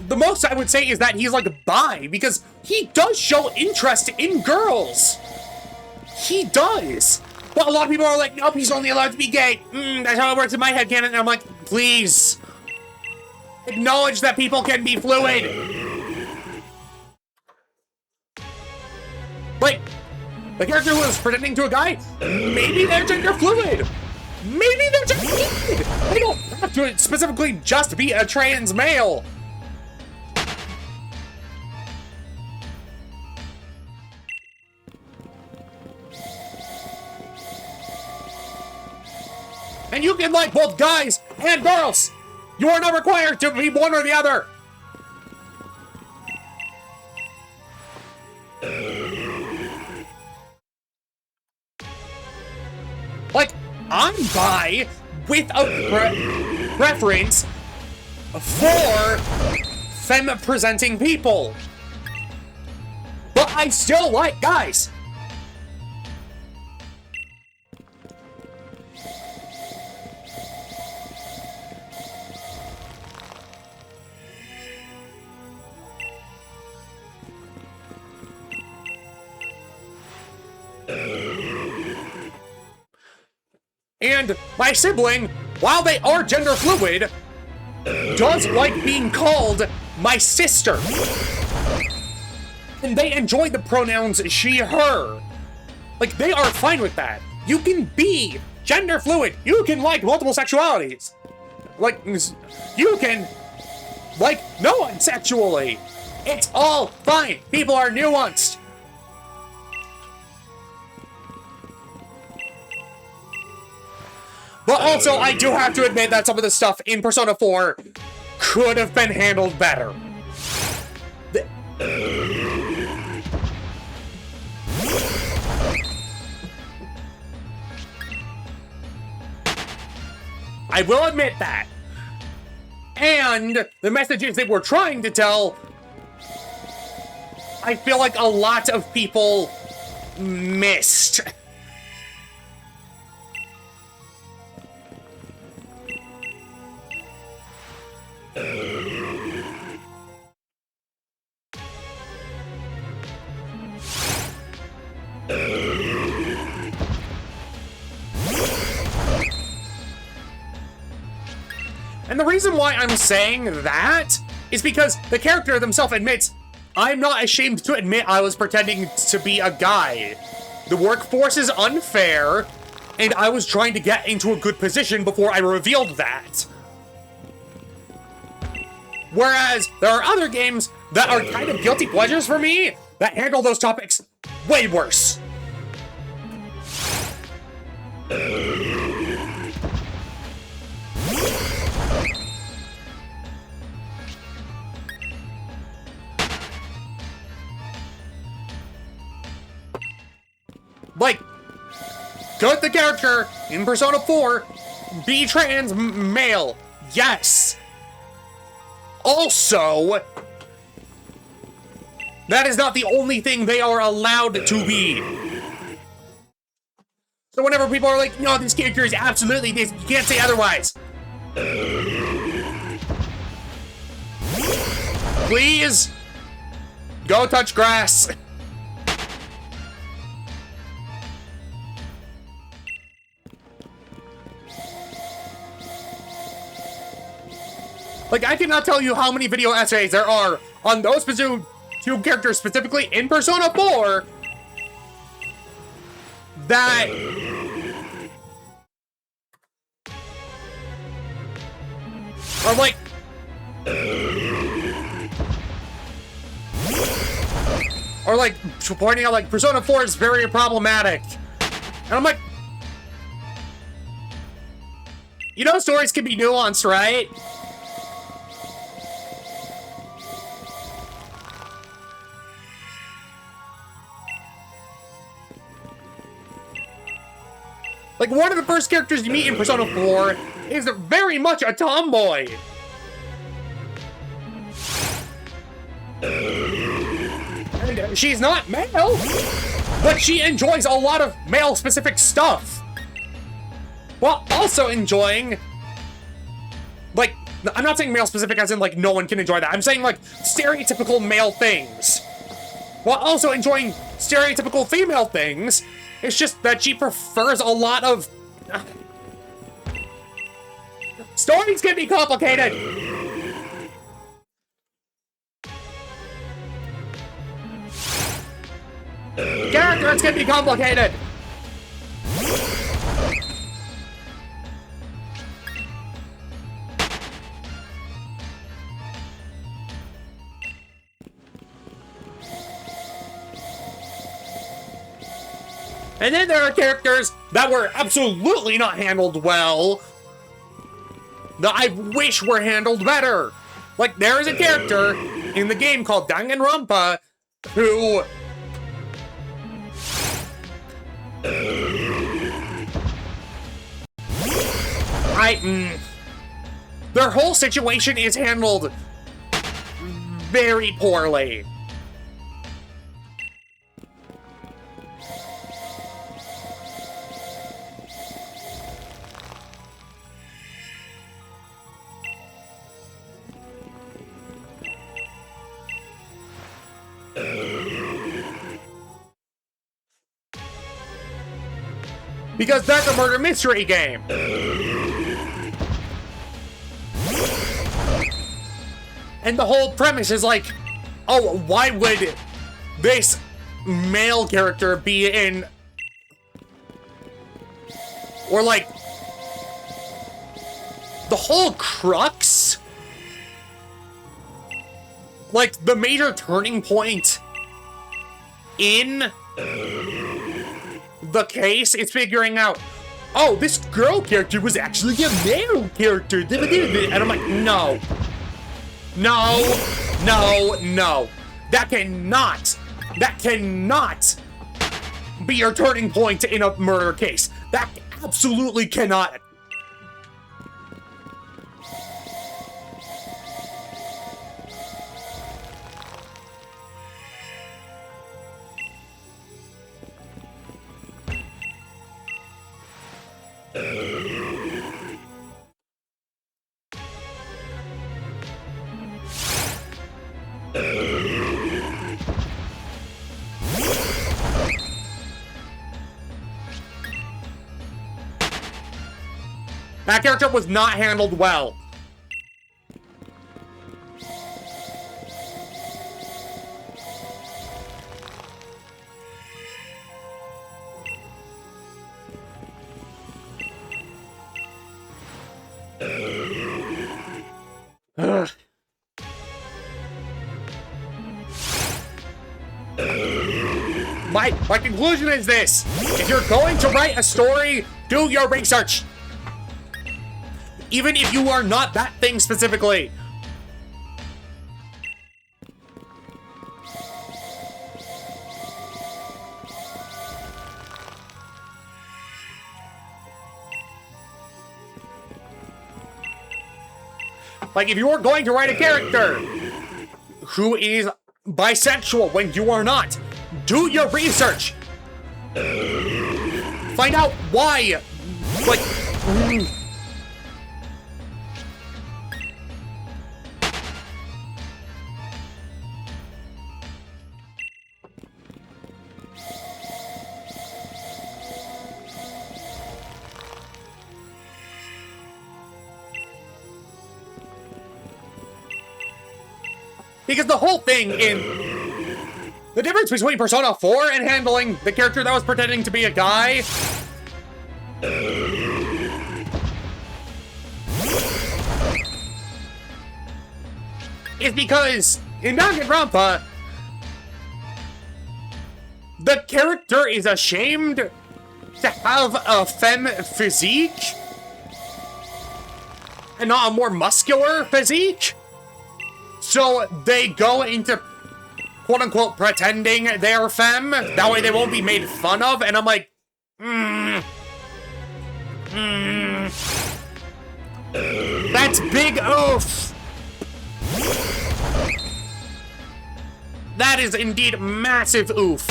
The most I would say is that he's like bi, because he does show interest in girls. He does. But a lot of people are like, nope, he's only allowed to be gay. That's how it works in my headcanon. And I'm like, please. Acknowledge that people can be fluid. Like, the character who is pretending to a guy, maybe they're gender fluid. Maybe they're gender fluid. They don't have to specifically just be a trans male. And you can like both guys and girls. You are not required to be one or the other. Like, I'm bi with a preference for femme-presenting people. But I still like guys. And my sibling, while they are gender fluid, does like being called my sister. And they enjoy the pronouns she, her. Like, they are fine with that. You can be gender fluid. You can like multiple sexualities. Like, you can like no one sexually. It's all fine. People are nuanced. But also, I do have to admit that some of the stuff in Persona 4 could have been handled better. I will admit that. And the messages they were trying to tell, I feel like a lot of people missed. And the reason why I'm saying that is because the character themselves admits, I'm not ashamed to admit I was pretending to be a guy. The workforce is unfair, and I was trying to get into a good position before I revealed that. Whereas there are other games that are kind of guilty pleasures for me that handle those topics way worse. Like, could the character in Persona 4 be trans male? Yes. Also, that is not the only thing they are allowed to be. So whenever people are like, no, this character is absolutely this, you can't say otherwise. Please, go touch grass. Like, I cannot tell you how many video essays there are on those two characters specifically in Persona 4 that are like, pointing out like Persona 4 is very problematic. And I'm like, you know, stories can be nuanced, right? Like, one of the first characters you meet in Persona 4 is very much a tomboy. And she's not male, but she enjoys a lot of male-specific stuff. While also enjoying, like, I'm not saying male-specific as in, like, no one can enjoy that. I'm saying, like, stereotypical male things. While also enjoying stereotypical female things. It's just that she prefers a lot of... Stories can be complicated! Characters can be complicated! And then there are characters that were absolutely not handled well, that I wish were handled better. Like, there is a character in the game called Danganronpa who... their whole situation is handled very poorly. Because that's a murder mystery game. And the whole premise is like, oh, why would this male character be in... Or like... The whole crux? Like, the major turning point in the case is figuring out, oh, this girl character was actually a male character. And I'm like, no. No. No. No. That cannot be your turning point in a murder case. That absolutely cannot. That character was not handled well. Ugh. My conclusion is this. If you're going to write a story, do your research. Even if you are not that thing specifically. Like, if you are going to write a character who is bisexual when you are not, do your research. Find out why. Like... Because the whole thing in... The difference between Persona 4 and handling the character that was pretending to be a guy... is because in Danganronpa, the character is ashamed to have a femme physique and not a more muscular physique. So they go into, quote-unquote, pretending they're femme. That way they won't be made fun of. And I'm like, That's big oof. That is indeed massive oof.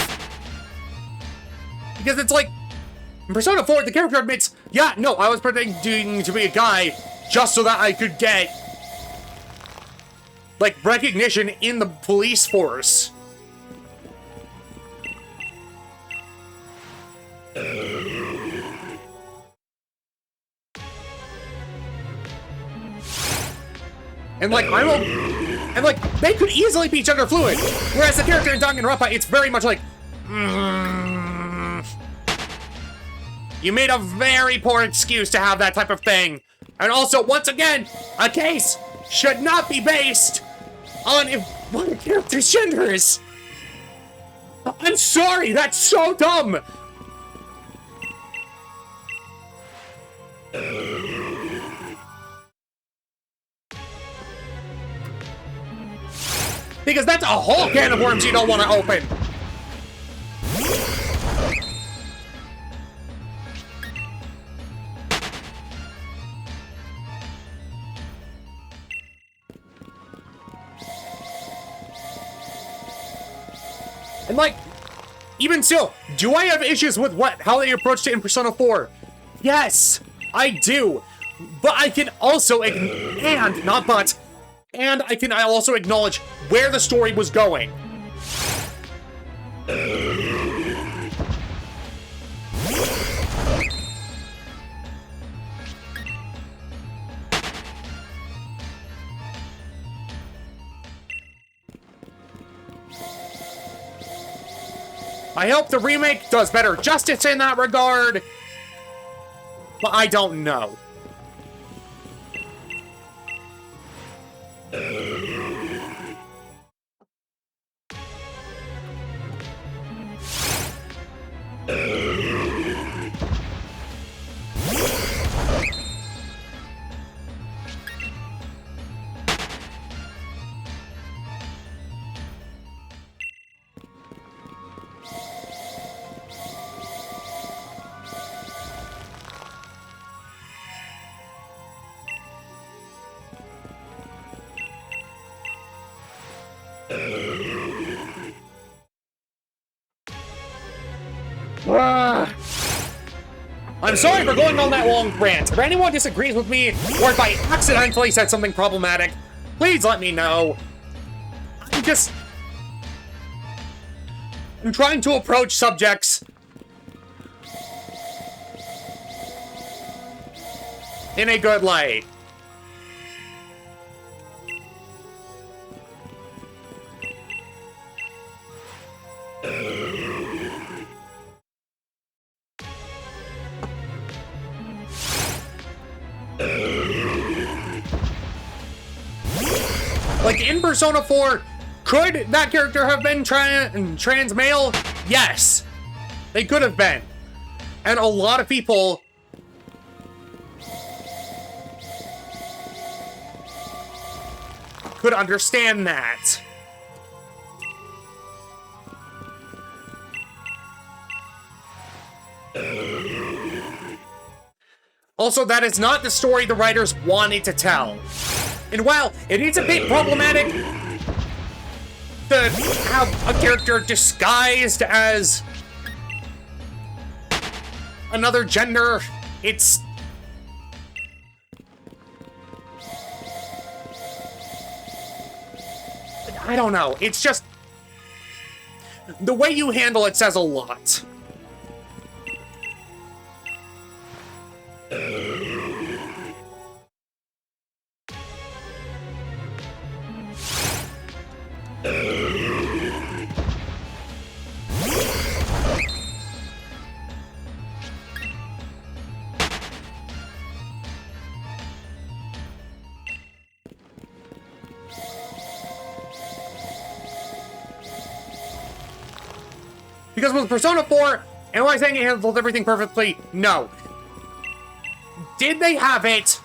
Because it's like, in Persona 4, the character admits, yeah, no, I was pretending to be a guy just so that I could get, like, recognition in the police force. And like, and like, they could easily be gender fluid. Whereas the character in Danganronpa, it's very much like, you made a very poor excuse to have that type of thing. And also, once again, a case should not be based on what a character's gender is. I'm sorry, that's so dumb. Because that's a whole can of worms you don't want to open. And like, even still, do I have issues with how they approached it in Persona 4? Yes, I do. But I can also, and I can also acknowledge where the story was going. I hope the remake does better justice in that regard, but I don't know. I'm sorry for going on that long rant. If anyone disagrees with me, or if I accidentally said something problematic, please let me know. I'm trying to approach subjects in a good light. Like, in Persona 4, could that character have been trans male? Yes. They could have been. And a lot of people could understand that. Also, that is not the story the writers wanted to tell. And while it is a bit problematic to have a character disguised as another gender, it's... I don't know, it's just... the way you handle it says a lot. Because with Persona 4, am I saying it handled everything perfectly? No. Did they have it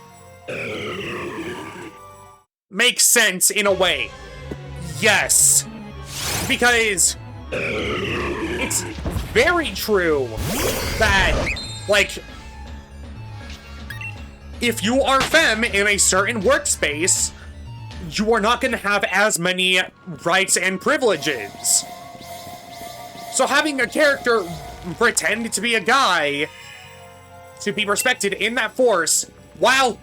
make sense in a way? Yes. Because it's very true that, like, if you are femme in a certain workspace, you are not going to have as many rights and privileges. So having a character pretend to be a guy to be respected in that force, while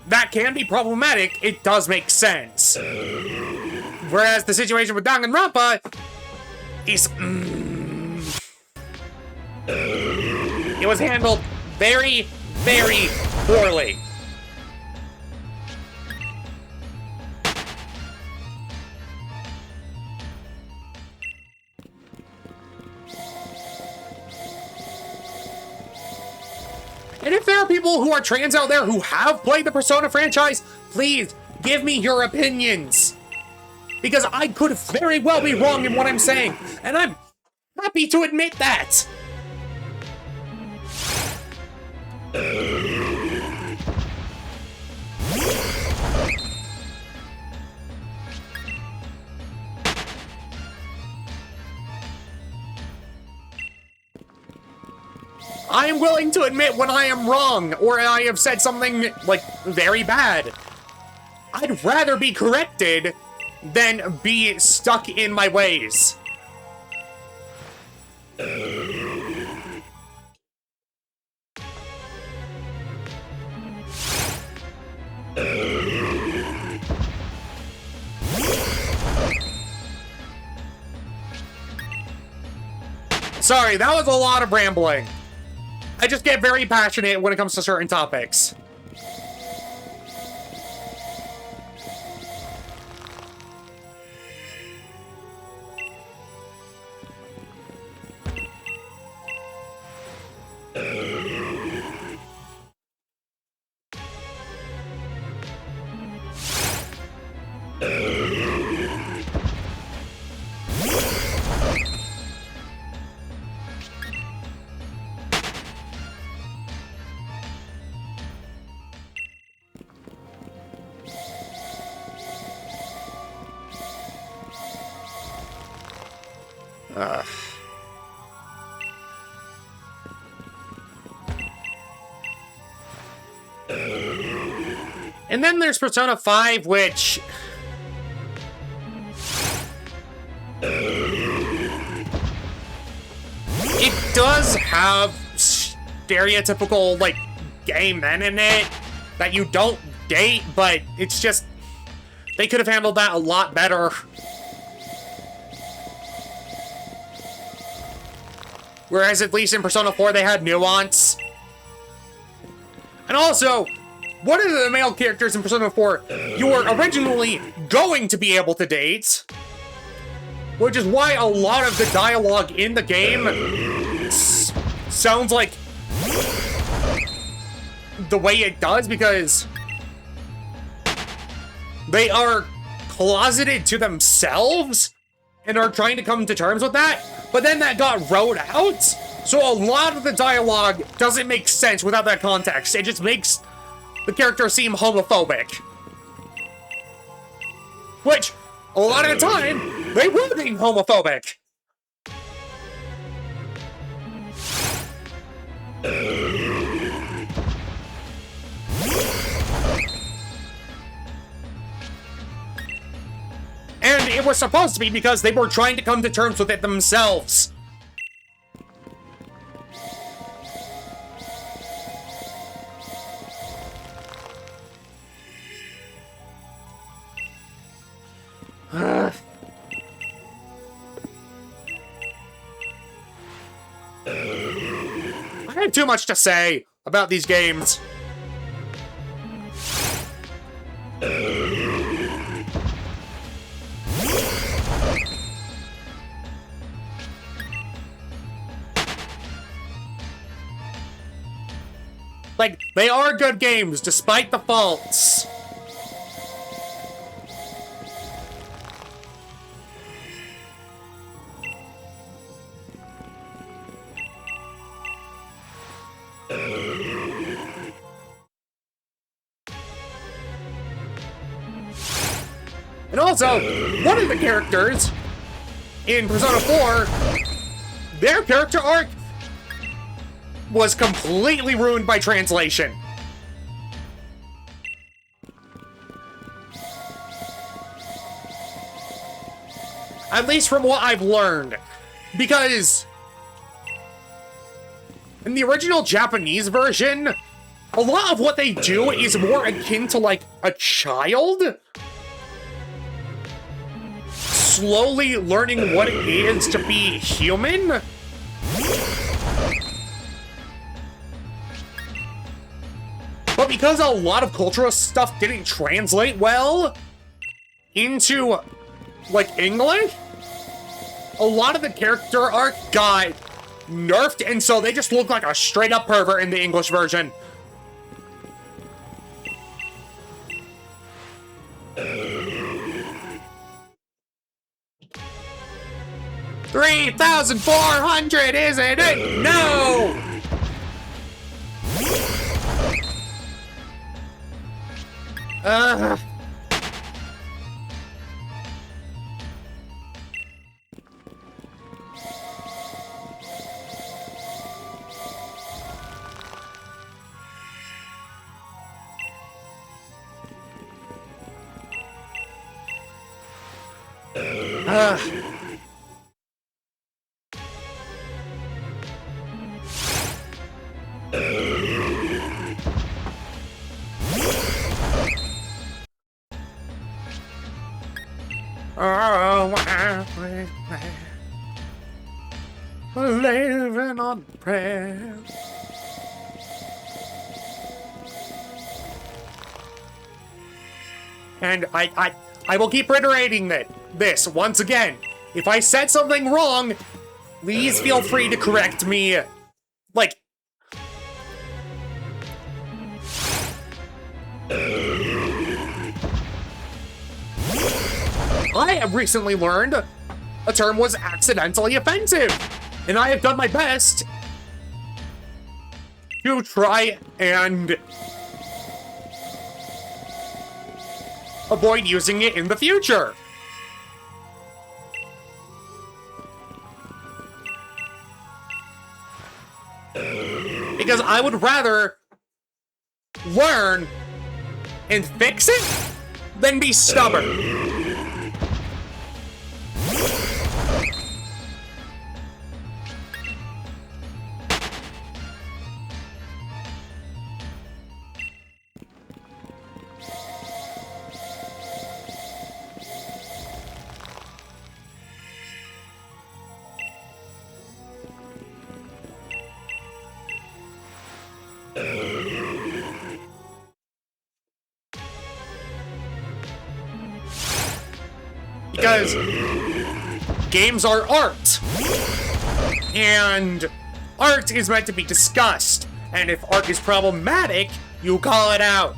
that can be problematic, it does make sense. Whereas the situation with Danganronpa is... it was handled very, very poorly. And if there are people who are trans out there who have played the Persona franchise, please give me your opinions. Because I could very well be wrong in what I'm saying, and I'm happy to admit that. I am willing to admit when I am wrong, or I have said something, like, very bad. I'd rather be corrected than be stuck in my ways. Sorry, that was a lot of rambling. I just get very passionate when it comes to certain topics. And then there's Persona 5, which... it does have stereotypical, like, gay men in it that you don't date, but it's just... they could have handled that a lot better. Whereas at least in Persona 4 they had nuance. And also, one of the male characters in Persona 4 you were originally going to be able to date, which is why a lot of the dialogue in the game sounds like the way it does, because they are closeted to themselves and are trying to come to terms with that, but then that got wrote out, so a lot of the dialogue doesn't make sense without that context. It just makes the character seem homophobic. Which, a lot of the time, they were being homophobic. And it was supposed to be because they were trying to come to terms with it themselves. I have too much to say about these games. Like, they are good games, despite the faults. And also, one of the characters in Persona 4, their character arc was completely ruined by translation. At least from what I've learned. Because in the original Japanese version, a lot of what they do is more akin to, like, a child slowly learning what it is to be human. But because a lot of cultural stuff didn't translate well into, like, English, a lot of the character arc got nerfed, and so they just look like a straight-up pervert in the English version. $3,400, isn't it? No! Living on prayer. And I will keep reiterating this once again. If I said something wrong, please feel free to correct me. Like, I have recently learned a term was accidentally offensive, and I have done my best to try and avoid using it in the future. Because I would rather learn and fix it, then be stubborn. Because games are art, and art is meant to be discussed, and if art is problematic, you call it out.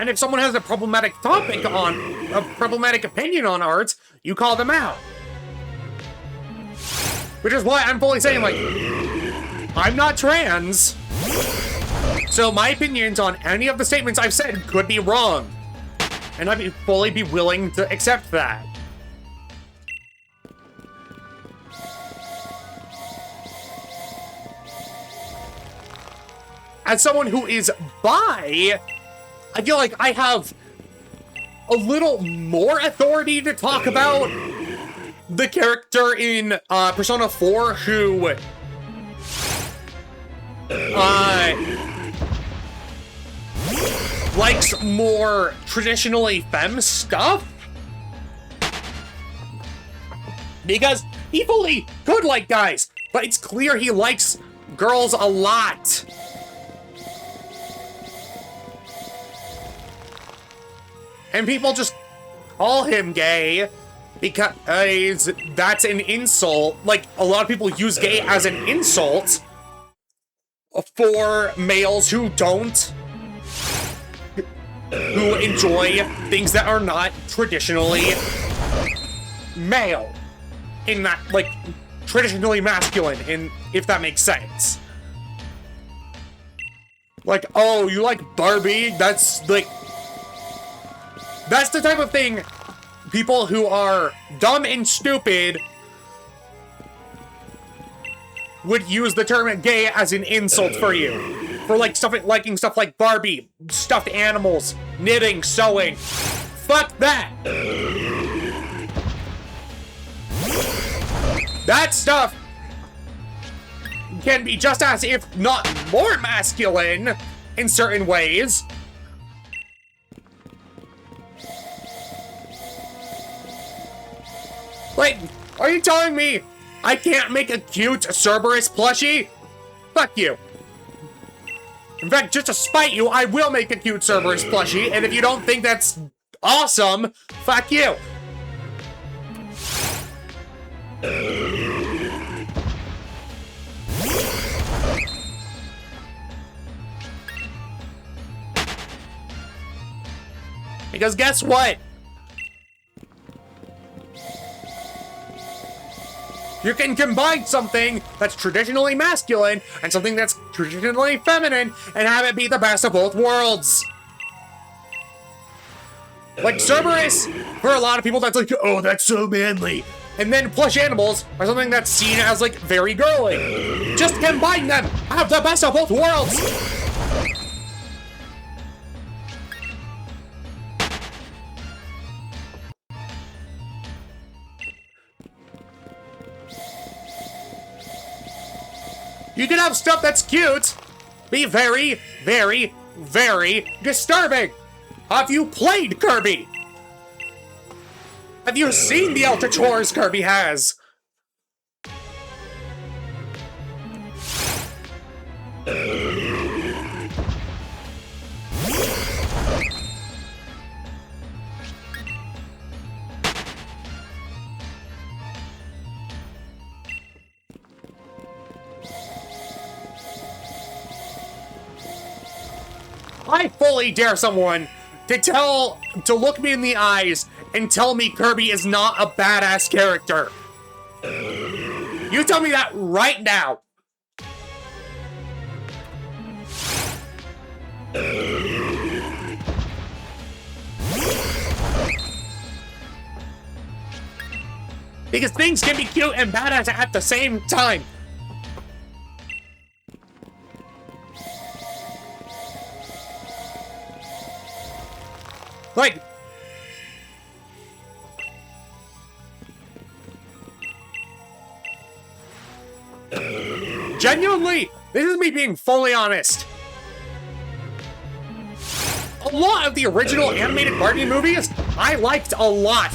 And if someone has a problematic topic on, a problematic opinion on art, you call them out. Which is why I'm fully saying, like, I'm not trans, so my opinions on any of the statements I've said could be wrong. And I'd fully be willing to accept that. As someone who is bi, I feel like I have a little more authority to talk about the character in Persona 4 who likes more traditionally femme stuff. Because he fully could like guys, but it's clear he likes girls a lot. And people just call him gay because that's an insult. Like, a lot of people use gay as an insult for males who enjoy things that are not traditionally male. In that, like, traditionally masculine, if that makes sense. Like, oh, you like Barbie? That's, like, that's the type of thing people who are dumb and stupid would use the term gay as an insult for you. For, like, liking stuff like Barbie, stuffed animals, knitting, sewing. Fuck that! That stuff can be just as, if not more masculine in certain ways. Like, are you telling me I can't make a cute Cerberus plushie? Fuck you. In fact, just to spite you, I will make a cute Cerberus plushie, and if you don't think that's awesome, fuck you. Because guess what? You can combine something that's traditionally masculine and something that's traditionally feminine and have it be the best of both worlds. Like Cerberus, for a lot of people, that's like, oh, that's so manly. And then plush animals are something that's seen as, like, very girly. Just combine them! Have the best of both worlds! You can have stuff that's cute, be very, very, very disturbing. Have you played Kirby? Have you seen the Ultra Chores Kirby has? I fully dare someone to look me in the eyes and tell me Kirby is not a badass character. You tell me that right now. Because things can be cute and badass at the same time. Like, genuinely, this is me being fully honest. A lot of the original animated Barbie movies, I liked a lot.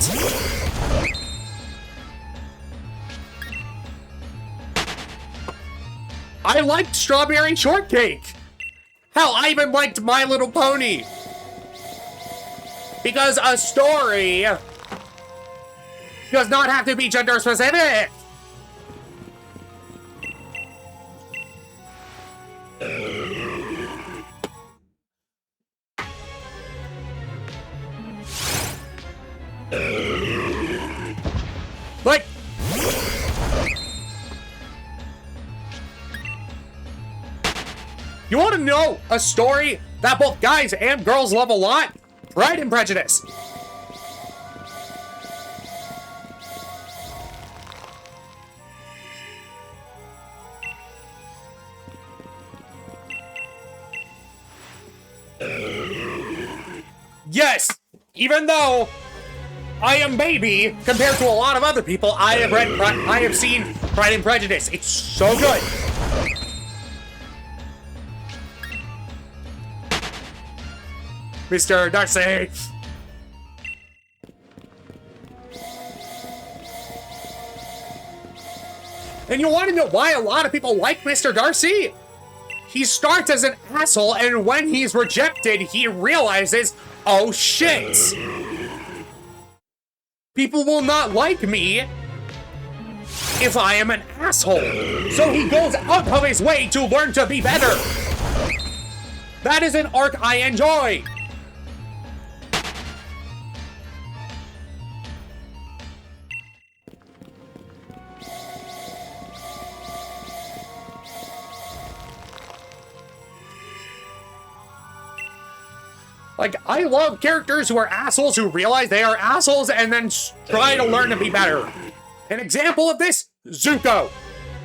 I liked Strawberry Shortcake. Hell, I even liked My Little Pony. Because a story does not have to be gender specific. Like, you want to know a story that both guys and girls love a lot? Pride and Prejudice. Yes, even though I am baby compared to a lot of other people, I have seen Pride and Prejudice. It's so good. Mr. Darcy. And you want to know why a lot of people like Mr. Darcy? He starts as an asshole, and when he's rejected, he realizes, oh shit! People will not like me if I am an asshole. So he goes out of his way to learn to be better. That is an arc I enjoy. Like, I love characters who are assholes who realize they are assholes and then try to learn to be better. An example of this, Zuko.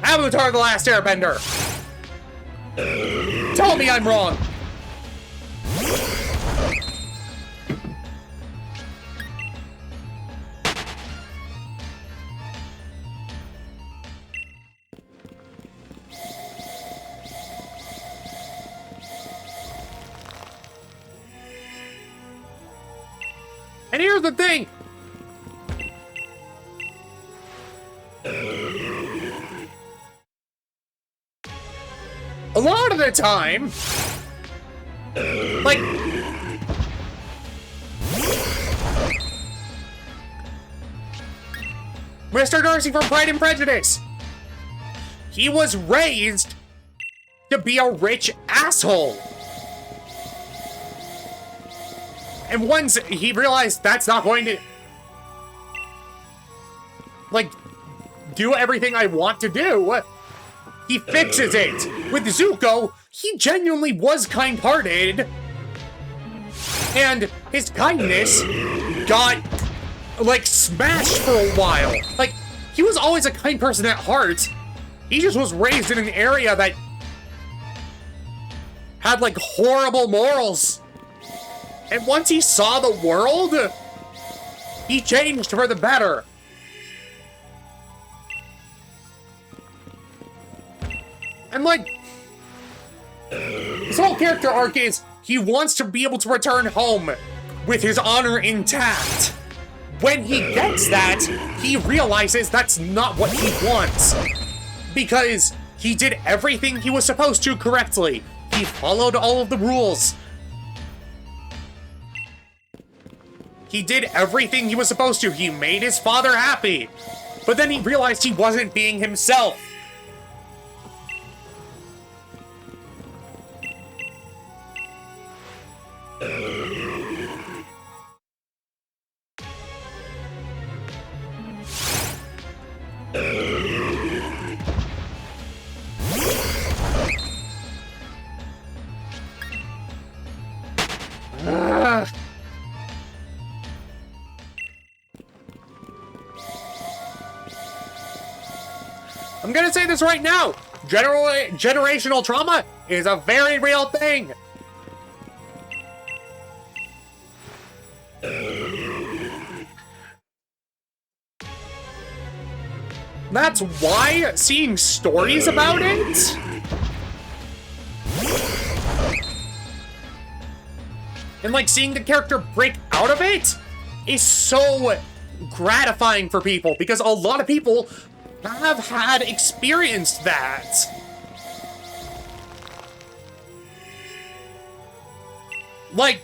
Avatar: The Last Airbender. Tell me I'm wrong. And here's the thing. A lot of the time, like, Mr. Darcy from Pride and Prejudice, he was raised to be a rich asshole. And once he realized that's not going to, like, do everything I want to do, he fixes it. With Zuko, he genuinely was kind-hearted. And his kindness got, like, smashed for a while. Like, he was always a kind person at heart. He just was raised in an area that had, like, horrible morals. And once he saw the world, he changed for the better. And like, his whole character arc is he wants to be able to return home with his honor intact. When he gets that, he realizes that's not what he wants. Because he did everything he was supposed to correctly. He followed all of the rules. He did everything he was supposed to. He made his father happy. But then he realized he wasn't being himself. I'm gonna say this right now. Generational trauma is a very real thing. That's why seeing stories about it and like seeing the character break out of it is so gratifying for people, because a lot of people have had experienced that. Like,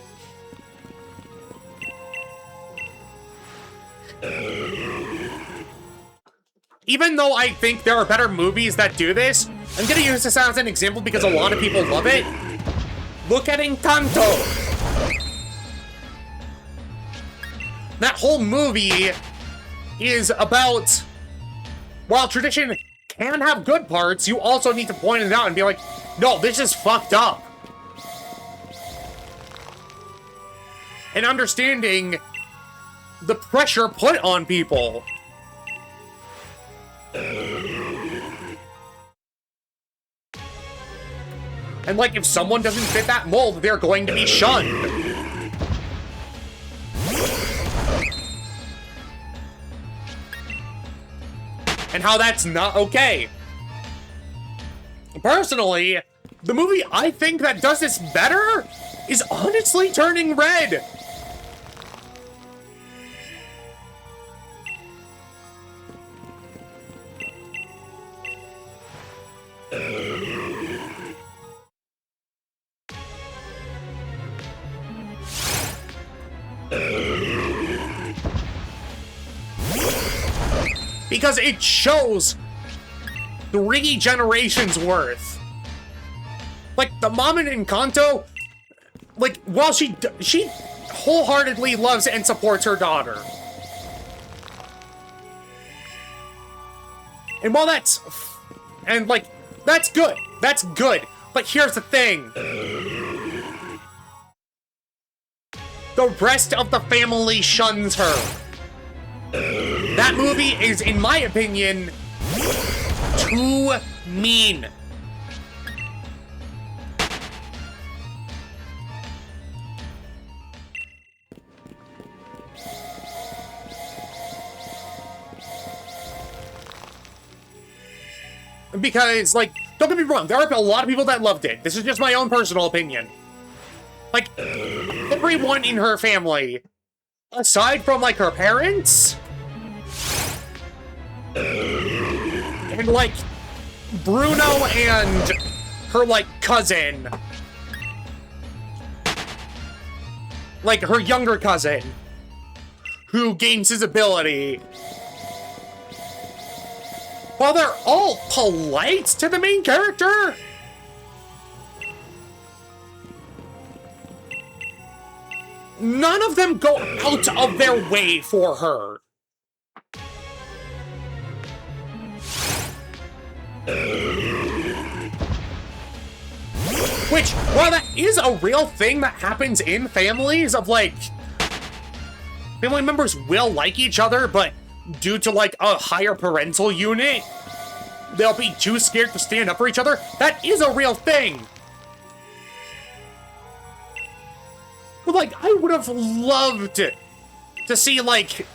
even though I think there are better movies that do this, I'm gonna use this as an example because a lot of people love it. Look at Encanto. That whole movie is about, while tradition can have good parts, you also need to point it out and be like, no, this is fucked up. And understanding the pressure put on people. And like, if someone doesn't fit that mold, they're going to be shunned. And how that's not okay. Personally, the movie I think that does this better is honestly Turning Red. Because it shows 3 generations worth. Like, the mom in Encanto, like, while she wholeheartedly loves and supports her daughter. And while that's good. That's good. But here's the thing. The rest of the family shuns her. That movie is, in my opinion, too mean. Because, like, don't get me wrong, there are a lot of people that loved it. This is just my own personal opinion. Like, everyone in her family, aside from, like, her parents, and, like, Bruno and her, like, cousin, like, her younger cousin, who gains his ability, while they're all polite to the main character, none of them go out of their way for her. Which, while that is a real thing that happens in families of, like, family members will like each other, but due to, like, a higher parental unit, they'll be too scared to stand up for each other. That is a real thing. But, like, I would have loved to see, like,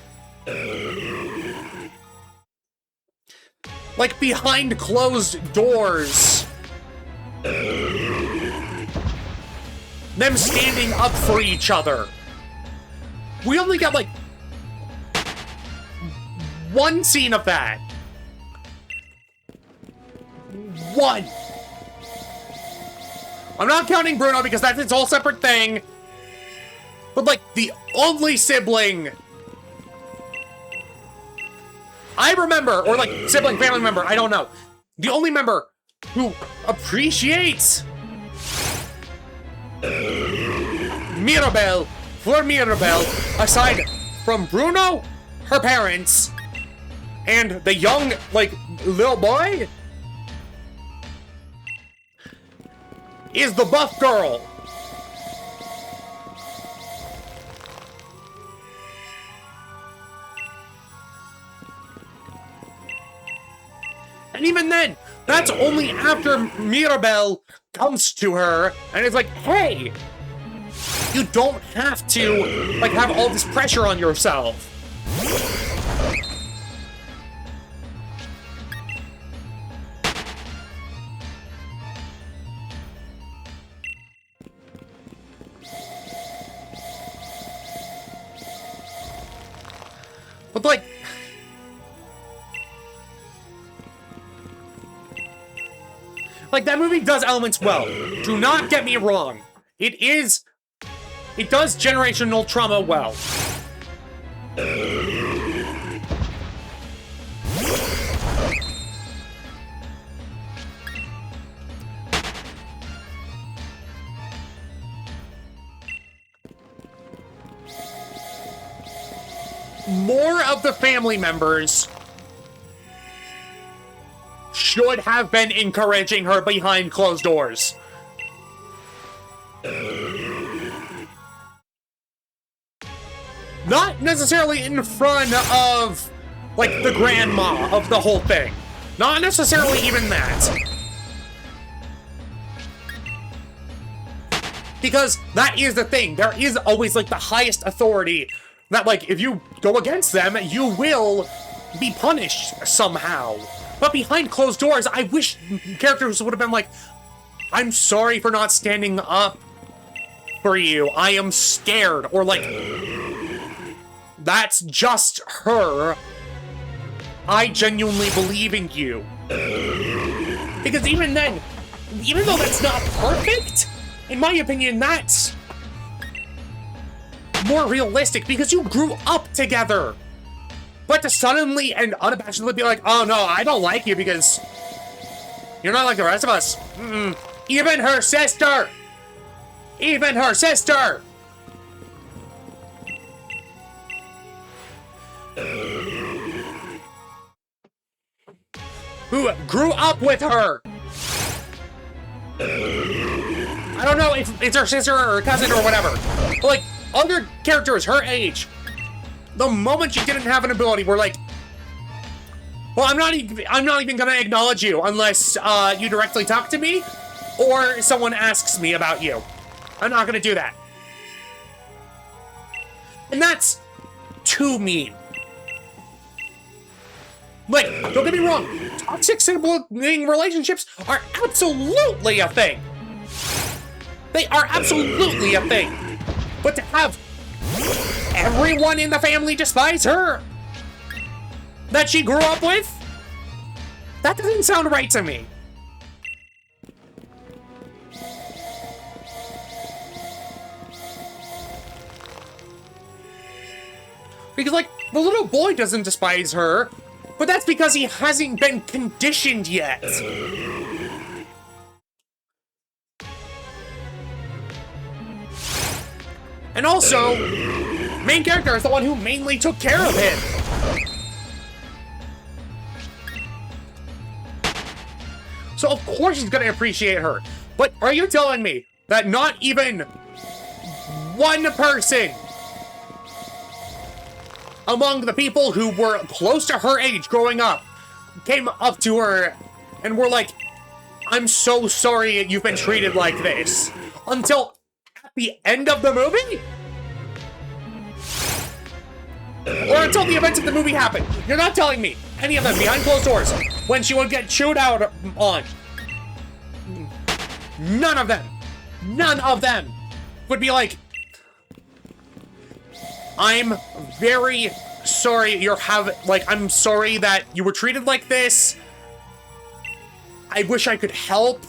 behind closed doors, them standing up for each other. We only got, like, one scene of that. One. I'm not counting Bruno because that's its whole separate thing. But, like, the only sibling I remember, or, like, sibling, family member, I don't know. The only member who appreciates Mirabel for Mirabel, aside from Bruno, her parents, and the young, like, little boy, is the buff girl. And even then, that's only after Mirabel comes to her and is like, hey, you don't have to, like, have all this pressure on yourself. But, like, that movie does elements well. Do not get me wrong. It does generational trauma well. More of the family members should have been encouraging her behind closed doors. Not necessarily in front of, like, the grandma of the whole thing. Not necessarily even that. Because that is the thing. There is always, like, the highest authority that, like, if you go against them, you will be punished somehow. But behind closed doors, I wish characters would have been like, I'm sorry for not standing up for you. I am scared. Or, like, that's just her. I genuinely believe in you. Because even then, even though that's not perfect, in my opinion, that's more realistic because you grew up together. But to suddenly and unabashedly be like, oh no, I don't like you because you're not like the rest of us. Mm-mm. Even her sister! Even her sister! Who grew up with her! I don't know if it's her sister or her cousin or whatever. But, like, other characters her age, the moment she didn't have an ability, we're like, well, I'm not even gonna acknowledge you unless you directly talk to me or someone asks me about you. I'm not gonna do that. And that's too mean. Like, don't get me wrong, toxic sibling relationships are absolutely a thing. They are absolutely a thing. But to have everyone in the family despise her that she grew up with, that doesn't sound right to me. Because, like, the little boy doesn't despise her, but that's because he hasn't been conditioned yet. And also, main character is the one who mainly took care of him. So of course he's gonna appreciate her. But are you telling me that not even one person among the people who were close to her age growing up came up to her and were like, I'm so sorry you've been treated like this, until at the end of the movie? Or until the events of the movie happen? You're not telling me any of them behind closed doors when she would get chewed out on. None of them would be like, I'm very sorry I'm sorry that you were treated like this. I wish I could help.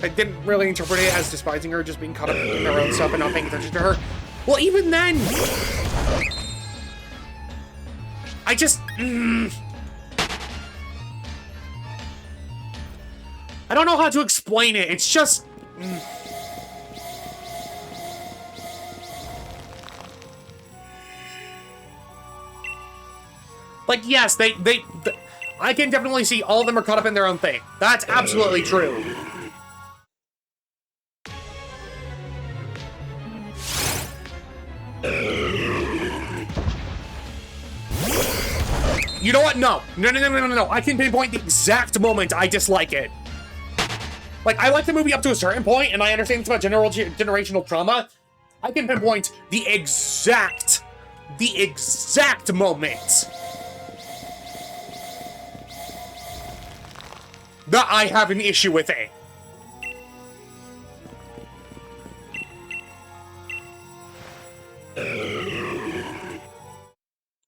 I didn't really interpret it as despising her, just being caught up in their own stuff and not paying attention to her. Well, even then, I just, I don't know how to explain it. It's just, like, yes, I can definitely see all of them are caught up in their own thing. That's absolutely true. No. I can pinpoint the exact moment I dislike it. Like, I like the movie up to a certain point, and I understand it's about generational trauma. I can pinpoint the exact moment that I have an issue with it.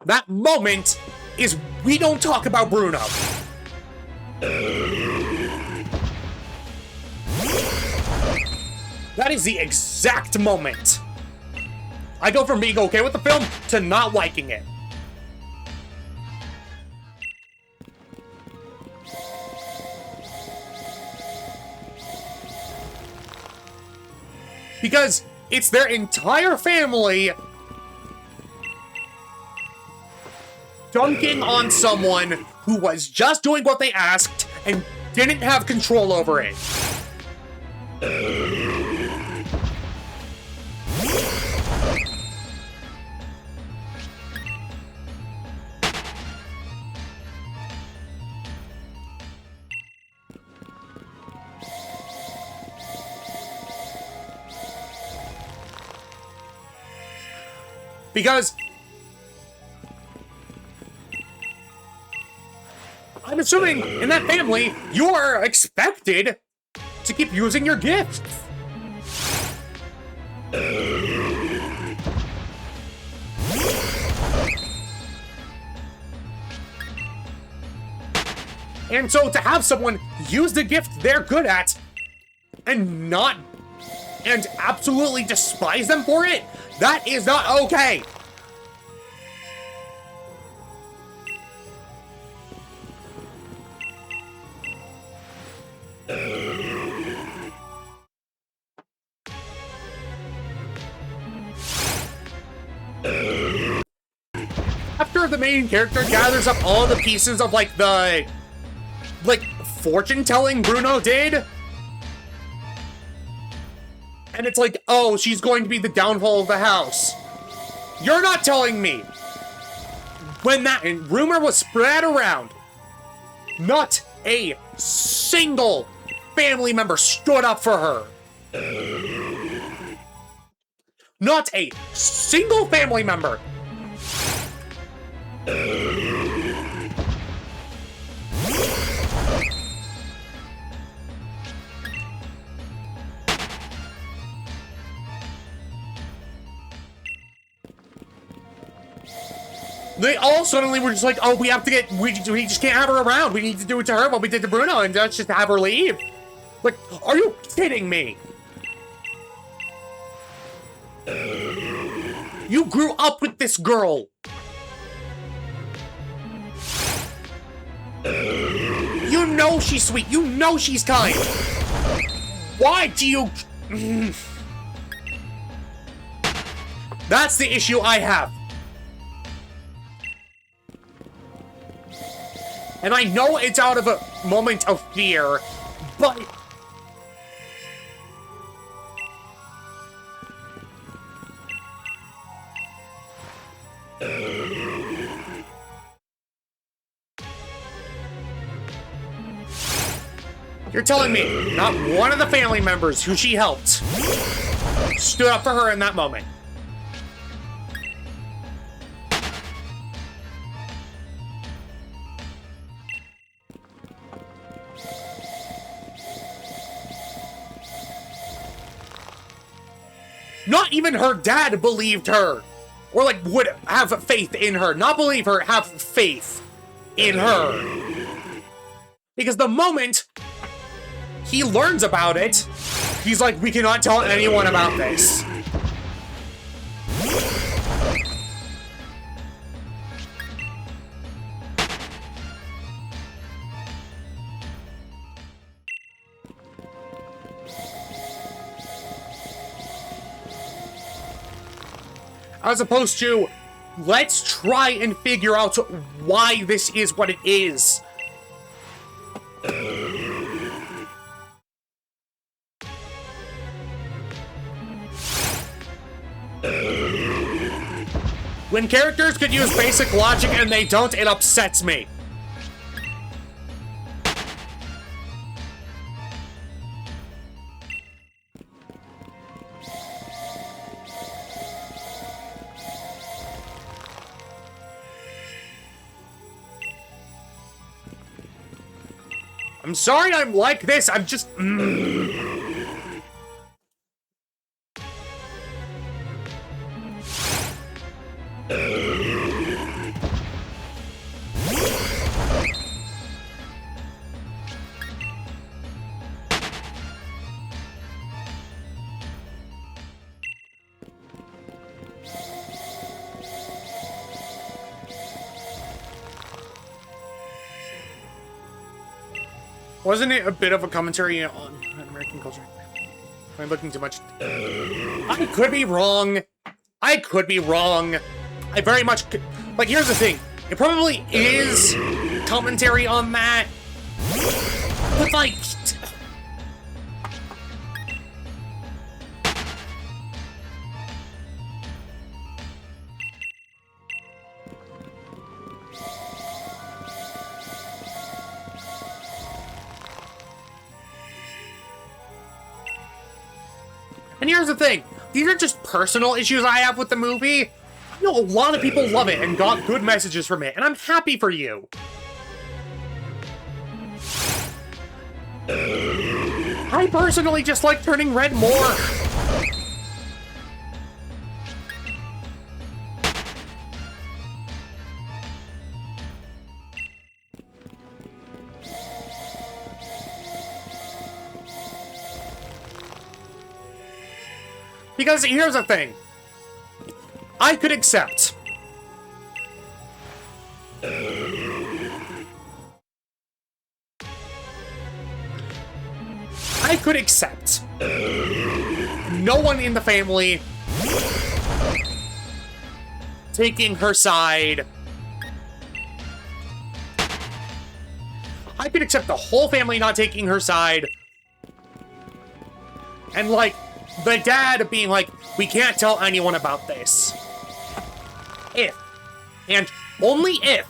That moment is we don't talk about Bruno. That is the exact moment. I go from being okay with the film to not liking it. Because it's their entire family dunking on someone who was just doing what they asked and didn't have control over it. Because I'm assuming in that family, you are expected to keep using your gifts. And so to have someone use the gift they're good at and absolutely despise them for it, that is not okay. After the main character gathers up all the pieces of the fortune telling Bruno did, and it's like, oh, she's going to be the downfall of the house. You're not telling me when that rumor was spread around, not a single family member stood up for her. Not a single family member. They all suddenly were just like, oh, we just can't have her around. We need to do it to her what we did to Bruno and just have her leave. Like, are you kidding me? You grew up with this girl. You know she's sweet. You know she's kind. Why do you... That's the issue I have. And I know it's out of a moment of fear, but... You're telling me not one of the family members who she helped stood up for her in that moment? Not even her dad believed her. Or, would have faith in her. Not believe her, have faith in her. Because the moment he learns about it, he's like, we cannot tell anyone about this. As opposed to, let's try and figure out why this is what it is. When characters could use basic logic and they don't, it upsets me. I'm sorry I'm like this. I'm just... Wasn't it a bit of a commentary on American culture? Am I looking too much? I could be wrong. I could be wrong. I very much could. Like, here's the thing. It probably is commentary on that. But, like... And here's the thing, these are just personal issues I have with the movie. I know a lot of people love it and got good messages from it, and I'm happy for you. I personally just like turning red more. Because here's the thing. I could accept. I could accept. No one in the family taking her side. I could accept the whole family not taking her side. And, like, the dad being like, we can't tell anyone about this. If, and only if,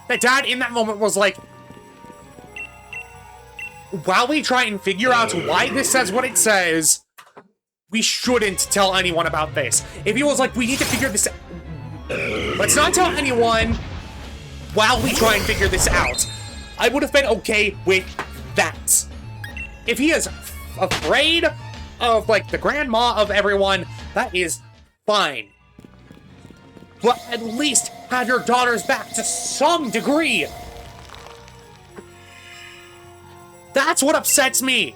the dad in that moment was like, while we try and figure out why this says what it says, we shouldn't tell anyone about this. If he was like, we need to figure this out, let's not tell anyone while we try and figure this out, I would have been okay with that. If he is afraid of, like, the grandma of everyone, that is fine. But at least have your daughter's back to some degree. That's what upsets me.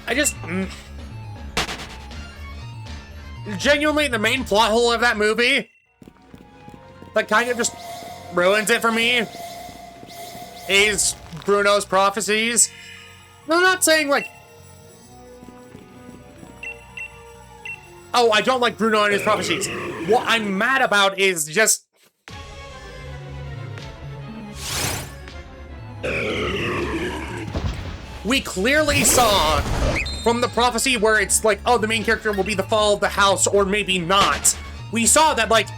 I just... Genuinely, the main plot hole of that movie that kind of just ruins it for me is Bruno's prophecies. I'm not saying, like... Oh, I don't like Bruno and his prophecies. What I'm mad about is just... We clearly saw from the prophecy where it's like, oh, the main character will be the fall of the house, or maybe not. We saw that, like,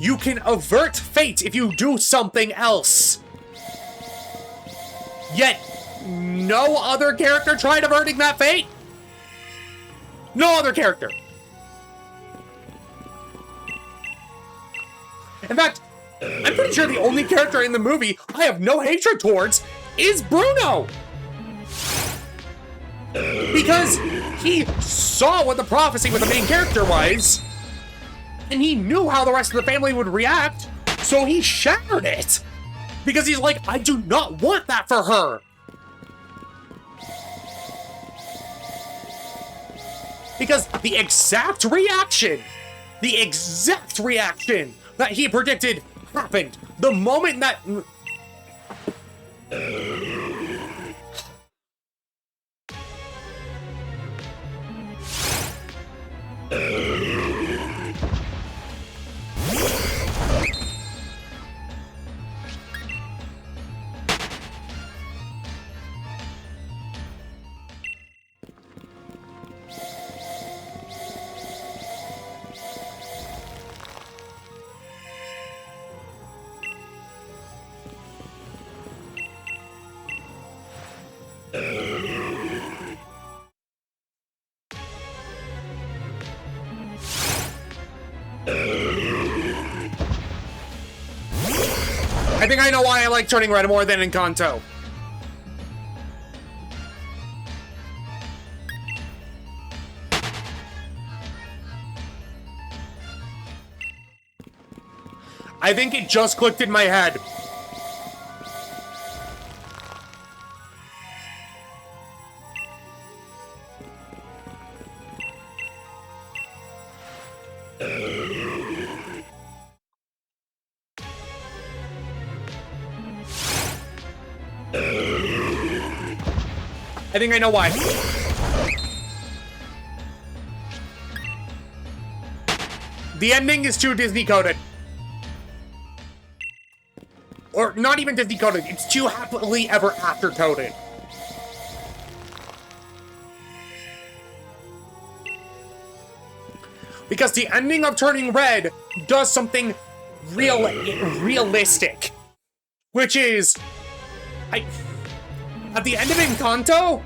you can avert fate if you do something else. Yet, no other character tried averting that fate. No other character. In fact, I'm pretty sure the only character in the movie I have no hatred towards is Bruno. Because he saw what the prophecy with the main character was, and he knew how the rest of the family would react, so he shattered it. Because he's like, I do not want that for her. Because the exact reaction that he predicted happened The moment that... I think I know why I like turning red more than Encanto. I think it just clicked in my head. I think I know why. The ending is too Disney coded. Or not even Disney coded, it's too happily ever after coded. Because the ending of Turning Red does something realistic. Which is... At the end of Encanto,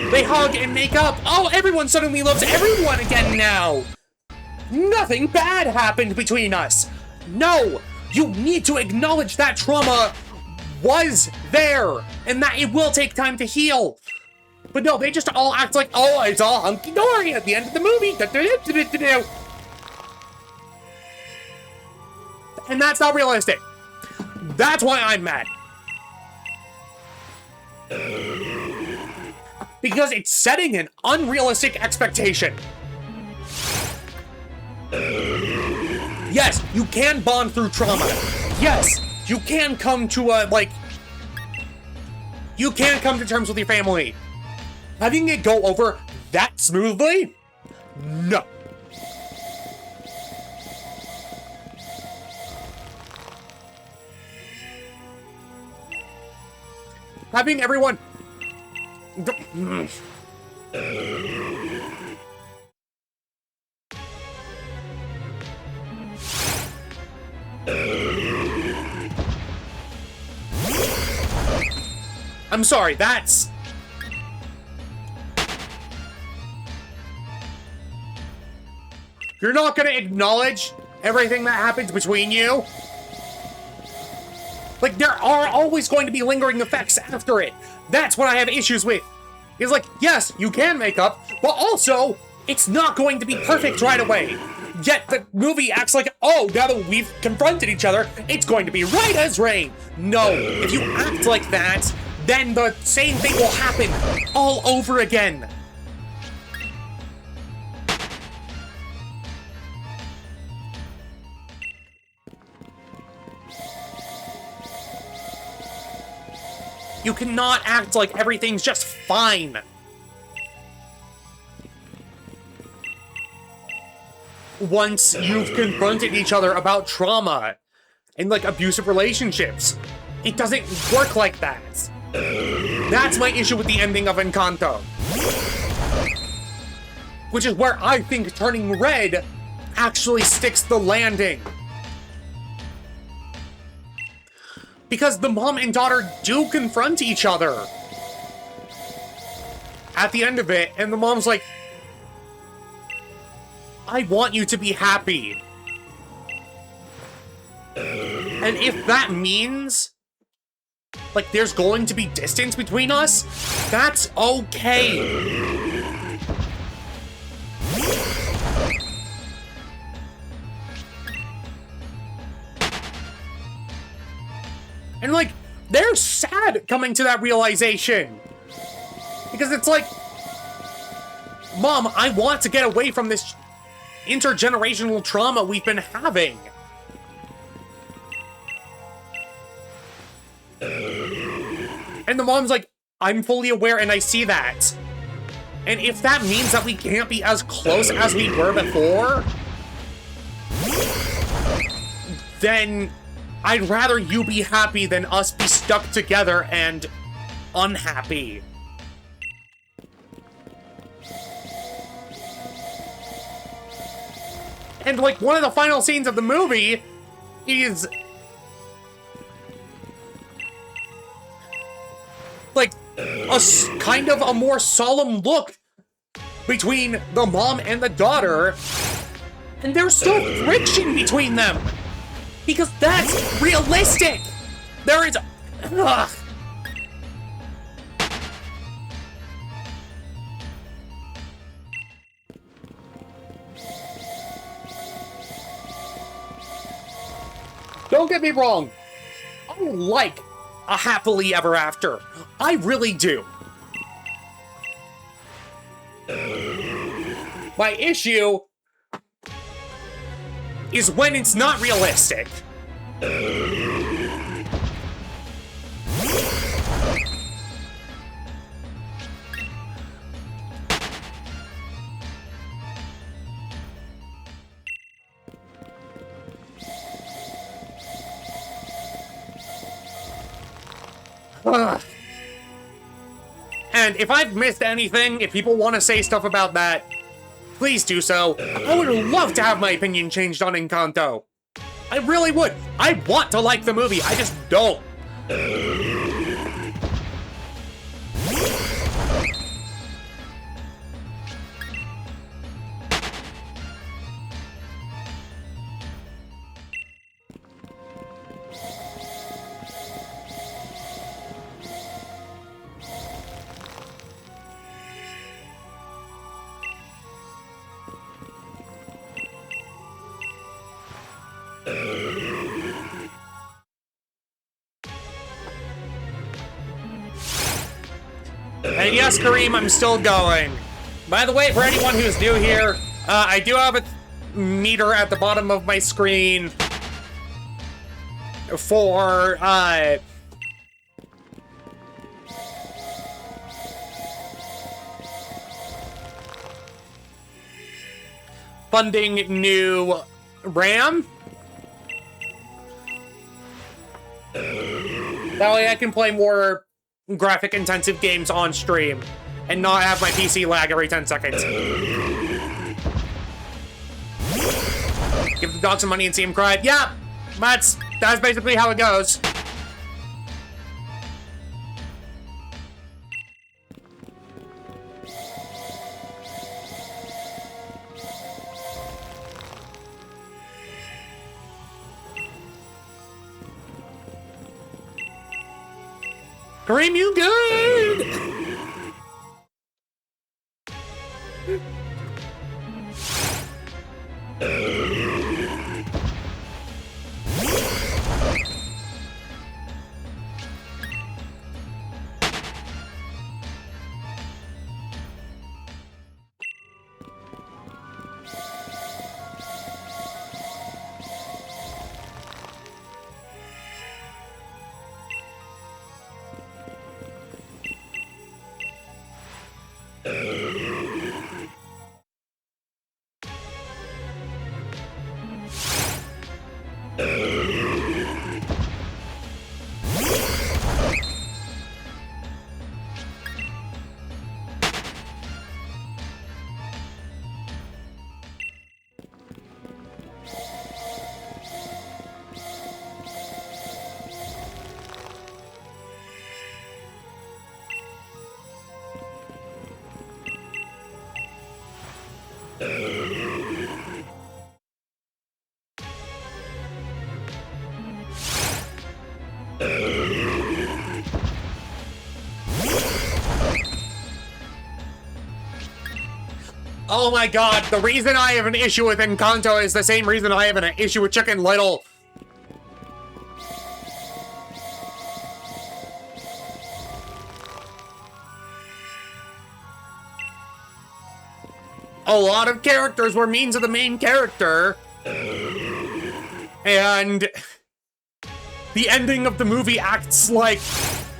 they hug and make up. Oh, everyone suddenly loves everyone again now. Nothing bad happened between us. No, you need to acknowledge that trauma was there and that it will take time to heal. But no, they just all act like, oh, it's all hunky-dory at the end of the movie. And that's not realistic. That's why I'm mad. Because it's setting an unrealistic expectation. Yes, you can bond through trauma. Yes, you can come to you can come to terms with your family. Having it go over that smoothly? No. Having everyone... I'm sorry, that's... You're not gonna acknowledge everything that happens between you? Like, there are always going to be lingering effects after it. That's what I have issues with. It's like, yes, you can make up, but also, it's not going to be perfect right away. Yet the movie acts like, oh, now that we've confronted each other, it's going to be right as rain. No, if you act like that, then the same thing will happen all over again. You cannot act like everything's just fine. Once you've confronted each other about trauma and, like, abusive relationships, it doesn't work like that. That's my issue with the ending of Encanto. Which is where I think Turning Red actually sticks the landing. Because the mom and daughter do confront each other at the end of it, and the mom's like, I want you to be happy. And if that means, like, there's going to be distance between us, that's okay. And, like, they're sad coming to that realization. Because it's like, Mom, I want to get away from this intergenerational trauma we've been having. And the mom's like, I'm fully aware and I see that. And if that means that we can't be as close as we were before, then I'd rather you be happy than us be stuck together and unhappy. And, like, one of the final scenes of the movie is, like, kind of a more solemn look between the mom and the daughter, and there's still friction between them, because that's realistic. There is... Ugh. Don't get me wrong, I like a happily ever after. I really do. My issue is when it's not realistic. Ugh. And if I've missed anything, if people want to say stuff about that, please do so. I would love to have my opinion changed on Encanto. I really would. I want to like the movie, I just don't. And yes, Kareem, I'm still going. By the way, for anyone who's new here, I do have a meter at the bottom of my screen for, funding new RAM. That way I can play more graphic-intensive games on stream and not have my PC lag every 10 seconds. Give the dog some money and see him cry. Yeah, that's basically how it goes. Kareem, you good? Oh my god, the reason I have an issue with Encanto is the same reason I have an issue with Chicken Little. A lot of characters were mean to the main character. And the ending of the movie acts like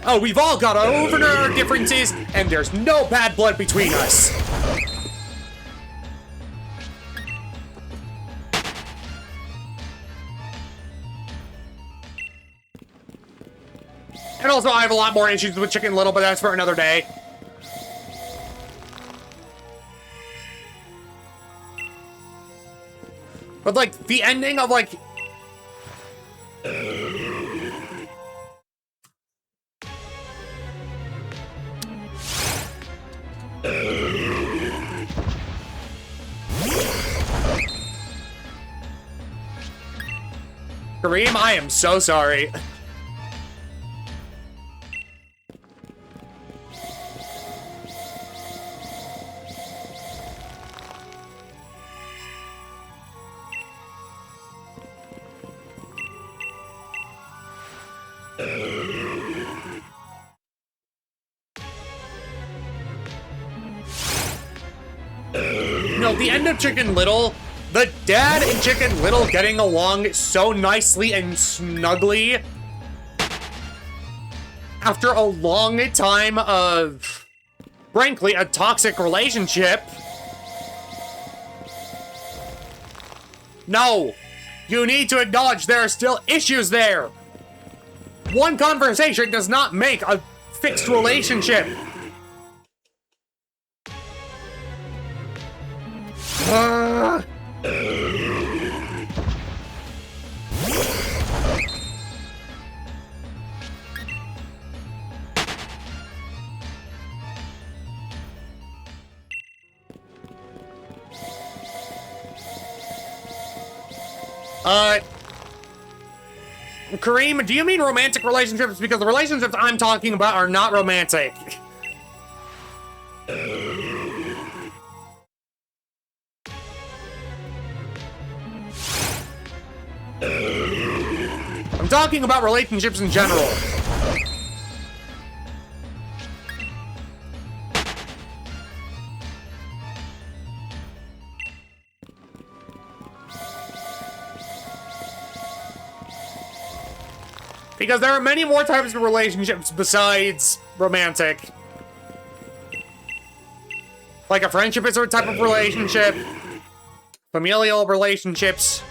Oh, we've all got over our differences, and there's no bad blood between us. And also, I have a lot more issues with Chicken Little, but that's for another day. But, like, the ending of, like... Kareem, I am so sorry. No, the end of Chicken Little, the dad and Chicken Little getting along so nicely and snugly after a long time of, frankly, a toxic relationship. No, you need to acknowledge there are still issues there. One conversation does not make a fixed relationship. Kareem, do you mean romantic relationships? Because the relationships I'm talking about are not romantic. I'm talking about relationships in general. Because there are many more types of relationships besides romantic. Like a friendship is a type of relationship. Familial relationships.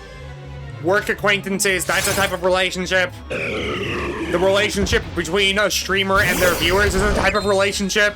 Work acquaintances, that's a type of relationship. The relationship between a streamer and their viewers is a type of relationship.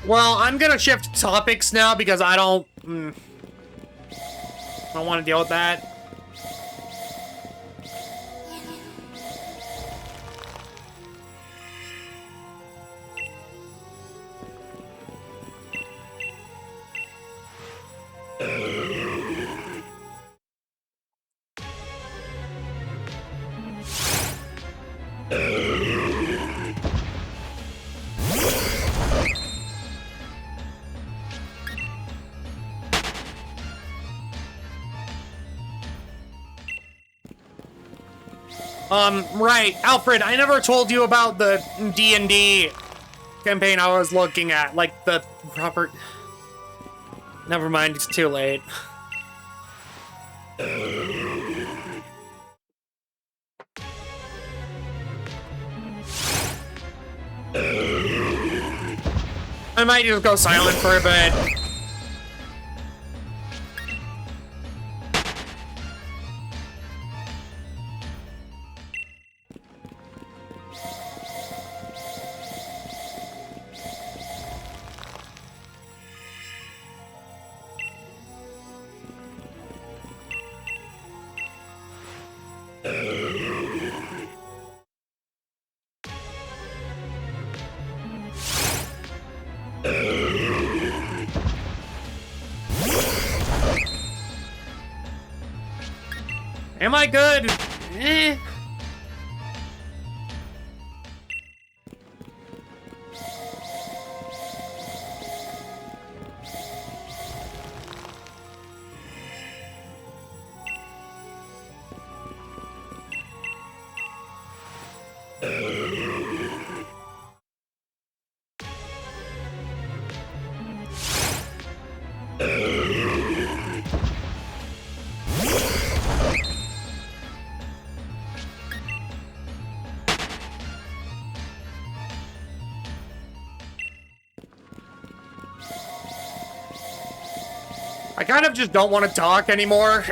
Well, I'm gonna shift topics now because I don't want to deal with that. Right, Alfred, I never told you about the D&D campaign I was looking at, like the proper... Never mind, it's too late. I might just go silent for a bit. Am I good? Eh. I kind of just don't want to talk anymore.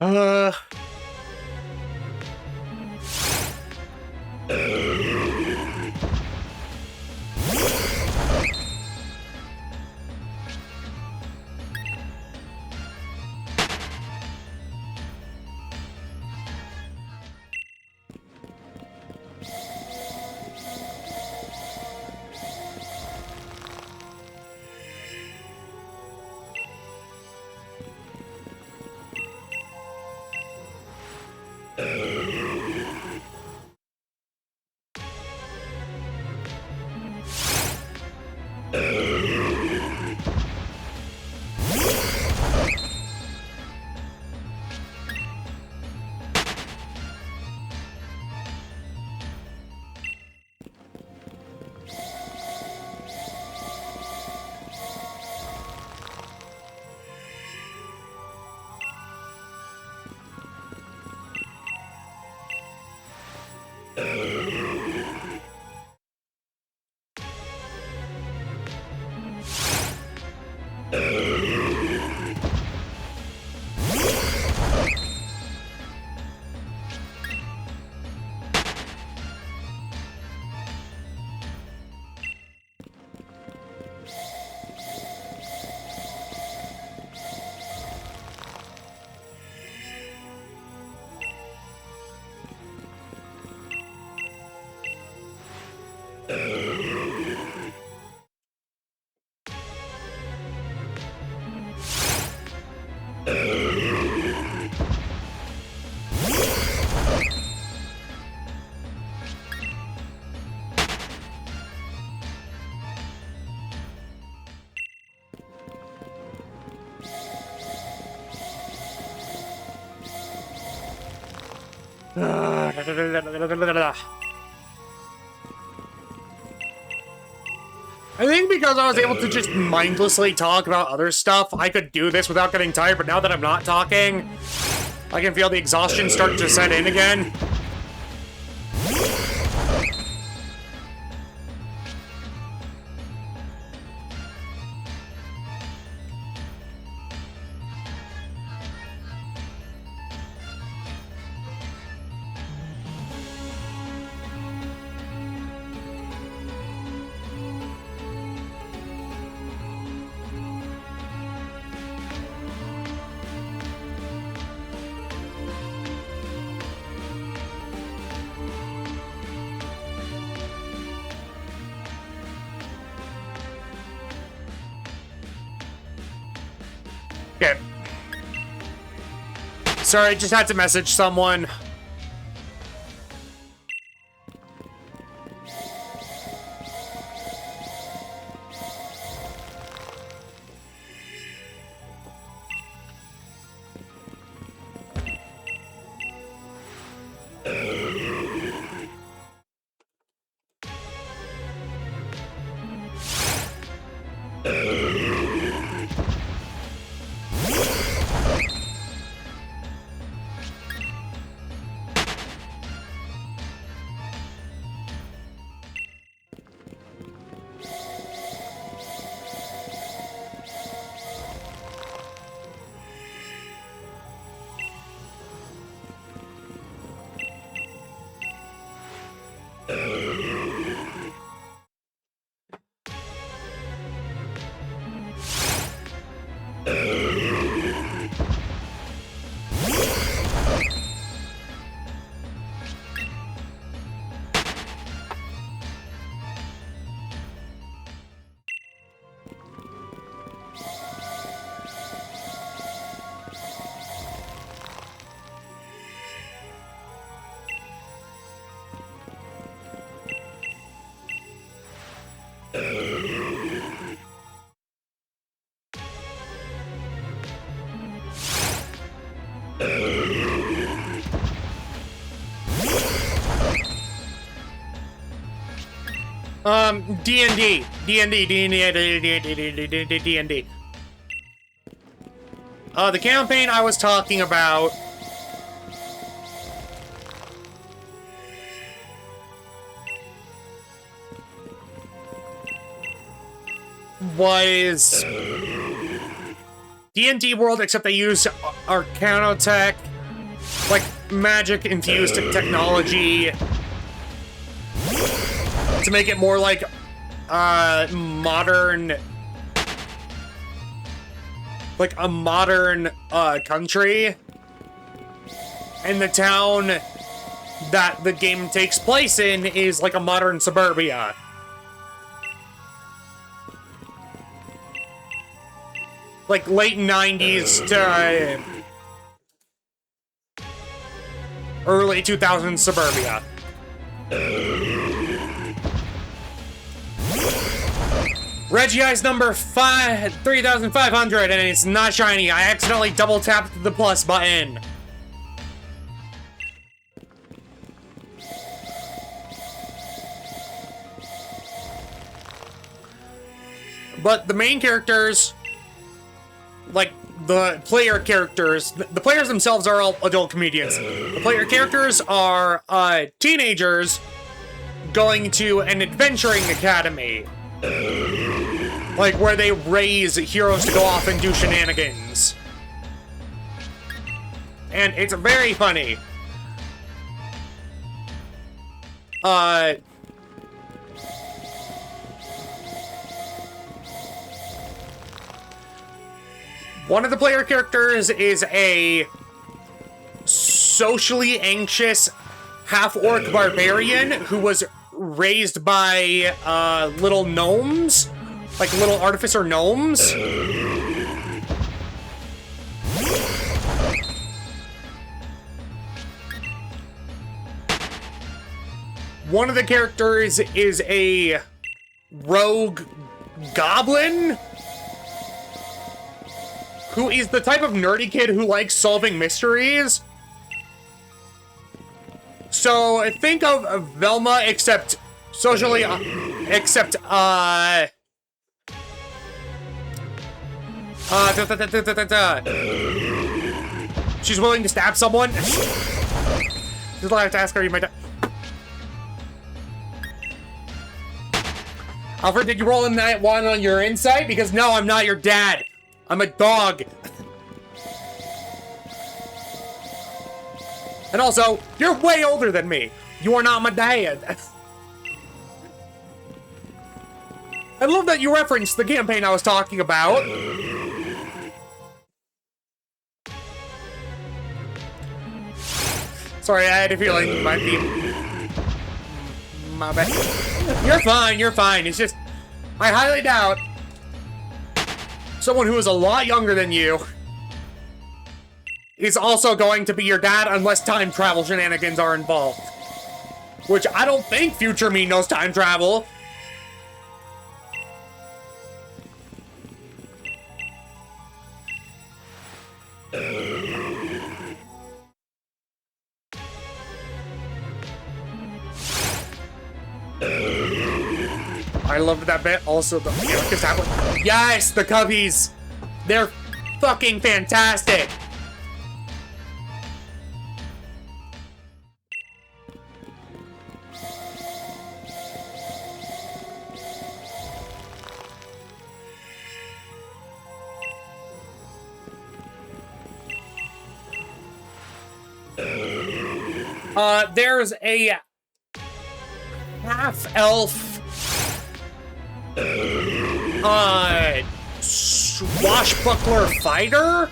Uh... I think because I was able to just mindlessly talk about other stuff, I could do this without getting tired, but now that I'm not talking, I can feel the exhaustion start to set in again. Sorry, just had to message someone. D&D. The campaign I was talking about was D&D world, except they used Arcanotech, like magic-infused technology to make it more like modern, like a modern country. And the town that the game takes place in is like a modern suburbia. Like late 90s to early 2000s suburbia. Reggie I's number 3,500, and it's not shiny. I accidentally double tapped the plus button. But the main characters, like the player characters, the players themselves are all adult comedians. The player characters are teenagers going to an adventuring academy. Like, where they raise heroes to go off and do shenanigans. And it's very funny. One of the player characters is a socially anxious half-orc barbarian who was raised by little gnomes, like little artificer gnomes. One of the characters is a rogue goblin who is the type of nerdy kid who likes solving mysteries. So think of Velma, except socially, she's willing to stab someone. Just I have to ask her, you might. Alfred, did you roll in that one on your insight? Because no, I'm not your dad. I'm a dog. And also, you're way older than me. You are not my dad. I love that you referenced the campaign I was talking about. Sorry, I had a feeling you might be... my bad. You're fine, you're fine. It's just... I highly doubt someone who is a lot younger than you is also going to be your dad unless time travel shenanigans are involved. Which I don't think future me knows time travel. I loved that bit. Also, the Anarchist tablet. Yes, the Cubbies. They're fucking fantastic. There's a half-elf swashbuckler fighter?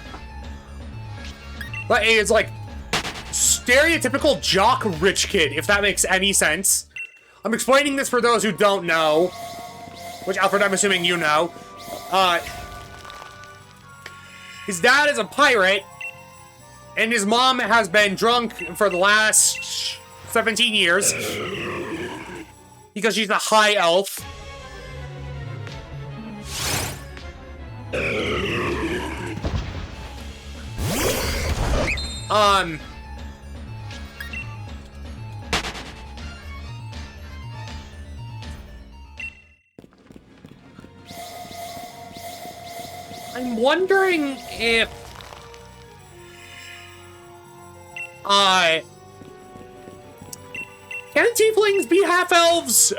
But it's like stereotypical jock rich kid, if that makes any sense. I'm explaining this for those who don't know, which, Alfred, I'm assuming you know. His dad is a pirate, and his mom has been drunk for the last 17 years because she's a high elf. I'm wondering if can tieflings be half-elves?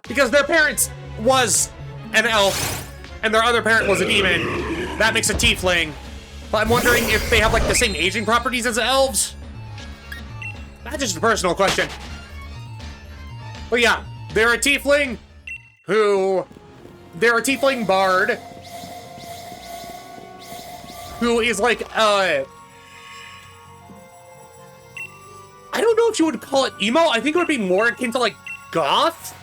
Because their parents was an elf, and their other parent was a demon. That makes a tiefling. But I'm wondering if they have, like, the same aging properties as the elves? That's just a personal question. But yeah, they're a tiefling they're a tiefling bard who is like, I don't know if you would call it emo. I think it would be more akin to, like, goth?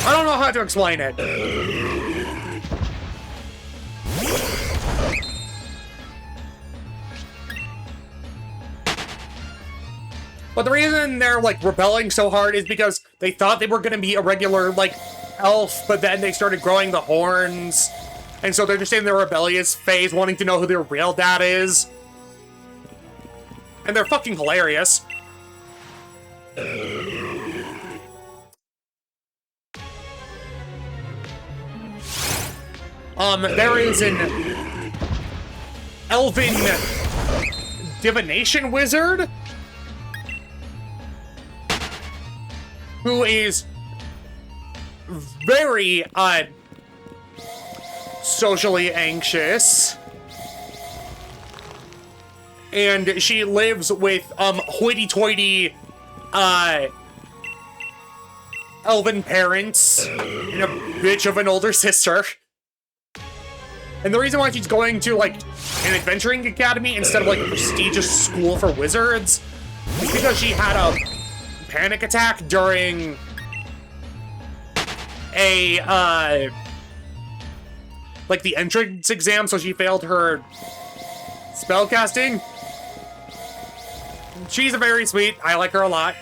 I don't know how to explain it. But the reason they're, like, rebelling so hard is because they thought they were gonna be a regular, like, elf, but then they started growing the horns. And so they're just in their rebellious phase, wanting to know who their real dad is. And they're fucking hilarious. There is an elven divination wizard who is very, socially anxious. And she lives with, hoity-toity, elven parents and a bitch of an older sister. And the reason why she's going to, like, an adventuring academy instead of, like, a prestigious school for wizards is because she had a panic attack during a, like, the entrance exam, so she failed her spellcasting. She's very sweet. I like her a lot.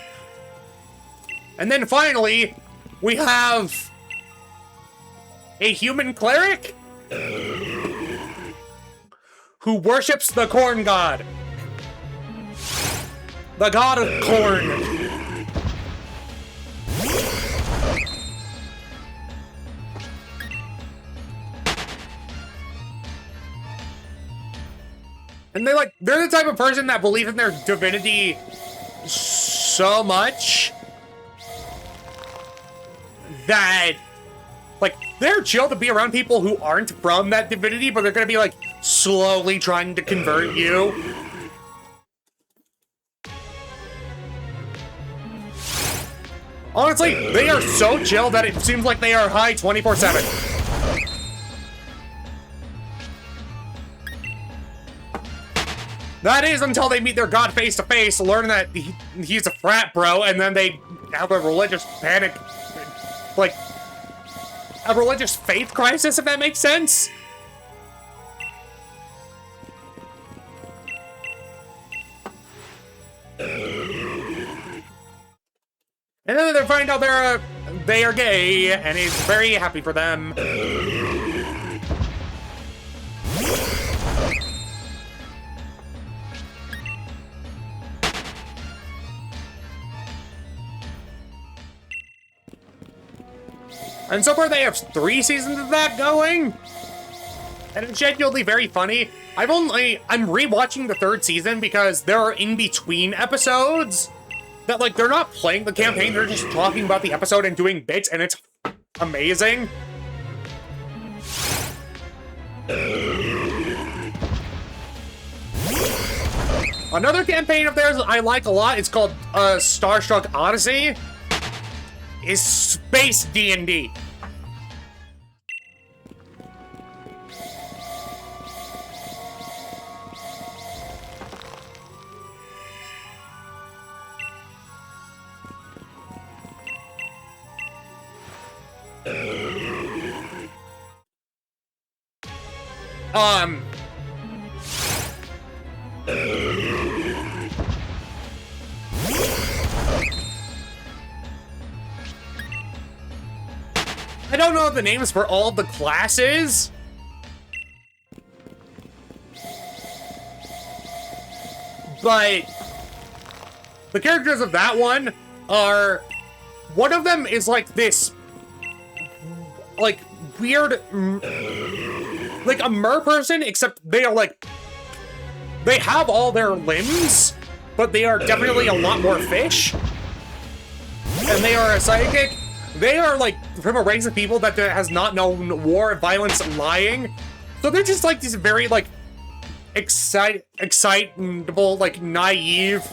And then finally, we have a human cleric who worships the corn god. The god of corn. And they're the type of person that believes in their divinity so much that, like, they're chill to be around people who aren't from that divinity, but they're gonna be, like, slowly trying to convert you. Honestly, they are so chill that it seems like they are high 24/7. That is until they meet their god face to face, learn that he's a frat bro, and then they have a religious panic like, a religious faith crisis, if that makes sense. And then they find out they are gay, and he's very happy for them. And so far they have 3 seasons of that going. And it's genuinely very funny. I'm rewatching the 3rd season because there are in-between episodes that, like, they're not playing the campaign, they're just talking about the episode and doing bits, and it's amazing. Another campaign of theirs I like a lot, it's called Starstruck Odyssey, is space D&D. I don't know the names for all the classes. But the characters of that one are, one of them is like this, like, weird, like a mer person, except they are like, they have all their limbs, but they are definitely a lot more fish. And they are a psychic. They are like from a race of people that has not known war, violence, lying. So they're just like these very like excitable, like naive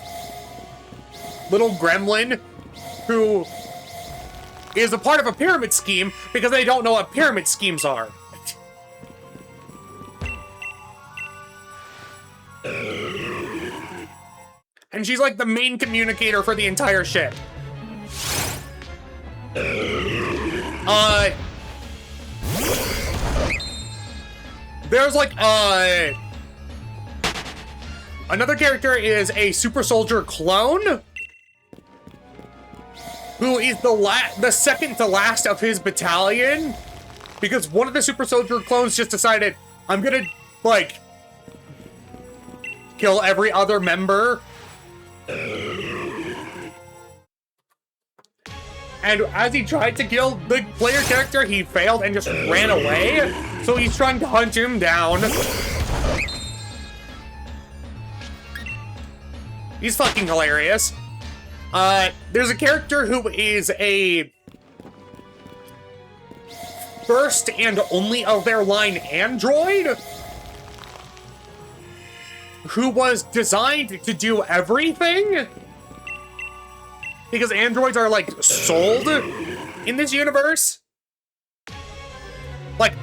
little gremlin who is a part of a pyramid scheme because they don't know what pyramid schemes are. And she's like the main communicator for the entire ship. There's like, another character is a super soldier clone who is the second to last of his battalion because one of the super soldier clones just decided, I'm gonna, like, kill every other member. And as he tried to kill the player character, he failed and just ran away. So he's trying to hunt him down. He's fucking hilarious. There's a character who is a first and only of their line android who was designed to do everything. Because androids are, like, sold in this universe. Like,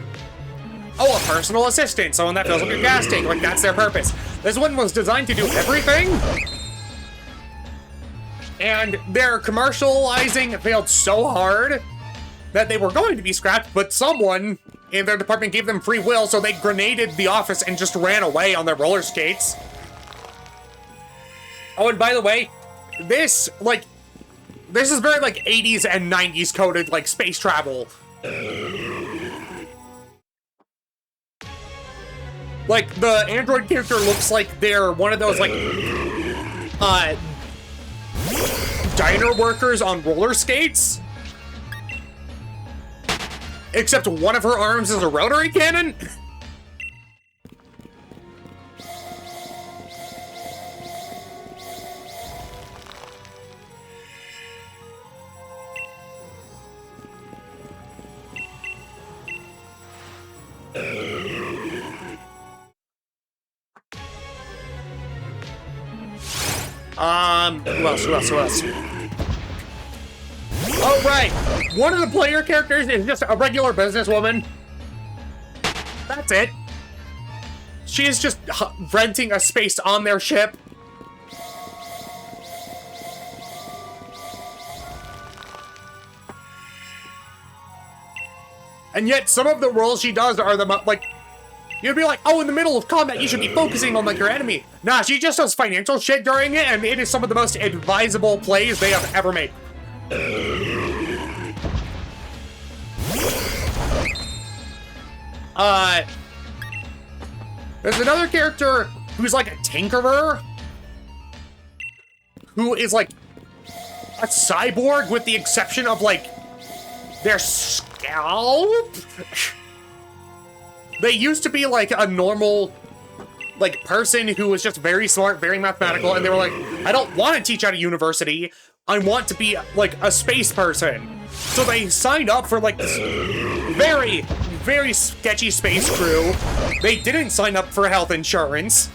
oh, a personal assistant, someone that fills up your gas tank, like, that's their purpose. This one was designed to do everything. And their commercializing failed so hard that they were going to be scrapped, but someone in their department gave them free will, so they grenaded the office and just ran away on their roller skates. Oh, and by the way, this is very, like, 80s and 90s coded, like, space travel. Like, the android character looks like they're one of those, like, diner workers on roller skates. Except one of her arms is a rotary cannon. Who else? Oh, right. One of the player characters is just a regular businesswoman. That's it. She is just renting a space on their ship. And yet, some of the roles she does are like, you'd be like, oh, in the middle of combat, you should be focusing on, like, your enemy. Nah, she just does financial shit during it, and it is some of the most advisable plays they have ever made. There's another character who's like a tinkerer, who is like a cyborg with the exception of like their scalp. They used to be like a normal like person who was just very smart, very mathematical, and they were like, I don't want to teach at a university. I want to be like a space person. So they signed up for like this very, very sketchy space crew. They didn't sign up for health insurance.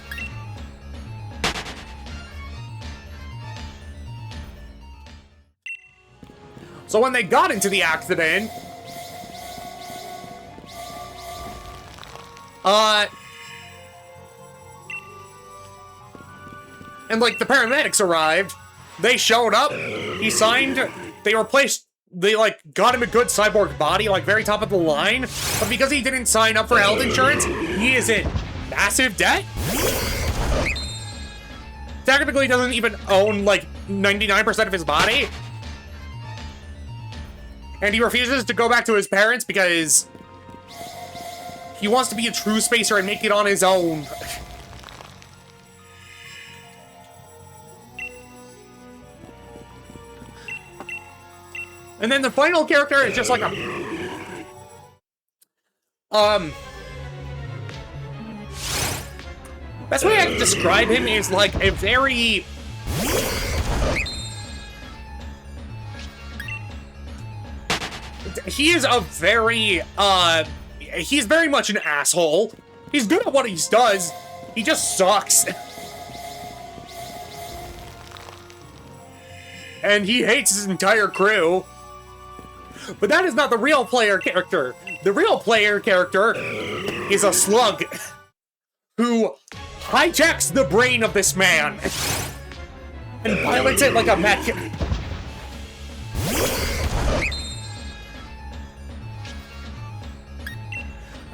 So when they got into the accident, and like the paramedics arrived, they showed up, he signed, they replaced, they like got him a good cyborg body, like very top of the line, but because he didn't sign up for health insurance, he is in massive debt. Technically, he doesn't even own like 99% of his body. And he refuses to go back to his parents because he wants to be a true spacer and make it on his own. And then the final character is just like a... Best way I can describe him is like a very... He is a very, he's very much an asshole. He's good at what he does. He just sucks. And he hates his entire crew. But that is not the real player character. The real player character is a slug who hijacks the brain of this man and pilots it like a mech.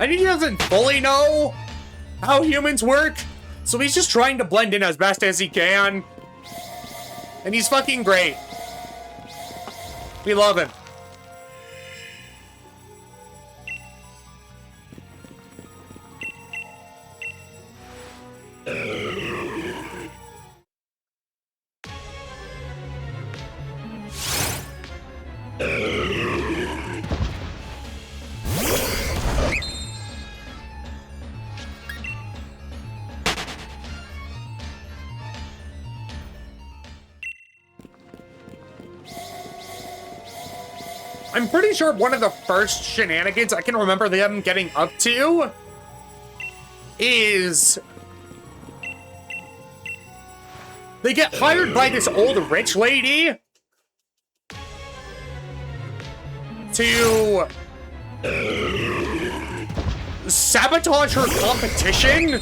And he doesn't fully know how humans work, so he's just trying to blend in as best as he can. And he's fucking great. We love him. I'm pretty sure one of the first shenanigans I can remember them getting up to is they get hired by this old rich lady to sabotage her competition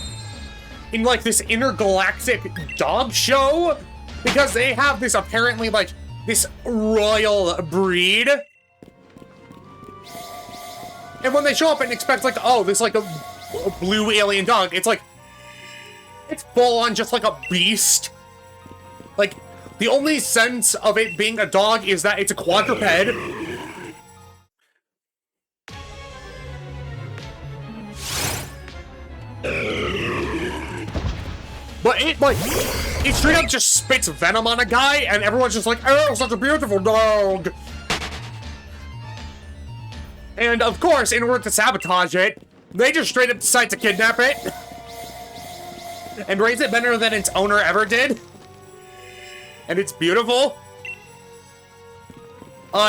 in like this intergalactic dog show because they have this apparently like this royal breed. And when they show up and expect like, oh, this like a blue alien dog, it's like, it's full on just like a beast. Like, the only sense of it being a dog is that it's a quadruped. But it, like, it straight up just spits venom on a guy, and everyone's just like, oh, such a beautiful dog. And, of course, in order to sabotage it, they just straight up decide to kidnap it. And raise it better than its owner ever did. And it's beautiful.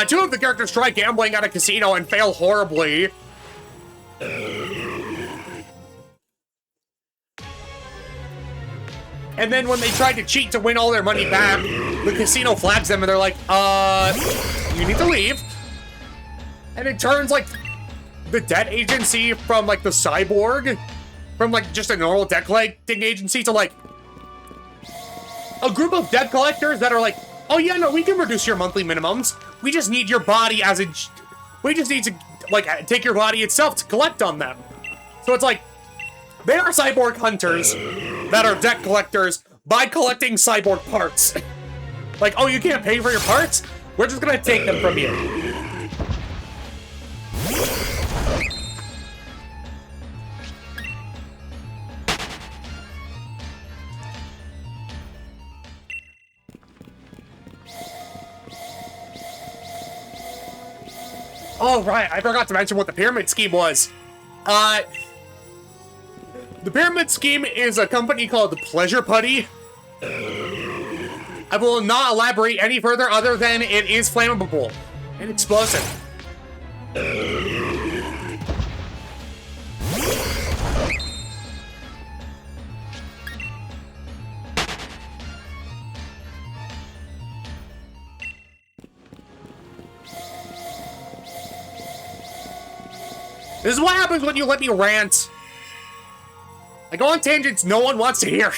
Two of the characters try gambling at a casino and fail horribly. And then when they try to cheat to win all their money back, the casino flags them and they're like, you need to leave. And it turns, like, the debt agency from, like, the cyborg, from, like, just a normal debt collecting agency to, like, a group of debt collectors that are like, oh, yeah, no, we can reduce your monthly minimums. We just need your body as a... We just need to like, take your body itself to collect on them. So it's like, they are cyborg hunters that are debt collectors by collecting cyborg parts. Like, oh, you can't pay for your parts? We're just gonna take them from you. Oh, right, I forgot to mention what the pyramid scheme was. The pyramid scheme is a company called Pleasure Putty. I will not elaborate any further other than it is flammable and explosive. This is what happens when you let me rant. I go on tangents no one wants to hear.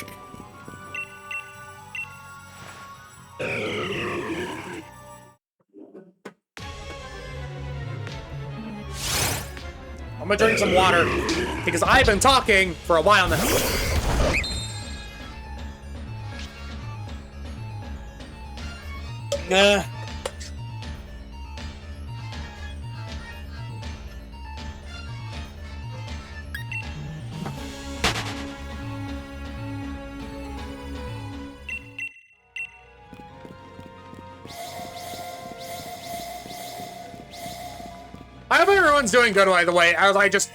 I'm gonna drink some water, because I've been talking for a while now. I hope everyone's doing good, by the way, as I just...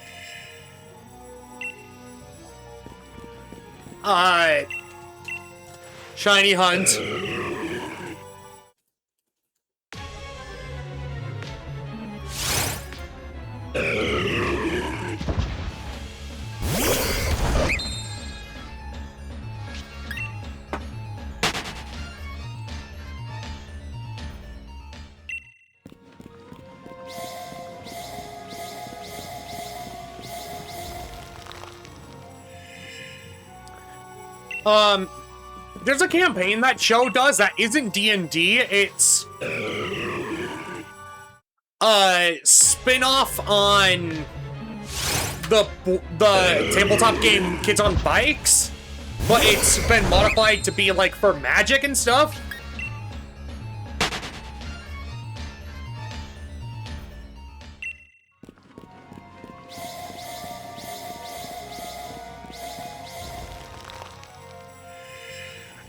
Shiny Hunt. There's a campaign that show does that isn't D&D, it's spin-off on the tabletop game Kids on Bikes, but it's been modified to be like for magic and stuff.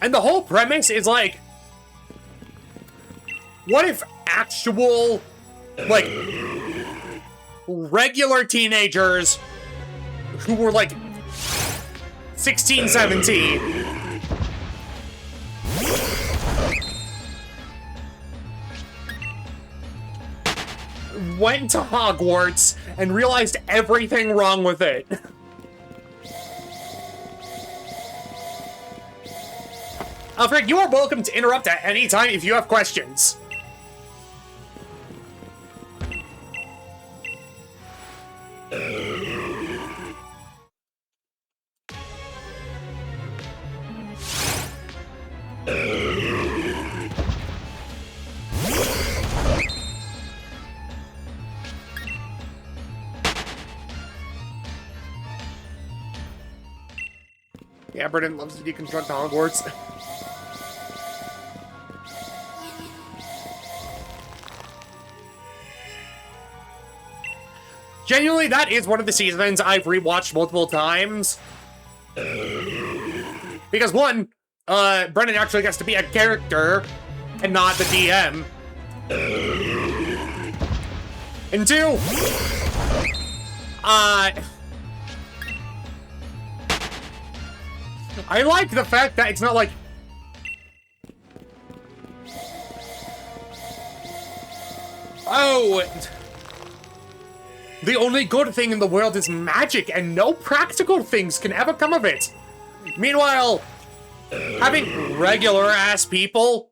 And the whole premise is like, what if actual, like, regular teenagers who were like 16, 17 went to Hogwarts and realized everything wrong with it? Alfred, you are welcome to interrupt at any time if you have questions. Yeah, Brennan loves to deconstruct Hogwarts. Genuinely, that is one of the seasons I've rewatched multiple times. Because one, Brennan actually gets to be a character and not the DM. And two, I like the fact that it's not like... Oh... The only good thing in the world is magic, and no practical things can ever come of it. Meanwhile, having regular-ass people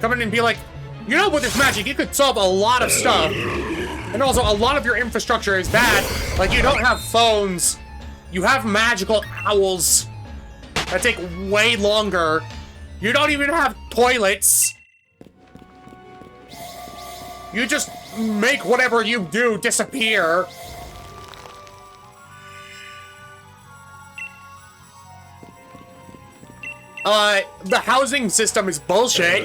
come in and be like, you know, with this magic, you could solve a lot of stuff. And also, a lot of your infrastructure is bad. Like, you don't have phones. You have magical owls that take way longer. You don't even have toilets. You just make whatever you do disappear. The housing system is bullshit.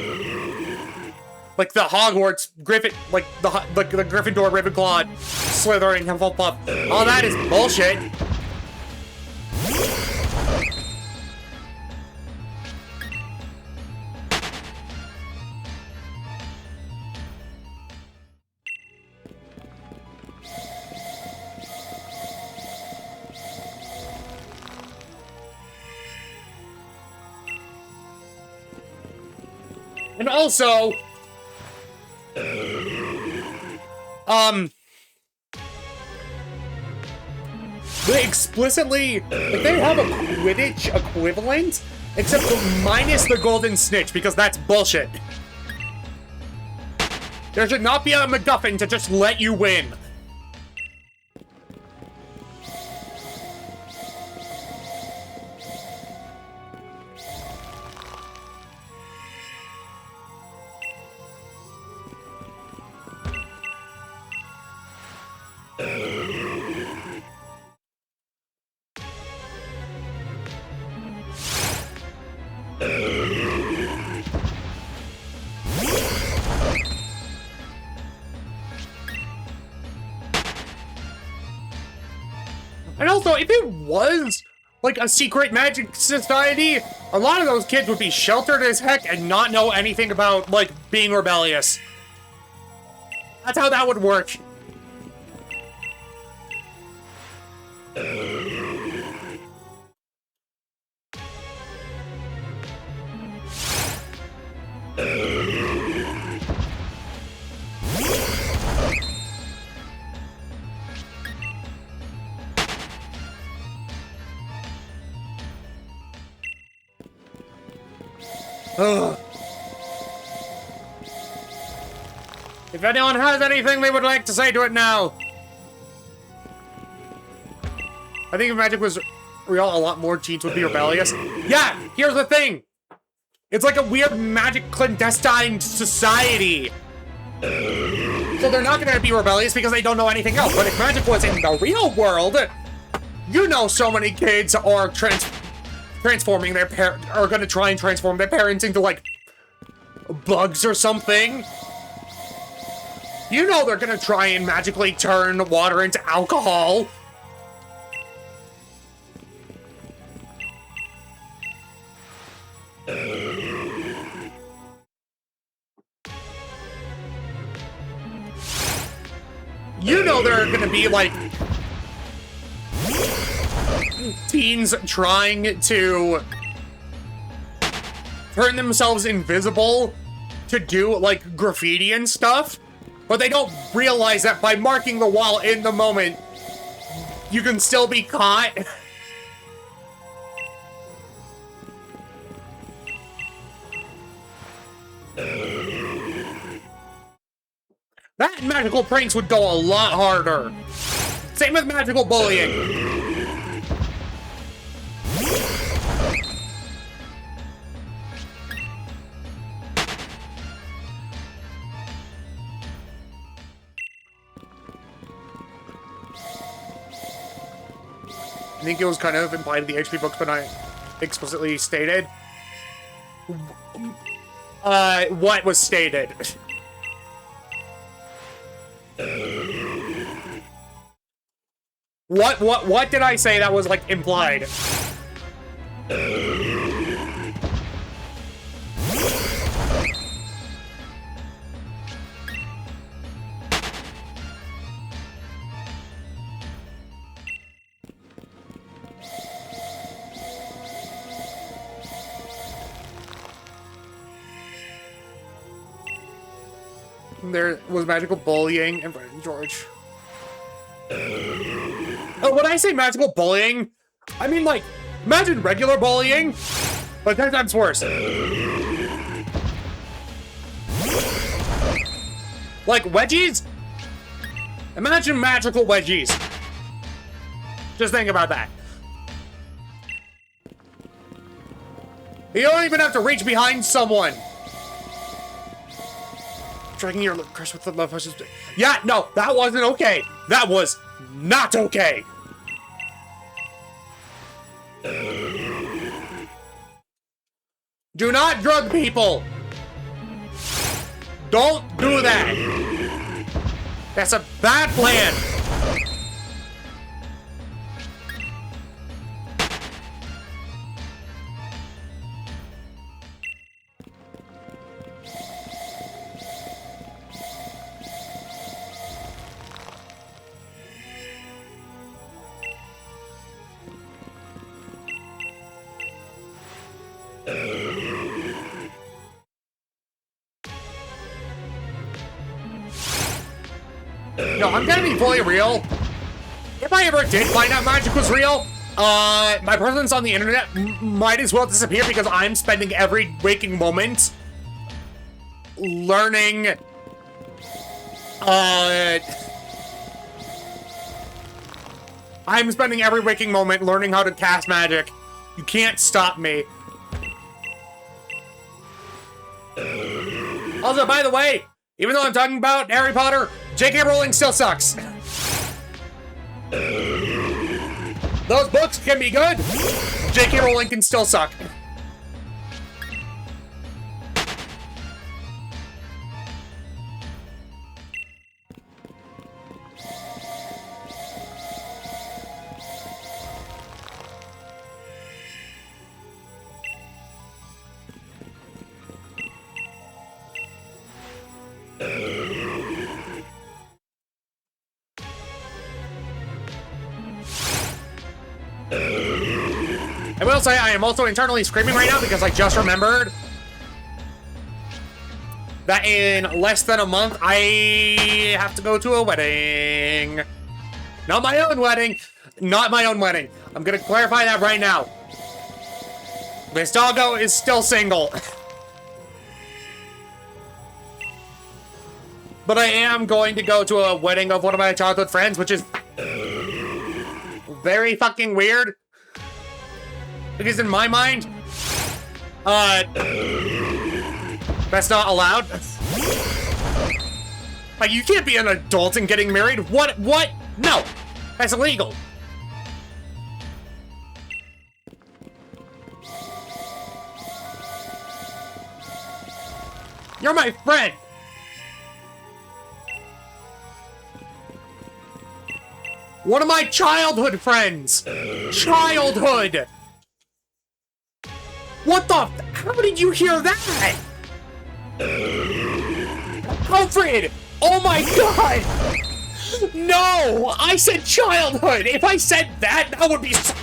Like the Hogwarts, Griffin, like the Gryffindor, Ravenclaw, Slytherin, Hufflepuff. All that is bullshit. And also, they explicitly, like, they have a Quidditch equivalent, except minus the golden snitch, because that's bullshit. There should not be a MacGuffin to just let you win. And also, if it was, like, a secret magic society, a lot of those kids would be sheltered as heck and not know anything about, like, being rebellious. That's how that would work. Ugh. If anyone has anything they would like to say to it now. I think if magic was real, a lot more teens would be rebellious. Yeah, here's the thing. It's like a weird magic clandestine society. So they're not gonna be rebellious because they don't know anything else. But if magic was in the real world, you know so many kids are transforming their are gonna try and transform their parents into, like, bugs or something. You know they're gonna try and magically turn water into alcohol. You know there are gonna be, like, teens trying to turn themselves invisible to do, like, graffiti and stuff, but they don't realize that by marking the wall in the moment, you can still be caught. That and magical pranks would go a lot harder. Same with magical bullying. I think it was kind of implied in the HP books, but not explicitly stated. What was stated? What did I say that was, like, implied? There was magical bullying and George. Oh, when I say magical bullying, I mean, like, imagine regular bullying, but 10 times worse. Like wedgies? Imagine magical wedgies. Just think about that. You don't even have to reach behind someone. Dragging your curse with the love potions. Yeah, no, that wasn't okay. That was not okay. Do not drug people. Don't do that. That's a bad plan. No, I'm gonna be fully real. If I ever did find out magic was real, my presence on the internet might as well disappear because I'm spending every waking moment learning, I'm spending every waking moment learning how to cast magic. You can't stop me. Also, by the way, even though I'm talking about Harry Potter, J.K. Rowling still sucks. Those books can be good. J.K. Rowling can still suck. I will say I am also internally screaming right now because I just remembered that in less than a month I have to go to a wedding. Not my own wedding. Not my own wedding. I'm gonna clarify that right now. This doggo is still single. But I am going to go to a wedding of one of my childhood friends, which is very fucking weird. Because in my mind, that's not allowed. Like, you can't be an adult and getting married. What? No, that's illegal. You're my friend. One of my childhood friends. Childhood. What the? How did you hear that? Alfred! Oh my god! No! I said childhood! If I said that, that would be so...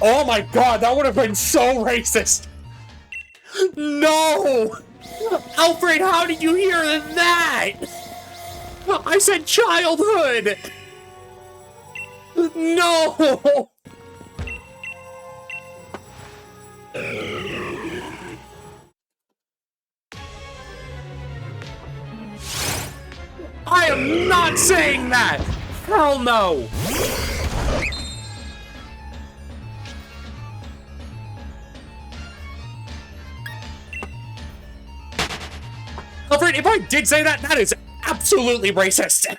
Oh my god, that would have been so racist! No! Alfred, how did you hear that? I said childhood! No! I am not saying that! Hell no! Alfred, if I did say that, that is absolutely racist!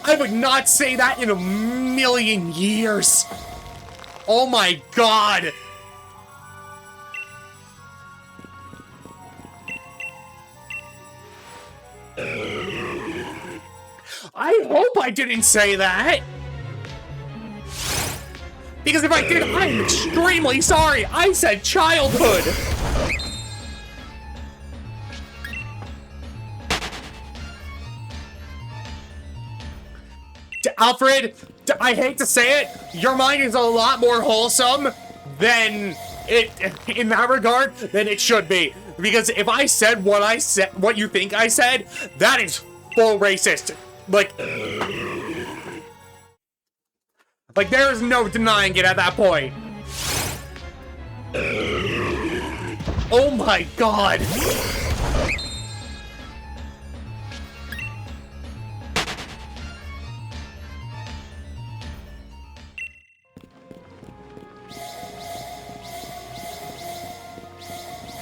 I would not say that in a million years! Oh my god! I hope I didn't say that! Because if I did, I'm extremely sorry! I said childhood! Alfred, I hate to say it, your mind is a lot more wholesome than it, in that regard, than it should be. Because if I said what you think I said, that is full racist. Like there is no denying it at that point. Oh my god.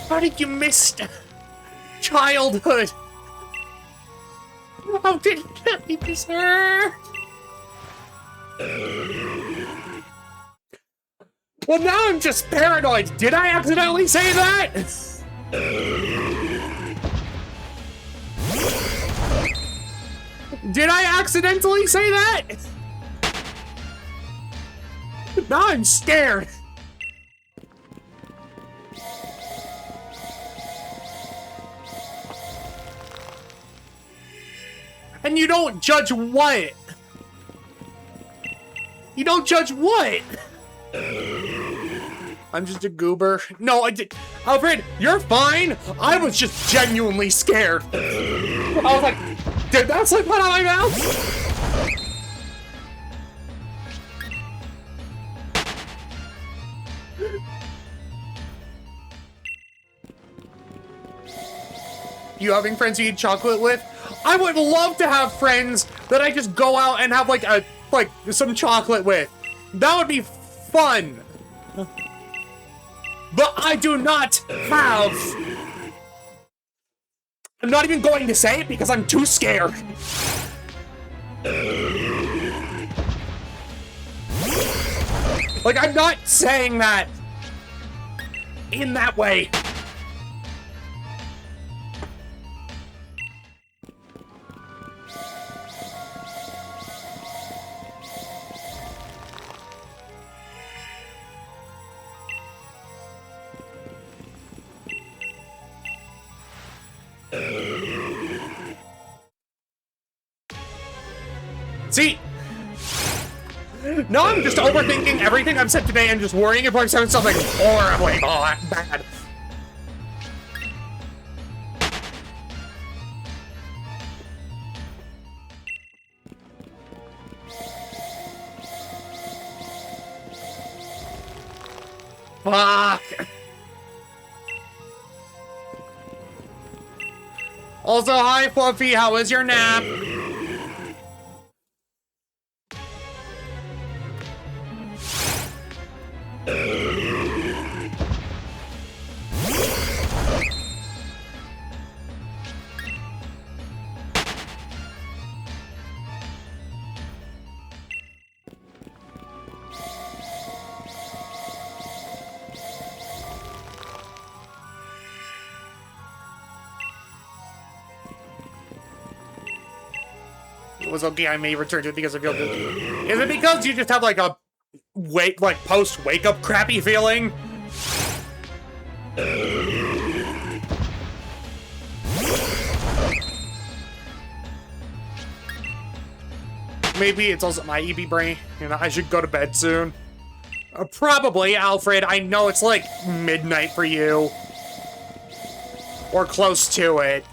How did you miss childhood. How did you get me this hurt? Well, now I'm just paranoid. Did I accidentally say that? Did I accidentally say that? Now I'm scared. And you don't judge what? You don't judge what? I'm just a goober. No, I did. Alfred, you're fine. I was just genuinely scared. I was like, did that slip out of my mouth? You having friends you eat chocolate with? I would love to have friends that I just go out and have like some chocolate with. That would be fun. But I do not have. I'm not even going to say it because I'm too scared. Like, I'm not saying that in that way. See? No, I'm just overthinking everything I've said today and just worrying if I'm saying something horribly bad. Fuck. Also, hi, Fluffy. How was your nap? It was okay, I may return to it because I feel good. Is it because you just have like a post wake up crappy feeling? Maybe it's also my EB brain. You know, I should go to bed soon. Probably, Alfred. I know it's like midnight for you. Or close to it.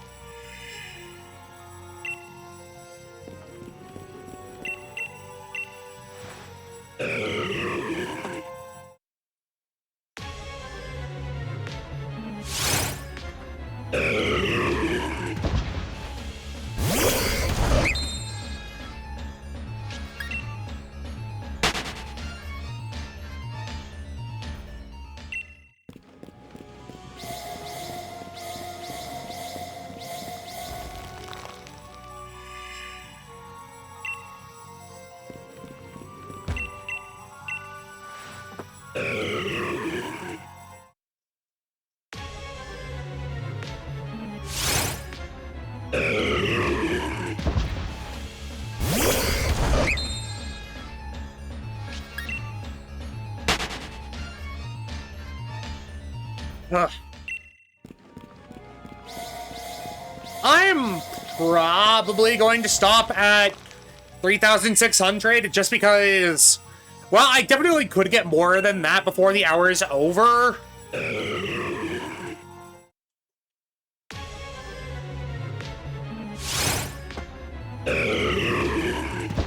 I'm probably going to stop at 3,600 just because, well, I definitely could get more than that before the hour is over.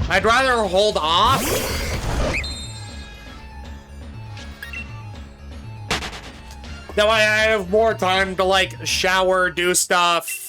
I'd rather hold off. That way I have more time to, like, shower, do stuff.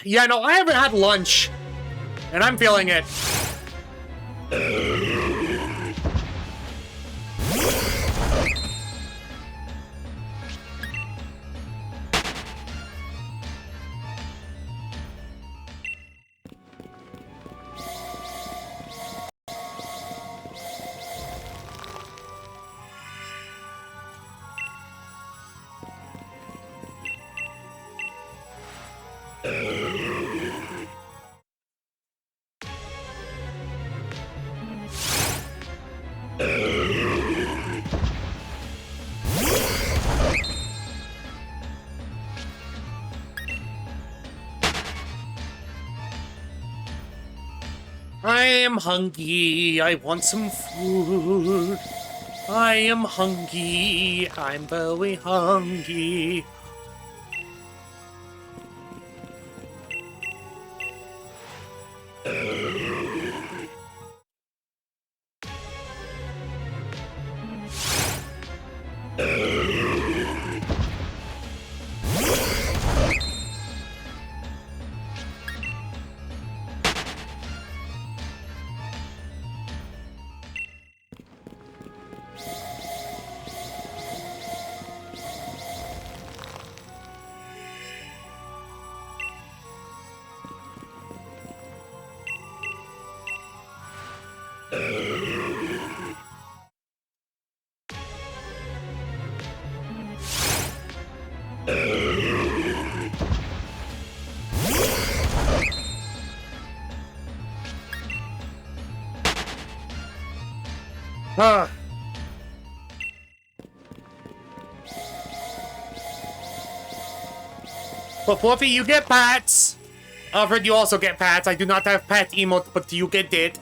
Yeah, no, I haven't had lunch, and I'm feeling it. I am hungry, I want some food. I am hungry, I'm very hungry. But Fluffy, you get pats. Alfred, you also get pats. I do not have pat emote, but you get it.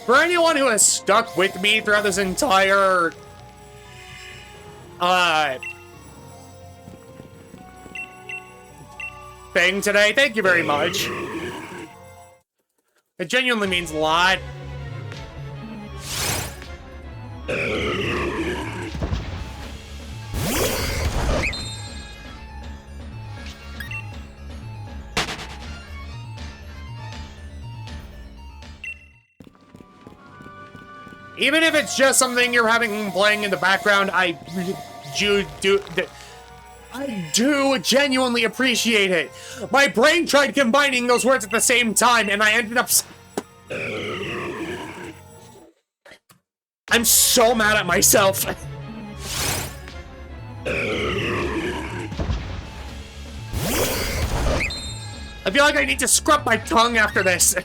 For anyone who has stuck with me throughout this entire thing today, thank you very much. It genuinely means a lot. Even if it's just something you're having playing in the background, I do genuinely appreciate it. My brain tried combining those words at the same time, and I ended up... I'm so mad at myself. I feel like I need to scrub my tongue after this.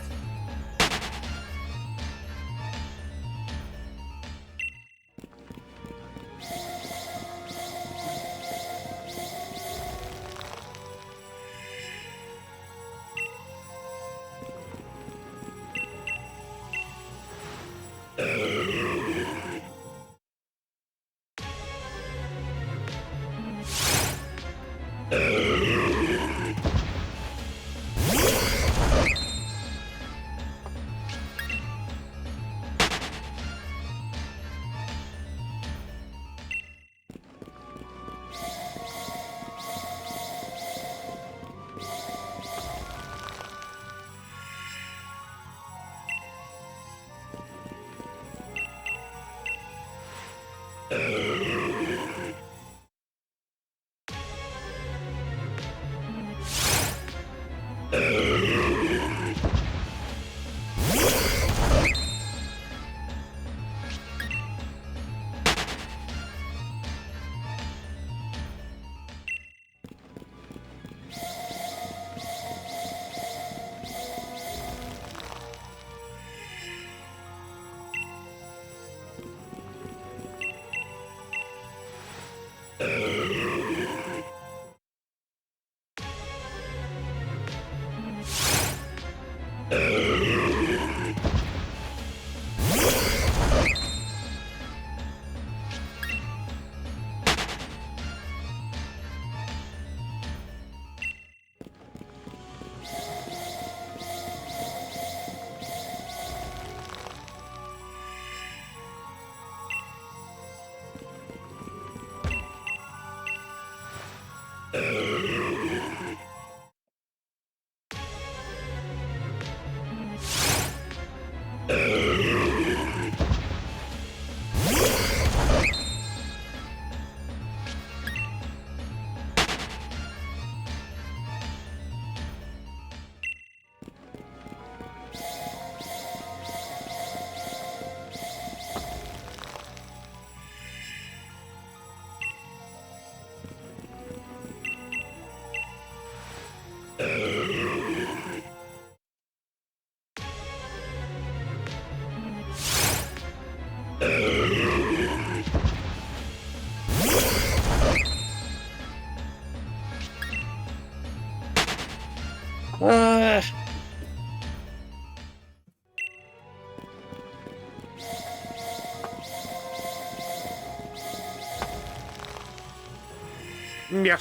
Yeah.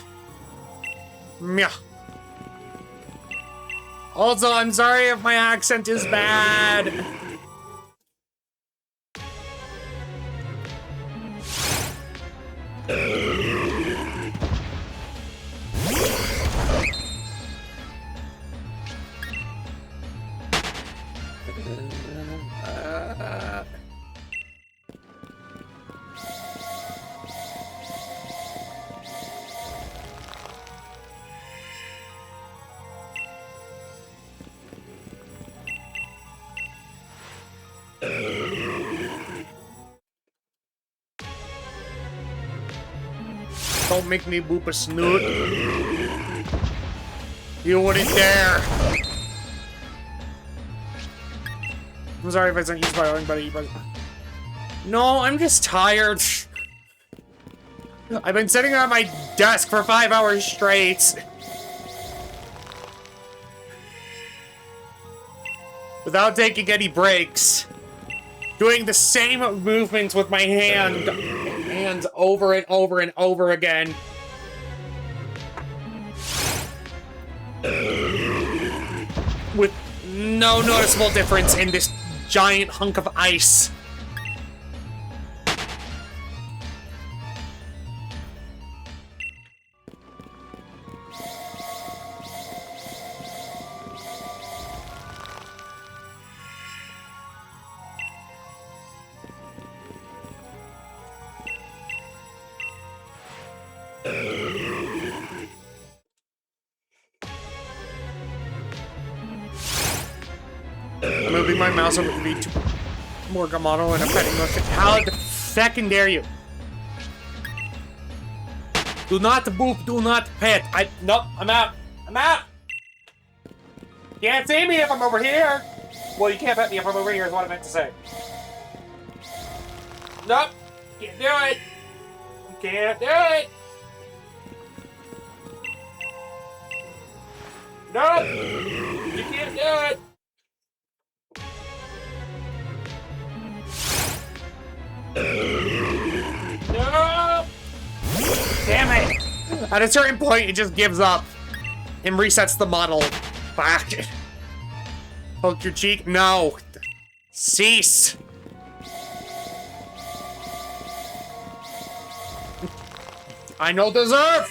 Yeah. Also, I'm sorry if my accent is bad. Don't make me boop a snoot. You wouldn't dare. I'm sorry if I don't use my own, buddy. No, I'm just tired. I've been sitting at my desk for 5 hours straight. Without taking any breaks. Doing the same movements with my hands over and over and over again. With no noticeable difference in this giant hunk of ice. I'm moving my mouse over to be more Gamano and I'm petting motion. How the feckin' dare you? Do not boop, do not pet. Nope, I'm out. I'm out! Can't see me if I'm over here! Well, you can't pet me if I'm over here is what I meant to say. Nope! Can't do it! Can't do it! Nope! You can't do it! No! Damn it! At a certain point, it just gives up and resets the model back. Poke your cheek? No. Cease. I know deserve.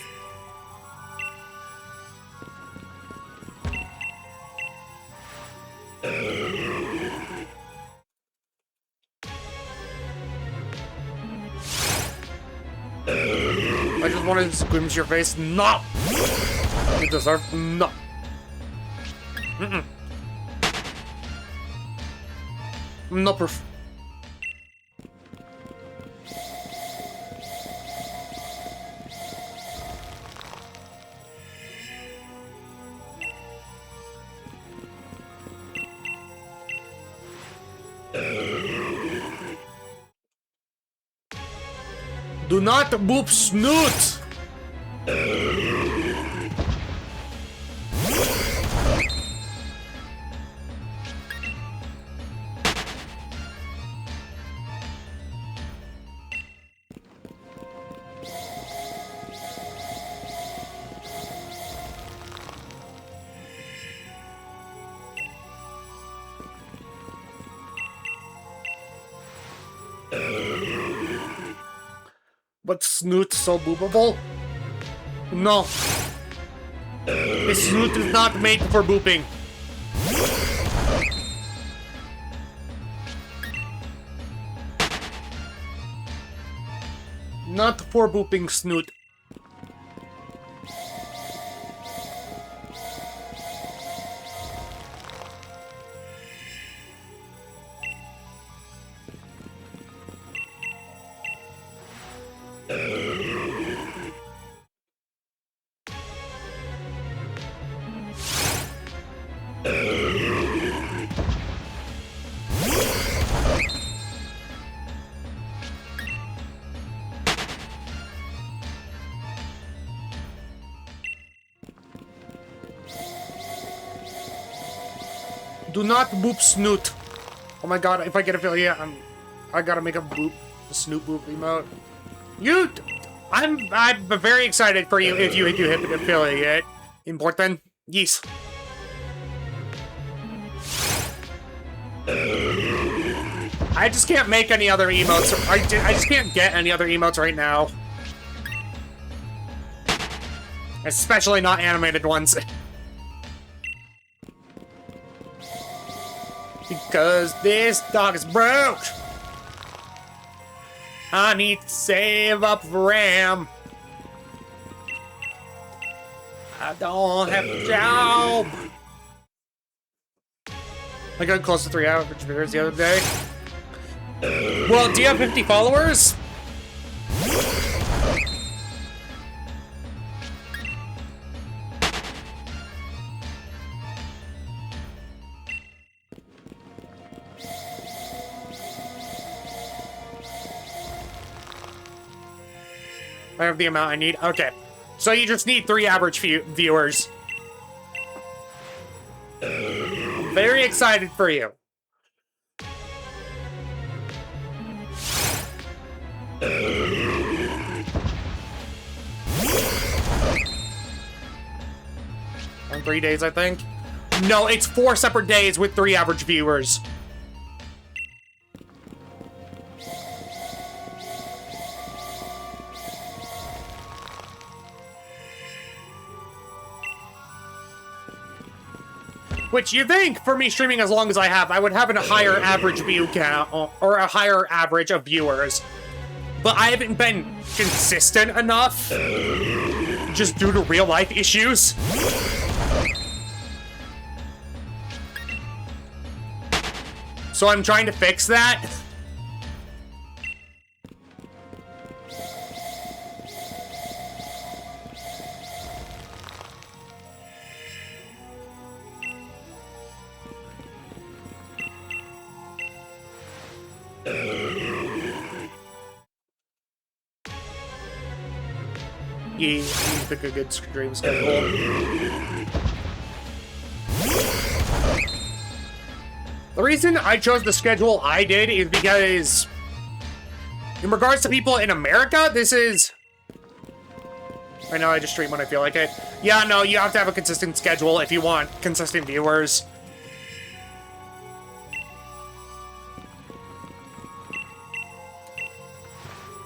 I just wanted to squeeze your face. No! You deserve no. No proof. Do not boop snoot! But snoot so boopable? No. This snoot is not made for booping. Not for booping snoot. Do not boop snoot. Oh my god, if I get affiliate, I gotta make a snoot boop emote. I'm very excited for you if you hit the affiliate. Important. Yes. I just can't make any other emotes. I just can't get any other emotes right now. Especially not animated ones. Because this dog is broke. I need to save up for RAM. I don't have a job. I got close to 3 average viewers the other day. Well, do you have 50 followers? I have the amount I need. Okay. So you just need 3 average viewers. I'm very excited for you. On 3 days, I think. No, it's 4 separate days with 3 average viewers. Which you think, for me streaming as long as I have, I would have a higher average view count, or a higher average of viewers. But I haven't been consistent enough, just due to real-life issues. So I'm trying to fix that. Yeah, you pick a good stream schedule. The reason I chose the schedule I did is because, in regards to people in America, this is... I know I just stream when I feel like it. Yeah, no, you have to have a consistent schedule if you want consistent viewers.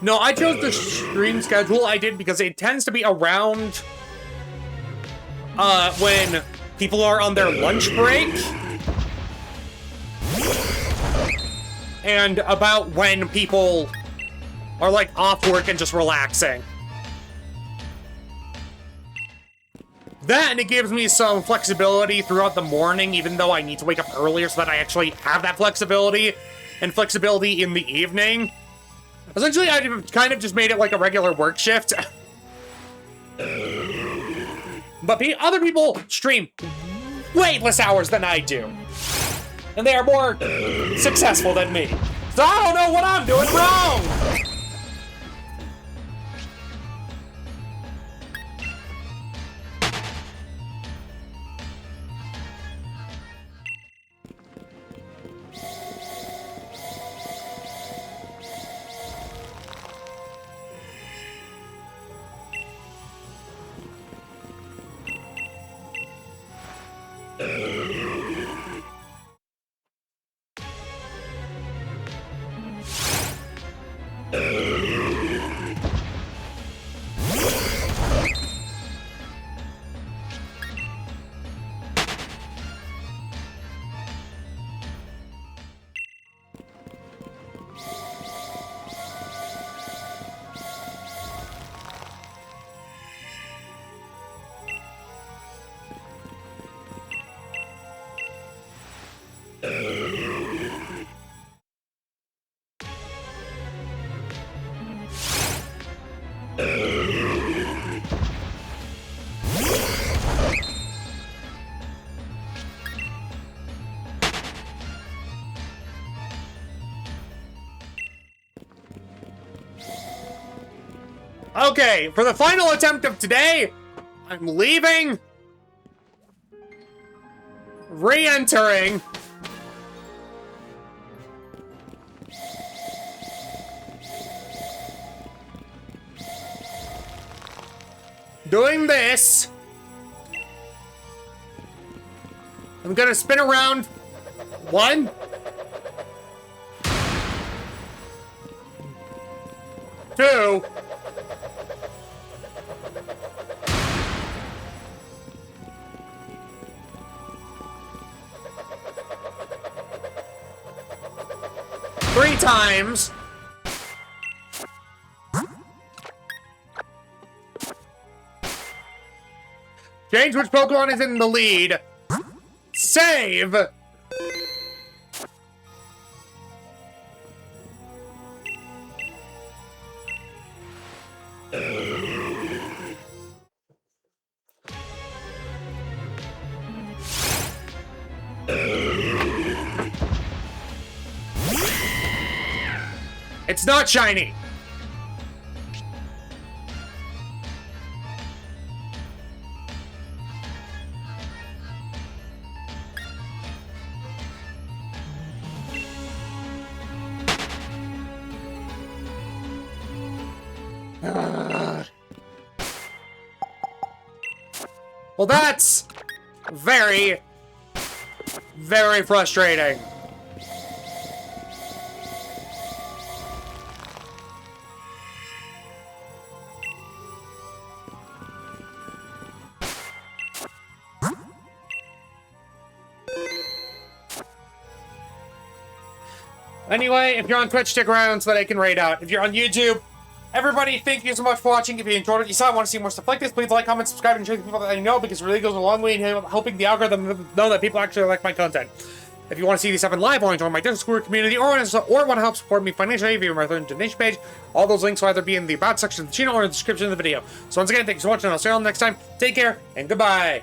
No, I chose the stream schedule I did because it tends to be around when people are on their lunch break and about when people are like off work and just relaxing. That, and it gives me some flexibility throughout the morning, even though I need to wake up earlier so that I actually have that flexibility, and flexibility in the evening. Essentially, I kind of just made it like a regular work shift. But other people stream way less hours than I do. And they are more successful than me. So I don't know what I'm doing wrong! Okay, for the final attempt of today, I'm leaving, re-entering, doing this. I'm gonna spin around. 1, 2, 3 times. Change which Pokemon is in the lead. Save. It's not shiny. Well, that's very, very frustrating. Anyway, if you're on Twitch, stick around so that I can raid out. If you're on YouTube, everybody, thank you so much for watching. If you enjoyed what you saw and want to see more stuff like this, please like, comment, subscribe, and share with people that you know, because it really goes a long way in helping the algorithm know that people actually like my content. If you want to see these stuff in live, or join my Discord community, or want to help support me financially via my donation page, all those links will either be in the About section of the channel or in the description of the video. So once again, thanks for watching, and I'll see you all next time. Take care, and goodbye.